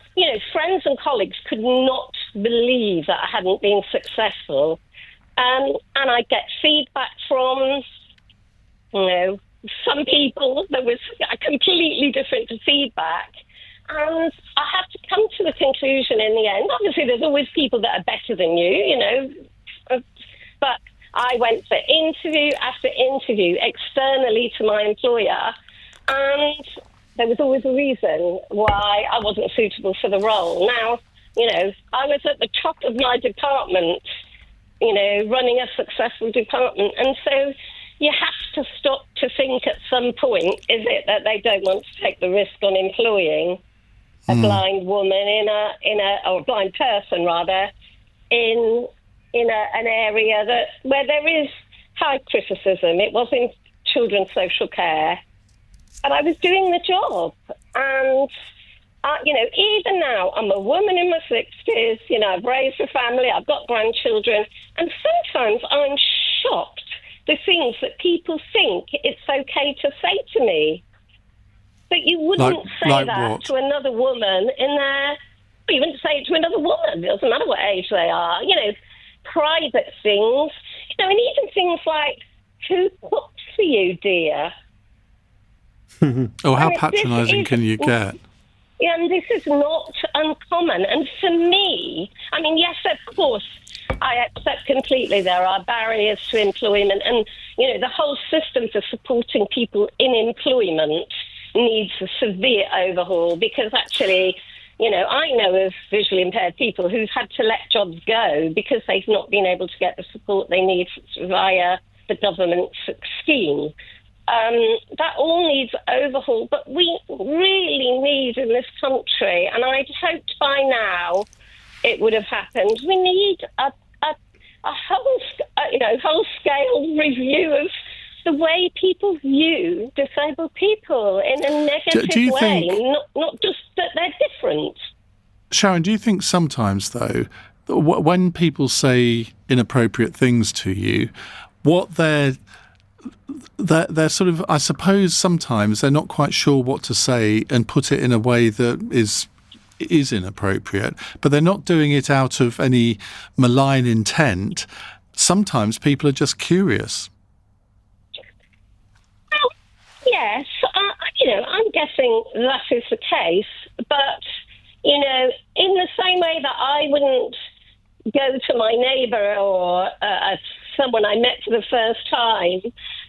friends and colleagues could not believe that I hadn't been successful. And I'd get feedback from, some people. There was a completely different feedback. And I had to come to the conclusion in the end. Obviously, there's always people that are better than you, But I went for interview after interview externally to my employer, and there was always a reason why I wasn't suitable for the role. Now, I was at the top of my department, running a successful department. And so you have to stop to think at some point, is it that they don't want to take the risk on employing a blind woman or a blind person rather, in an area where there is high criticism. It was in children's social care. And I was doing the job. And, even now, I'm a woman in my 60s, I've raised a family, I've got grandchildren. And sometimes I'm shocked the things that people think it's okay to say to me. But you wouldn't say that what? To another woman you wouldn't say it to another woman. It doesn't matter what age they are. Private things, and even things like, who cooks for you, dear? Oh, how patronising can you get? Yeah, and this is not uncommon. And for me, yes, of course, I accept completely there are barriers to employment, and, the whole system for supporting people in employment needs a severe overhaul, because actually, I know of visually impaired people who've had to let jobs go because they've not been able to get the support they need via the government scheme. That all needs overhaul, but we really need in this country, and I'd hoped by now it would have happened. We need a whole scale review of the way people view disabled people in a negative way, not just that they're different. Sharon, do you think sometimes, though, when people say inappropriate things to you, what they're sort of, I suppose sometimes they're not quite sure what to say and put it in a way that is inappropriate, but they're not doing it out of any malign intent. Sometimes people are just curious. Well, yes, I'm guessing that is the case, but you know, in the same way that I wouldn't go to my neighbour or someone I met for the first time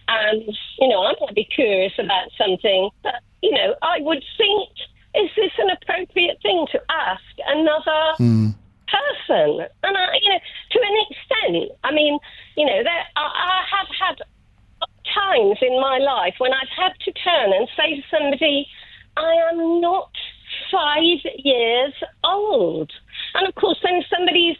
and, you know, I might be curious about something, but, you know, I would think, is this an appropriate thing to ask another person? And, you know, to an extent, I mean, you know, I have had times in my life when I've had to turn and say to somebody, I am not 5 years old. And, of course, then somebody's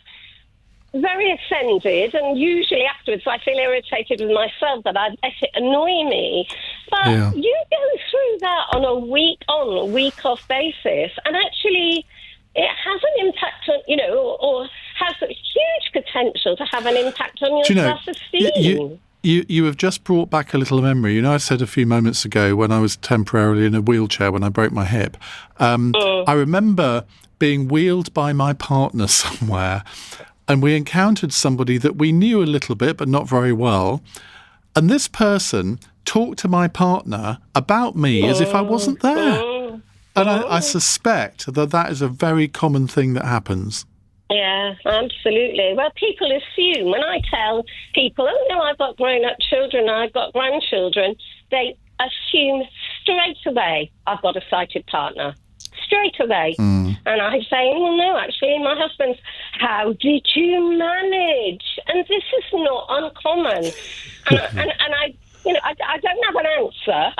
very offended, and usually afterwards I feel irritated with myself that I'd let it annoy me. But you go through that on a week-on, week-off basis, and actually it has an impact on, you know, or has a huge potential to have an impact on your self-esteem. You have just brought back a little memory. You know, I said a few moments ago when I was temporarily in a wheelchair when I broke my hip. I remember being wheeled by my partner somewhere, and we encountered somebody that we knew a little bit but not very well. And this person talked to my partner about me as if I wasn't there. And I suspect that that is a very common thing that happens. Yeah, absolutely. Well, people assume, when I tell people, oh, no, I've got grown-up children, I've got grandchildren, they assume straight away I've got a sighted partner. Straight away. And I say, well, no, actually, my husband's, how did you manage? And this is not uncommon. And I, you know, I don't have an answer.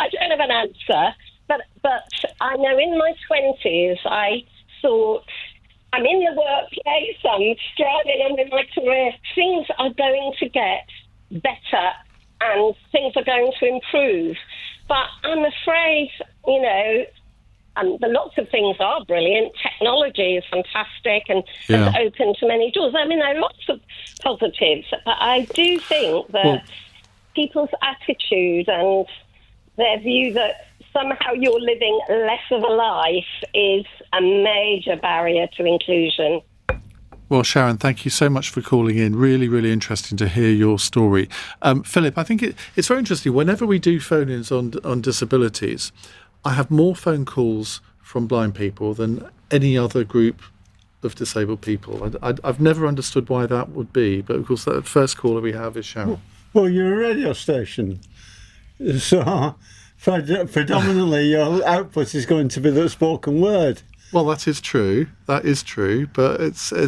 But I know in my 20s, I thought, I'm in the workplace, I'm striving on with my career, things are going to get better and things are going to improve. But I'm afraid, you know, lots of things are brilliant. Technology is fantastic and has opened to many doors. I mean, there are lots of positives, but I do think that people's attitude and their view that somehow you're living less of a life is a major barrier to inclusion. Well, Sharon, thank you so much for calling in. Really, really interesting to hear your story. Philip, I think it's very interesting. Whenever we do phone-ins on disabilities, I have more phone calls from blind people than any other group of disabled people. I've never understood why that would be, but of course the first caller we have is Sharon. Well, you're a radio station, so predominantly your output is going to be the spoken word. Well, that is true, but it's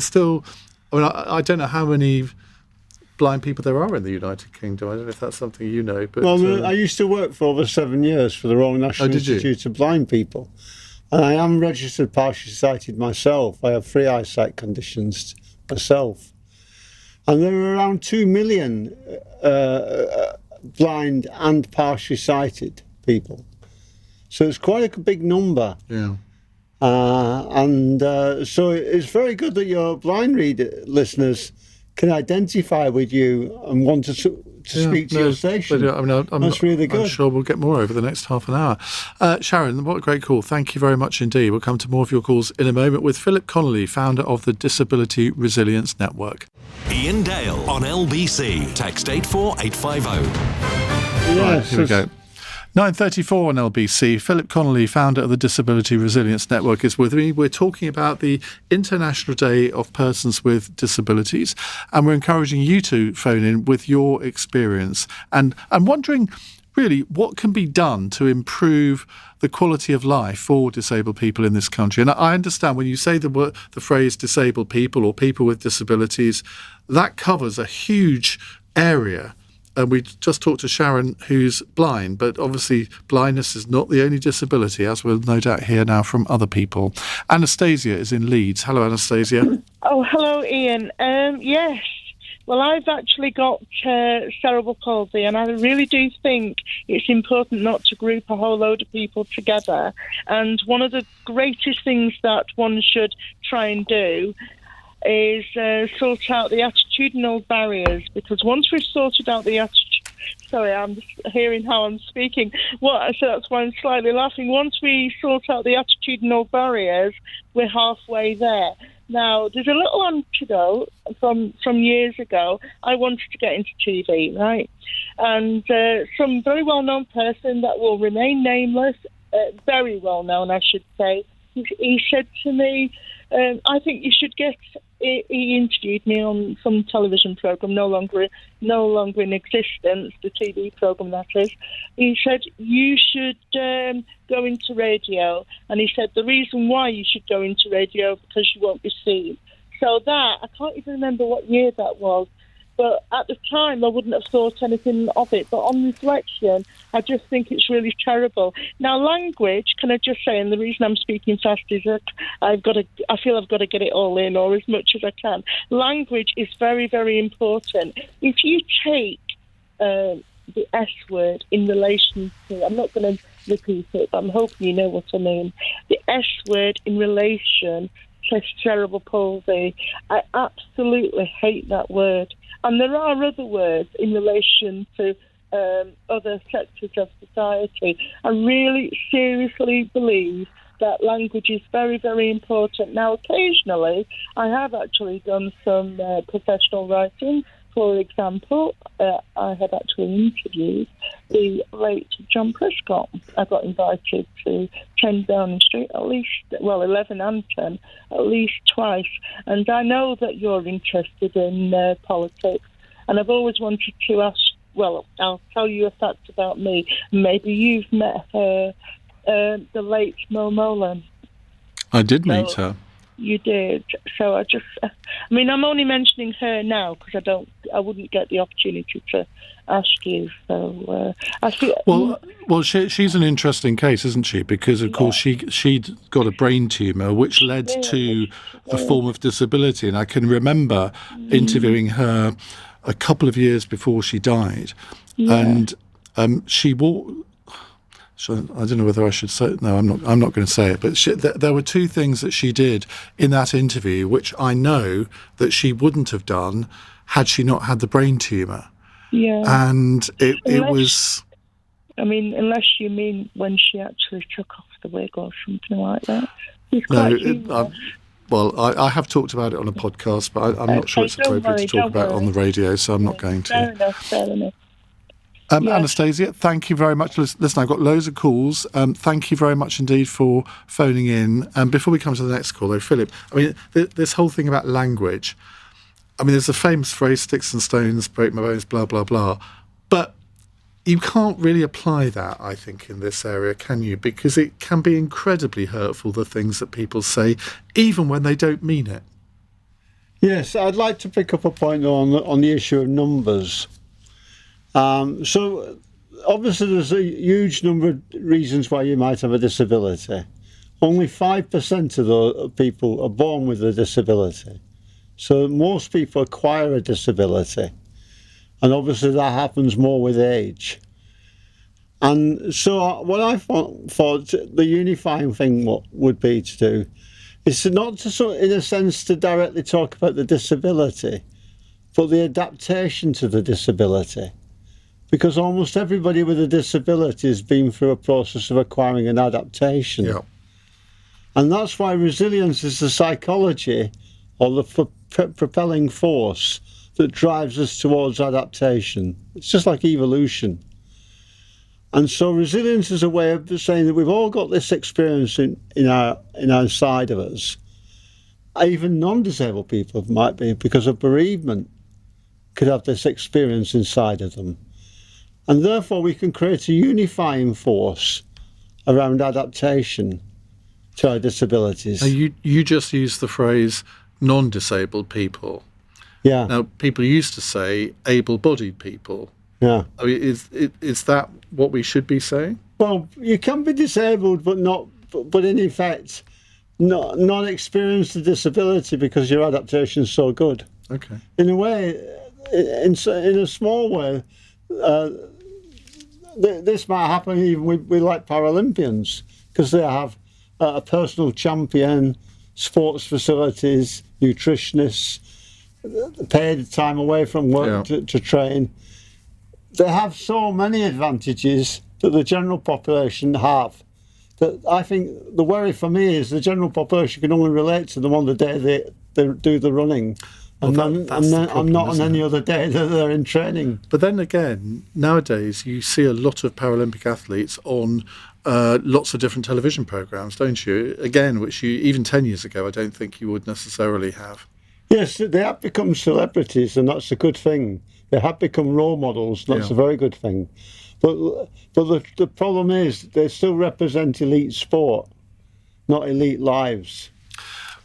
still, I mean, I don't know how many blind people there are in the United Kingdom. I don't know if that's something you know. But well, I used to work for over 7 years for the Royal National Institute of Blind People, and I am registered partially sighted myself. I have 3 eyesight conditions myself, and there are around 2 million blind and partially sighted people. So it's quite a big number. Yeah. So it's very good that your blind listeners can identify with you and want to speak to your station. I mean, that's really good. I'm sure we'll get more over the next half an hour. Sharon, what a great call. Thank you very much indeed. We'll come to more of your calls in a moment with Philip Connolly, founder of the Disability Resilience Network. Iain Dale on LBC. Text 84850. Right, here we go. 9:34 on LBC. Philip Connolly, founder of the Disability Resilience Network, is with me. We're talking about the International Day of Persons with Disabilities, and we're encouraging you to phone in with your experience and wondering, really, what can be done to improve the quality of life for disabled people in this country. And I understand when you say the phrase disabled people or people with disabilities, that covers a huge area. And we just talked to Sharon, who's blind, but obviously blindness is not the only disability, as we'll no doubt hear now from other people. Anastasia is in Leeds. Hello, Anastasia. Oh, hello, Ian. Yes. Well, I've actually got cerebral palsy, and I really do think it's important not to group a whole load of people together. And one of the greatest things that one should try and do is sort out the attitudinal barriers, because once we've sorted out the sorry, I'm just hearing how I'm speaking. So that's why I'm slightly laughing. Once we sort out the attitudinal barriers, we're halfway there. Now, there's a little antidote from years ago. I wanted to get into TV, right? And some very well-known person that will remain nameless, very well-known, I should say, he said to me, I think you should get. He interviewed me on some television program, no longer in existence, the TV program that is. He said you should go into radio, and he said the reason why you should go into radio because you won't be seen. So that I can't even remember what year that was. But at the time, I wouldn't have thought anything of it. But on reflection, I just think it's really terrible. Now, language, can I just say, and the reason I'm speaking fast is that I feel I've got to get it all in, or as much as I can. Language is very, very important. If you take the S word in relation to, I'm not going to repeat it, but I'm hoping you know what I mean. The S word in relation to cerebral palsy, I absolutely hate that word. And there are other words in relation to other sectors of society. I really seriously believe that language is very, very important. Now, occasionally, I have actually done some professional writing. For example, I had actually interviewed the late John Prescott. I got invited to 10 Downing Street 11 and 10, at least twice. And I know that you're interested in politics. And I've always wanted to ask, well, I'll tell you a fact about me. Maybe you've met her, the late Mo Molan. I did meet her. You did. So I'm only mentioning her now because I wouldn't get the opportunity to ask you. So I feel. Well, she's an interesting case, isn't she? Because of course she'd got a brain tumour, which led to a form of disability, and I can remember interviewing her a couple of years before she died, and she walked. So I don't know whether I should say it. No, I'm not going to say it. But there were two things that she did in that interview, which I know that she wouldn't have done had she not had the brain tumour. Yeah. And it was. I mean, unless you mean when she actually took off the wig or something like that. Well, I have talked about it on a podcast, but I'm not sure it's appropriate to talk about it on the radio, so I'm not going to. Fair enough. Anastasia, thank you very much. Listen, I've got loads of calls. Thank you very much indeed for phoning in. Before we come to the next call, though, Philip, I mean, this whole thing about language, I mean, there's a famous phrase, sticks and stones, break my bones, blah, blah, blah. But you can't really apply that, I think, in this area, can you? Because it can be incredibly hurtful, the things that people say, even when they don't mean it. Yes, I'd like to pick up a point on the issue of numbers. So obviously there's a huge number of reasons why you might have a disability. Only 5% of the people are born with a disability. So most people acquire a disability. And obviously that happens more with age. And so what I thought the unifying thing would be to do is not to, in a sense, to directly talk about the disability, but the adaptation to the disability. Because almost everybody with a disability has been through a process of acquiring an adaptation. Yeah. And that's why resilience is the psychology or the propelling force that drives us towards adaptation. It's just like evolution. And so resilience is a way of saying that we've all got this experience in our side of us. Even non-disabled people might be, because of bereavement, could have this experience inside of them. And therefore we can create a unifying force around adaptation to our disabilities. Now you just used the phrase non-disabled people. Yeah. Now, people used to say able-bodied people. Yeah. I mean, is that what we should be saying? Well, you can be disabled, but in effect, not experience the disability because your adaptation is so good. Okay. In a way, in a small way, this might happen even with like Paralympians, because they have a personal champion, sports facilities, nutritionists, paid time away from work to train. They have so many advantages that the general population have. That I think the worry for me is the general population can only relate to them on the day they do the running. And then not on any other day that they're in training. But then again, nowadays you see a lot of Paralympic athletes on lots of different television programmes, don't you? Again, which you, even 10 years ago, I don't think you would necessarily have. Yes, they have become celebrities, and that's a good thing. They have become role models, and that's a very good thing. But the problem is they still represent elite sport, not elite lives.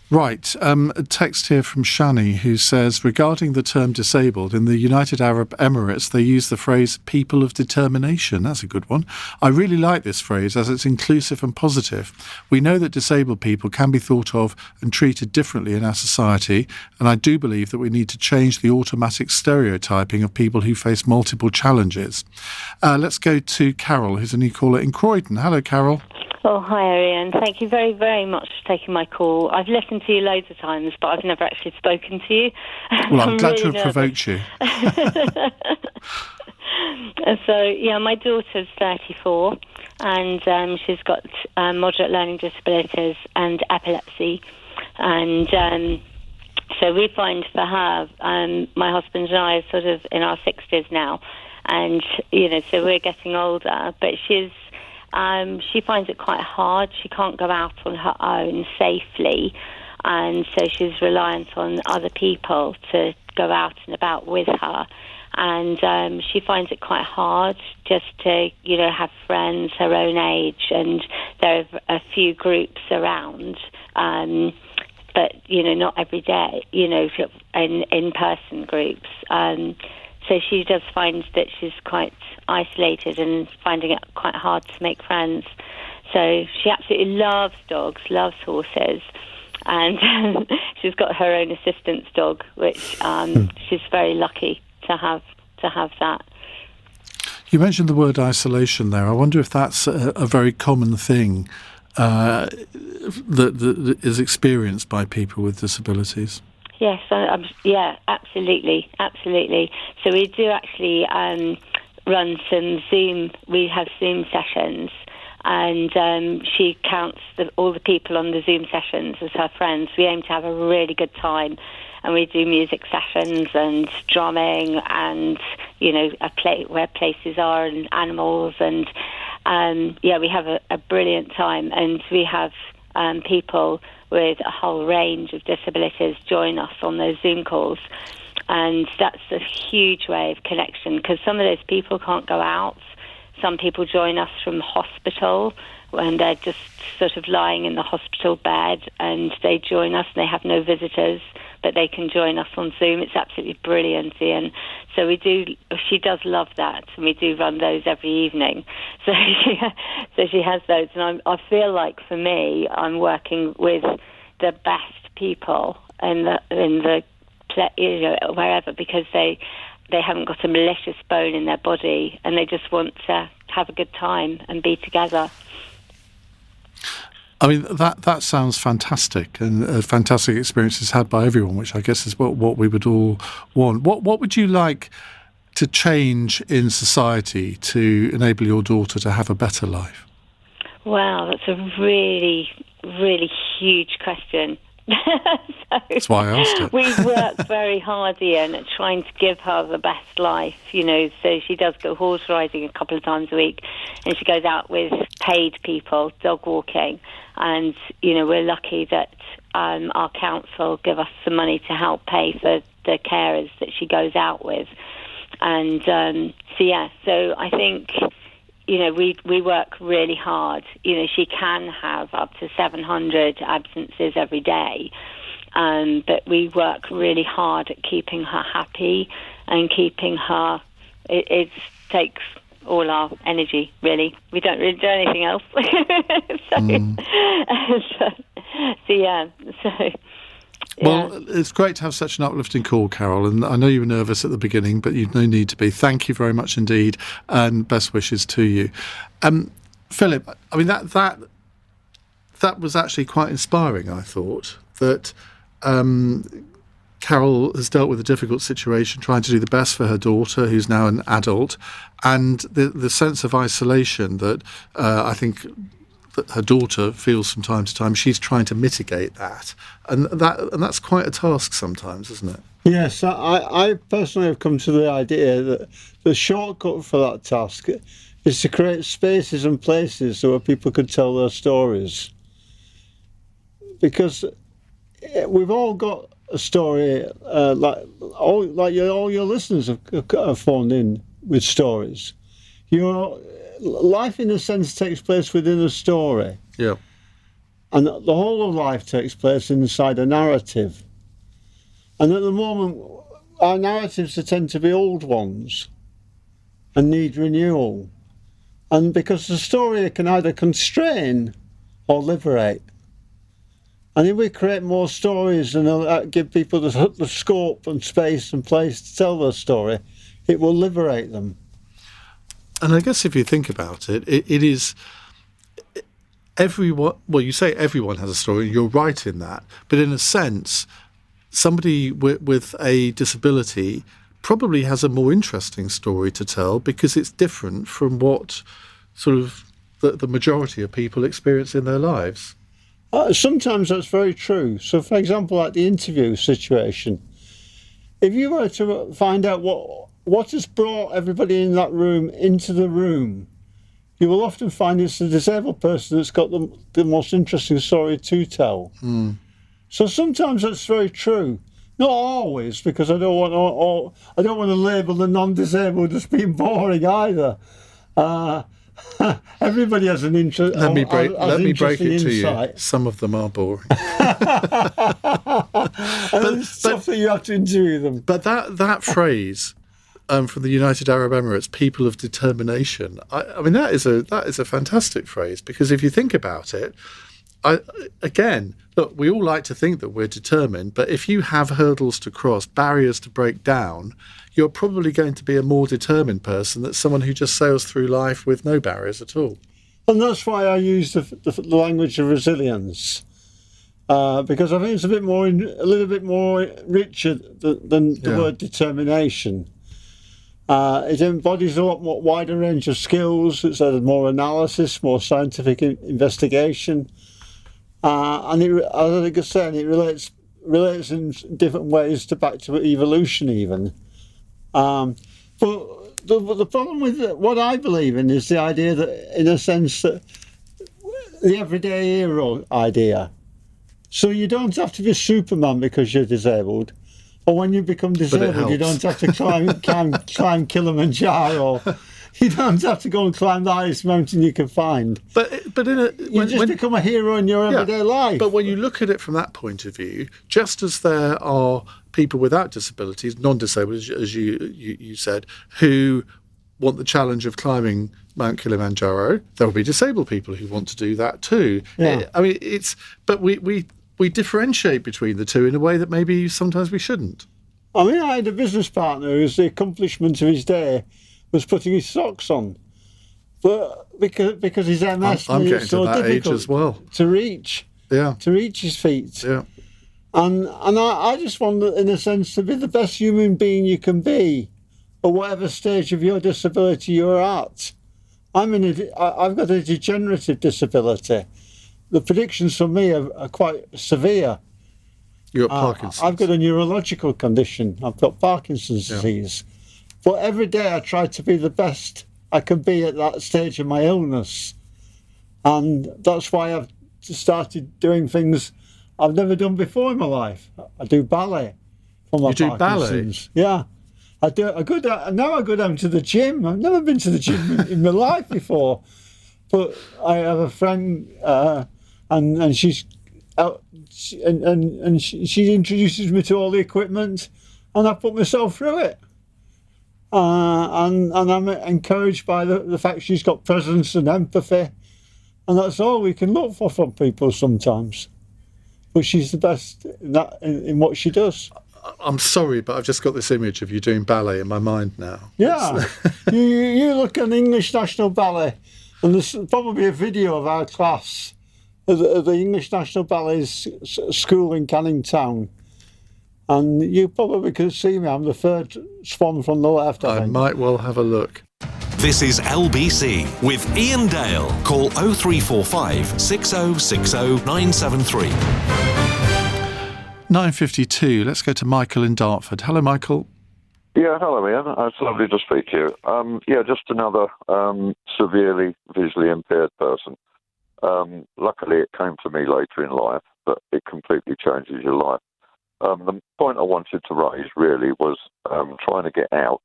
Right. A text here from Shani who says, regarding the term disabled, in the United Arab Emirates, they use the phrase people of determination. That's a good one. I really like this phrase as it's inclusive and positive. We know that disabled people can be thought of and treated differently in our society, and I do believe that we need to change the automatic stereotyping of people who face multiple challenges. Let's go to Carol, who's a new caller in Croydon. Hello, Carol. Oh, hi, Ian. Thank you very, very much for taking my call. I've listened to you loads of times, but I've never actually spoken to you. Well, I'm glad to have provoked you. So, yeah, my daughter's 34, and she's got moderate learning disabilities and epilepsy. And so we find for her, my husband and I are sort of in our 60s now, and, so we're getting older, but she finds it quite hard. She can't go out on her own safely, and so she's reliant on other people to go out and about with her. And she finds it quite hard just to, have friends her own age, and there are a few groups around, but, not every day, in-person groups. So she does find that she's quite isolated and finding it quite hard to make friends. So she absolutely loves dogs, loves horses, and she's got her own assistance dog, which she's very lucky to have that. You mentioned the word isolation there. I wonder if that's a very common thing that is experienced by people with disabilities. Yes, yeah, absolutely. So we do actually run some Zoom. We have Zoom sessions, and she counts all the people on the Zoom sessions as her friends. We aim to have a really good time, and we do music sessions and drumming, and where places are and animals, and we have a brilliant time, and we have people with a whole range of disabilities join us on those Zoom calls. And that's a huge way of connection, because some of those people can't go out. Some people join us from hospital when they're just sort of lying in the hospital bed, and they join us and they have no visitors, but they can join us on Zoom. It's absolutely brilliant, Ian. So she does love that, and we do run those every evening. So she has those, and I feel like, for me, I'm working with the best people in the wherever, because they haven't got a malicious bone in their body, and they just want to have a good time and be together. I mean, that sounds fantastic, and a fantastic experiences had by everyone, which I guess is what we would all want. What would you like to change in society to enable your daughter to have a better life? Wow, that's a really, really huge question. That's why I asked it. We've worked very hard, Ian, at trying to give her the best life, so she does go horse riding a couple of times a week, and she goes out with paid people, dog walking, and, we're lucky that our council give us some money to help pay for the carers that she goes out with. And so I think, we work really hard. She can have up to 700 absences every day, but we work really hard at keeping her happy and keeping her. It takes all our energy, really. We don't really do anything else. Well, it's great to have such an uplifting call, Carol, and I know you were nervous at the beginning, but you've no need to be. Thank you very much indeed, and best wishes to you. Philip, I mean, that was actually quite inspiring, I thought, that Carol has dealt with a difficult situation, trying to do the best for her daughter, who's now an adult, and the sense of isolation that I think that her daughter feels from time to time. She's trying to mitigate that, and that's quite a task sometimes, isn't it? Yes, I personally have come to the idea that the shortcut for that task is to create spaces and places so where people could tell their stories. Because we've all got a story, all your listeners have phoned in with stories. Your life, in a sense, takes place within a story. Yeah. And the whole of life takes place inside a narrative. And at the moment, our narratives tend to be old ones and need renewal. And because the story can either constrain or liberate. And if we create more stories and give people the scope and space and place to tell their story, it will liberate them. And I guess if you think about it, it is everyone. Well, you say everyone has a story, and you're right in that. But in a sense, somebody with a disability probably has a more interesting story to tell because it's different from what sort of the majority of people experience in their lives. Sometimes that's very true. So, for example, like the interview situation, if you were to find out what has brought everybody in that room into the room, you will often find it's the disabled person that's got the most interesting story to tell. Mm. So sometimes that's very true. Not always, because I don't want to label the non-disabled as being boring either. Everybody has an interest. Let me break it to insight. you. Some of them are boring. but stuff that you have to interview them. But that phrase from the United Arab Emirates, "people of determination," I mean that is a fantastic phrase, because if you think about it, look, we all like to think that we're determined, but if you have hurdles to cross, barriers to break down, you're probably going to be a more determined person than someone who just sails through life with no barriers at all. And that's why I use the language of resilience, because I think it's a little bit more richer than the word determination. It embodies a lot more wider range of skills. It's more analysis, more scientific investigation. And as I was saying, it relates in different ways back to evolution even. But the problem with what I believe in is the idea that, in a sense, that the everyday hero idea. So you don't have to be Superman because you're disabled, or when you become disabled, you don't have to climb Kilimanjaro. You don't have to go and climb the highest mountain you can find. But you become a hero in your everyday life. But when you look at it from that point of view, just as there are people without disabilities, non-disabled, as you said, who want the challenge of climbing Mount Kilimanjaro, there will be disabled people who want to do that too. Yeah. I mean, but we differentiate between the two in a way that maybe sometimes we shouldn't. I mean, I had a business partner whose the accomplishment of his day was putting his socks on, but because his MS I'm made getting it so to that age difficult as well. to reach his feet. Yeah. And I just want, in a sense, to be the best human being you can be, at whatever stage of your disability you're at. I've got a degenerative disability. The predictions for me are quite severe. You've got Parkinson's. I've got a neurological condition. I've got Parkinson's disease. But every day I try to be the best I can be at that stage of my illness. And that's why I've started doing things I've never done before in my life. I do ballet for my Parkinson's. Yeah. Now I go down to the gym. I've never been to the gym in my life before. But I have a friend and she's out, and she introduces me to all the equipment, and I put myself through it. And I'm encouraged by the fact she's got presence and empathy, and that's all we can look for from people sometimes. But she's the best in what she does. I'm sorry, but I've just got this image of you doing ballet in my mind now. Yeah, you look at English National Ballet, and there's probably a video of our class at the English National Ballet's school in Canning Town. And you probably could see me. I'm the third swan from the left, I think. Might well have a look. This is LBC with Iain Dale. Call 0345 6060 973. 9:52. Let's go to Michael in Dartford. Hello, Michael. Yeah, hello, Ian. It's lovely to speak to you. Just another severely visually impaired person. Luckily, it came to me later in life, but it completely changes your life. The point I wanted to raise really was trying to get out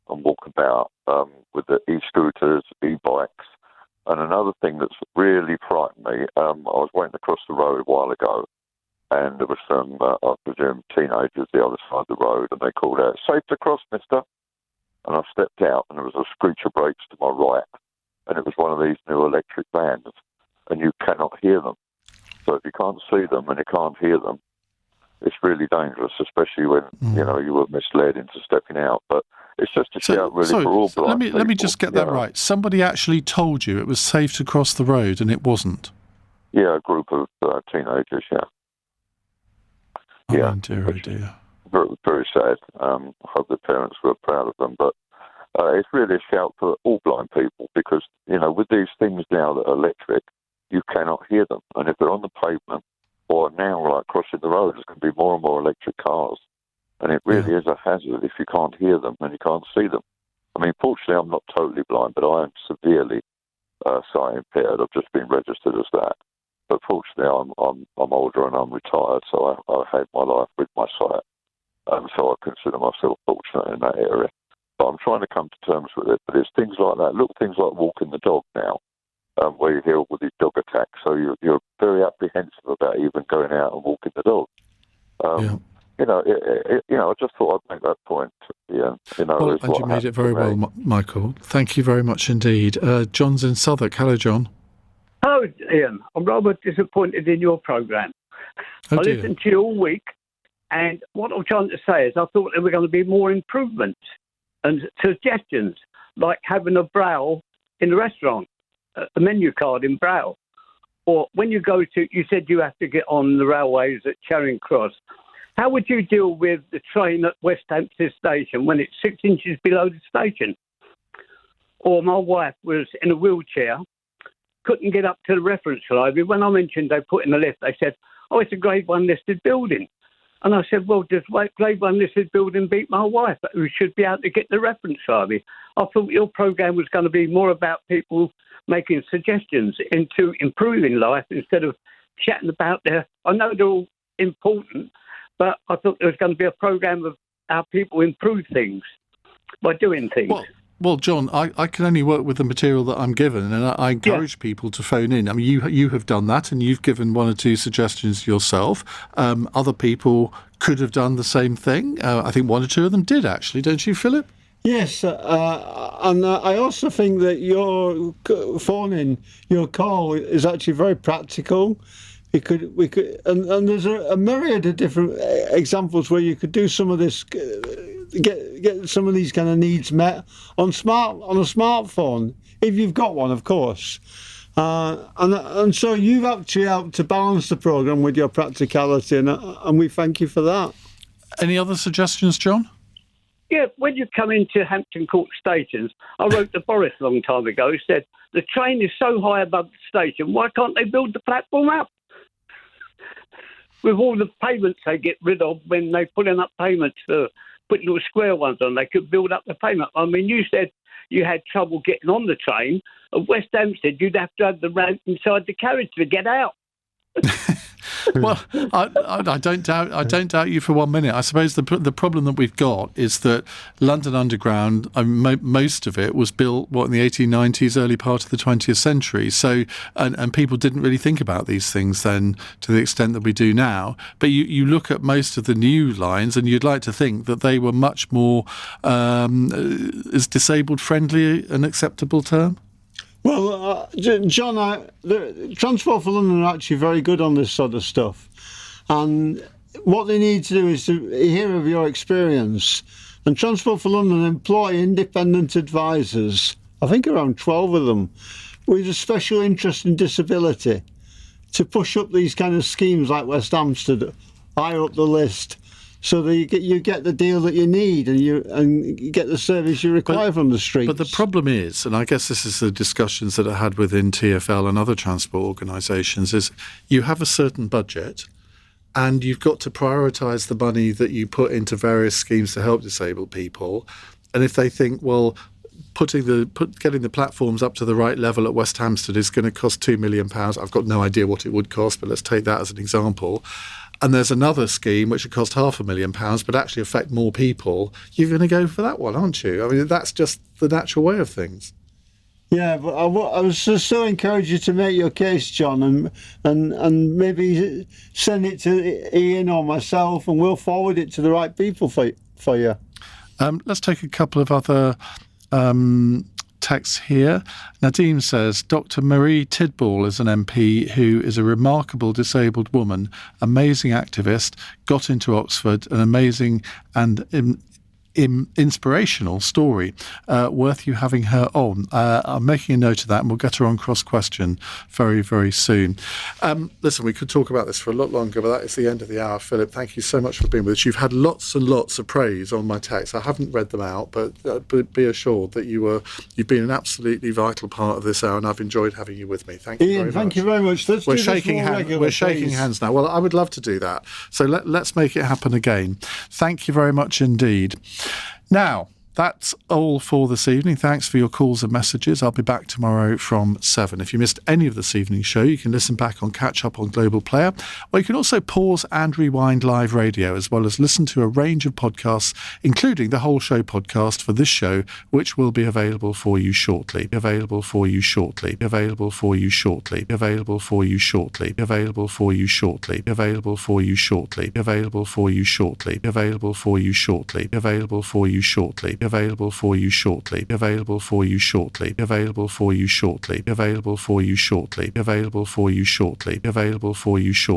and walk about with the e-scooters, e-bikes. And another thing that's really frightened me, I was waiting across the road a while ago, and there was some, I presume, teenagers the other side of the road, and they called out, "Safe to cross, mister." And I stepped out, and there was a screech of brakes to my right, and it was one of these new electric vans, and you cannot hear them. So if you can't see them and you can't hear them, it's really dangerous, especially when, you were misled into stepping out. But it's just a shout really for all blind people. Let me just get that right. Somebody actually told you it was safe to cross the road, and it wasn't? Yeah, a group of teenagers, yeah. Oh, dear, oh dear. Very, very sad. I hope the parents were proud of them. But it's really a shout for all blind people because, with these things now that are electric, you cannot hear them. And if they're on the pavement or now, like crossing the road, there's going to be more and more electric cars. And it really is a hazard if you can't hear them and you can't see them. I mean, fortunately, I'm not totally blind, but I am severely sight impaired. I've just been registered as that. But fortunately, I'm older and I'm retired, so I had my life with my sight. So I consider myself fortunate in that area. But I'm trying to come to terms with it. But it's things like that. Look, things like walking the dog now, where you hear all these dog attacks. So you're very apprehensive about even going out and walking the dog. I just thought I'd make that point. Yeah, and you made it very well, Michael. Thank you very much indeed. John's in Southwark. Hello, John. Hello, Ian. I'm rather disappointed in your programme. I listened to you all week, and what I'm trying to say is I thought there were going to be more improvements and suggestions, like having a braille in the restaurant, a menu card in braille. Or when you you said you have to get on the railways at Charing Cross. How would you deal with the train at West Hampstead Station when it's 6 inches below the station? Or my wife was in a wheelchair, couldn't get up to the reference library. When I mentioned they put in the lift, they said, "Oh, it's a Grade 1 listed building." And I said, "Well, does Grade 1 listed building beat my wife, who should be able to get the reference library?" I thought your programme was going to be more about people making suggestions into improving life instead of chatting about I know they're all important, but I thought there was going to be a programme of how people improve things by doing things. Well, John, I can only work with the material that I'm given, and I encourage people to phone in. I mean, you have done that, and you've given one or two suggestions yourself. Other people could have done the same thing. I think one or two of them did, actually. Don't you, Philip? Yes, and I also think that your phoning, your call is actually very practical. We could, and there's a myriad of different examples where you could do some of this, get some of these kind of needs met on a smartphone, if you've got one, of course. And so you've actually helped to balance the programme with your practicality, and we thank you for that. Any other suggestions, John? Yeah, when you come into Hampton Court stations, I wrote to Boris a long time ago, he said, the train is so high above the station, why can't they build the platform up? With all the payments they get rid of when they put in up payments for putting little square ones on, they could build up the payment. I mean, you said you had trouble getting on the train. At West Hampstead, you'd have to have the ramp inside the carriage to get out. Well, I don't doubt you for 1 minute. I suppose the problem that we've got is that London Underground, most of it was built in the 1890s, early part of the 20th century. So, and people didn't really think about these things then to the extent that we do now. But you look at most of the new lines, and you'd like to think that they were much more is disabled friendly an acceptable term? Well, John, the Transport for London are actually very good on this sort of stuff. And what they need to do is to hear of your experience. And Transport for London employ independent advisors, I think around 12 of them, with a special interest in disability, to push up these kind of schemes like West Hampstead, higher up the list, so that you get the deal that you need and you get the service you require from the streets. But the problem is, and I guess this is the discussions that are had within TfL and other transport organisations, is you have a certain budget and you've got to prioritise the money that you put into various schemes to help disabled people. And if they think, well, getting the platforms up to the right level at West Hampstead is going to cost £2 million. I've got no idea what it would cost, but let's take that as an example. And there's another scheme which would cost £500,000 but actually affect more people. You're going to go for that one, aren't you? I mean, that's just the natural way of things. Yeah, but I was just so encourage you to make your case, John, and maybe send it to Iain or myself, and we'll forward it to the right people for you. Let's take a couple of other texts here. Nadeem says, Dr. Marie Tidball is an MP who is a remarkable disabled woman, amazing activist, got into Oxford, an amazing and inspirational story. Worth you having her on. I'm making a note of that, and we'll get her on cross question very, very soon. Listen, we could talk about this for a lot longer, but that is the end of the hour. Philip, thank you so much for being with us. You've had lots and lots of praise on my text. I haven't read them out, but be assured that you've been an absolutely vital part of this hour, and I've enjoyed having you with me. Thank you very much. Thank you very much. We're shaking hands now. Well, I would love to do that. So let's make it happen again. Thank you very much indeed. Now, that's all for this evening. Thanks for your calls and messages. I'll be back tomorrow from 7. If you missed any of this evening's show, you can listen back on Catch Up on Global Player, or you can also pause and rewind live radio, as well as listen to a range of podcasts, including the whole show podcast for this show, which will be available for you shortly. Available for you shortly. Available for you shortly. Available for you shortly. Available for you shortly. Available for you shortly. Available for you shortly. Available for you shortly. Available for you shortly. Available for you shortly. Available for you shortly. Available for you shortly. Available for you shortly. Available for you shortly. Available for you shortly.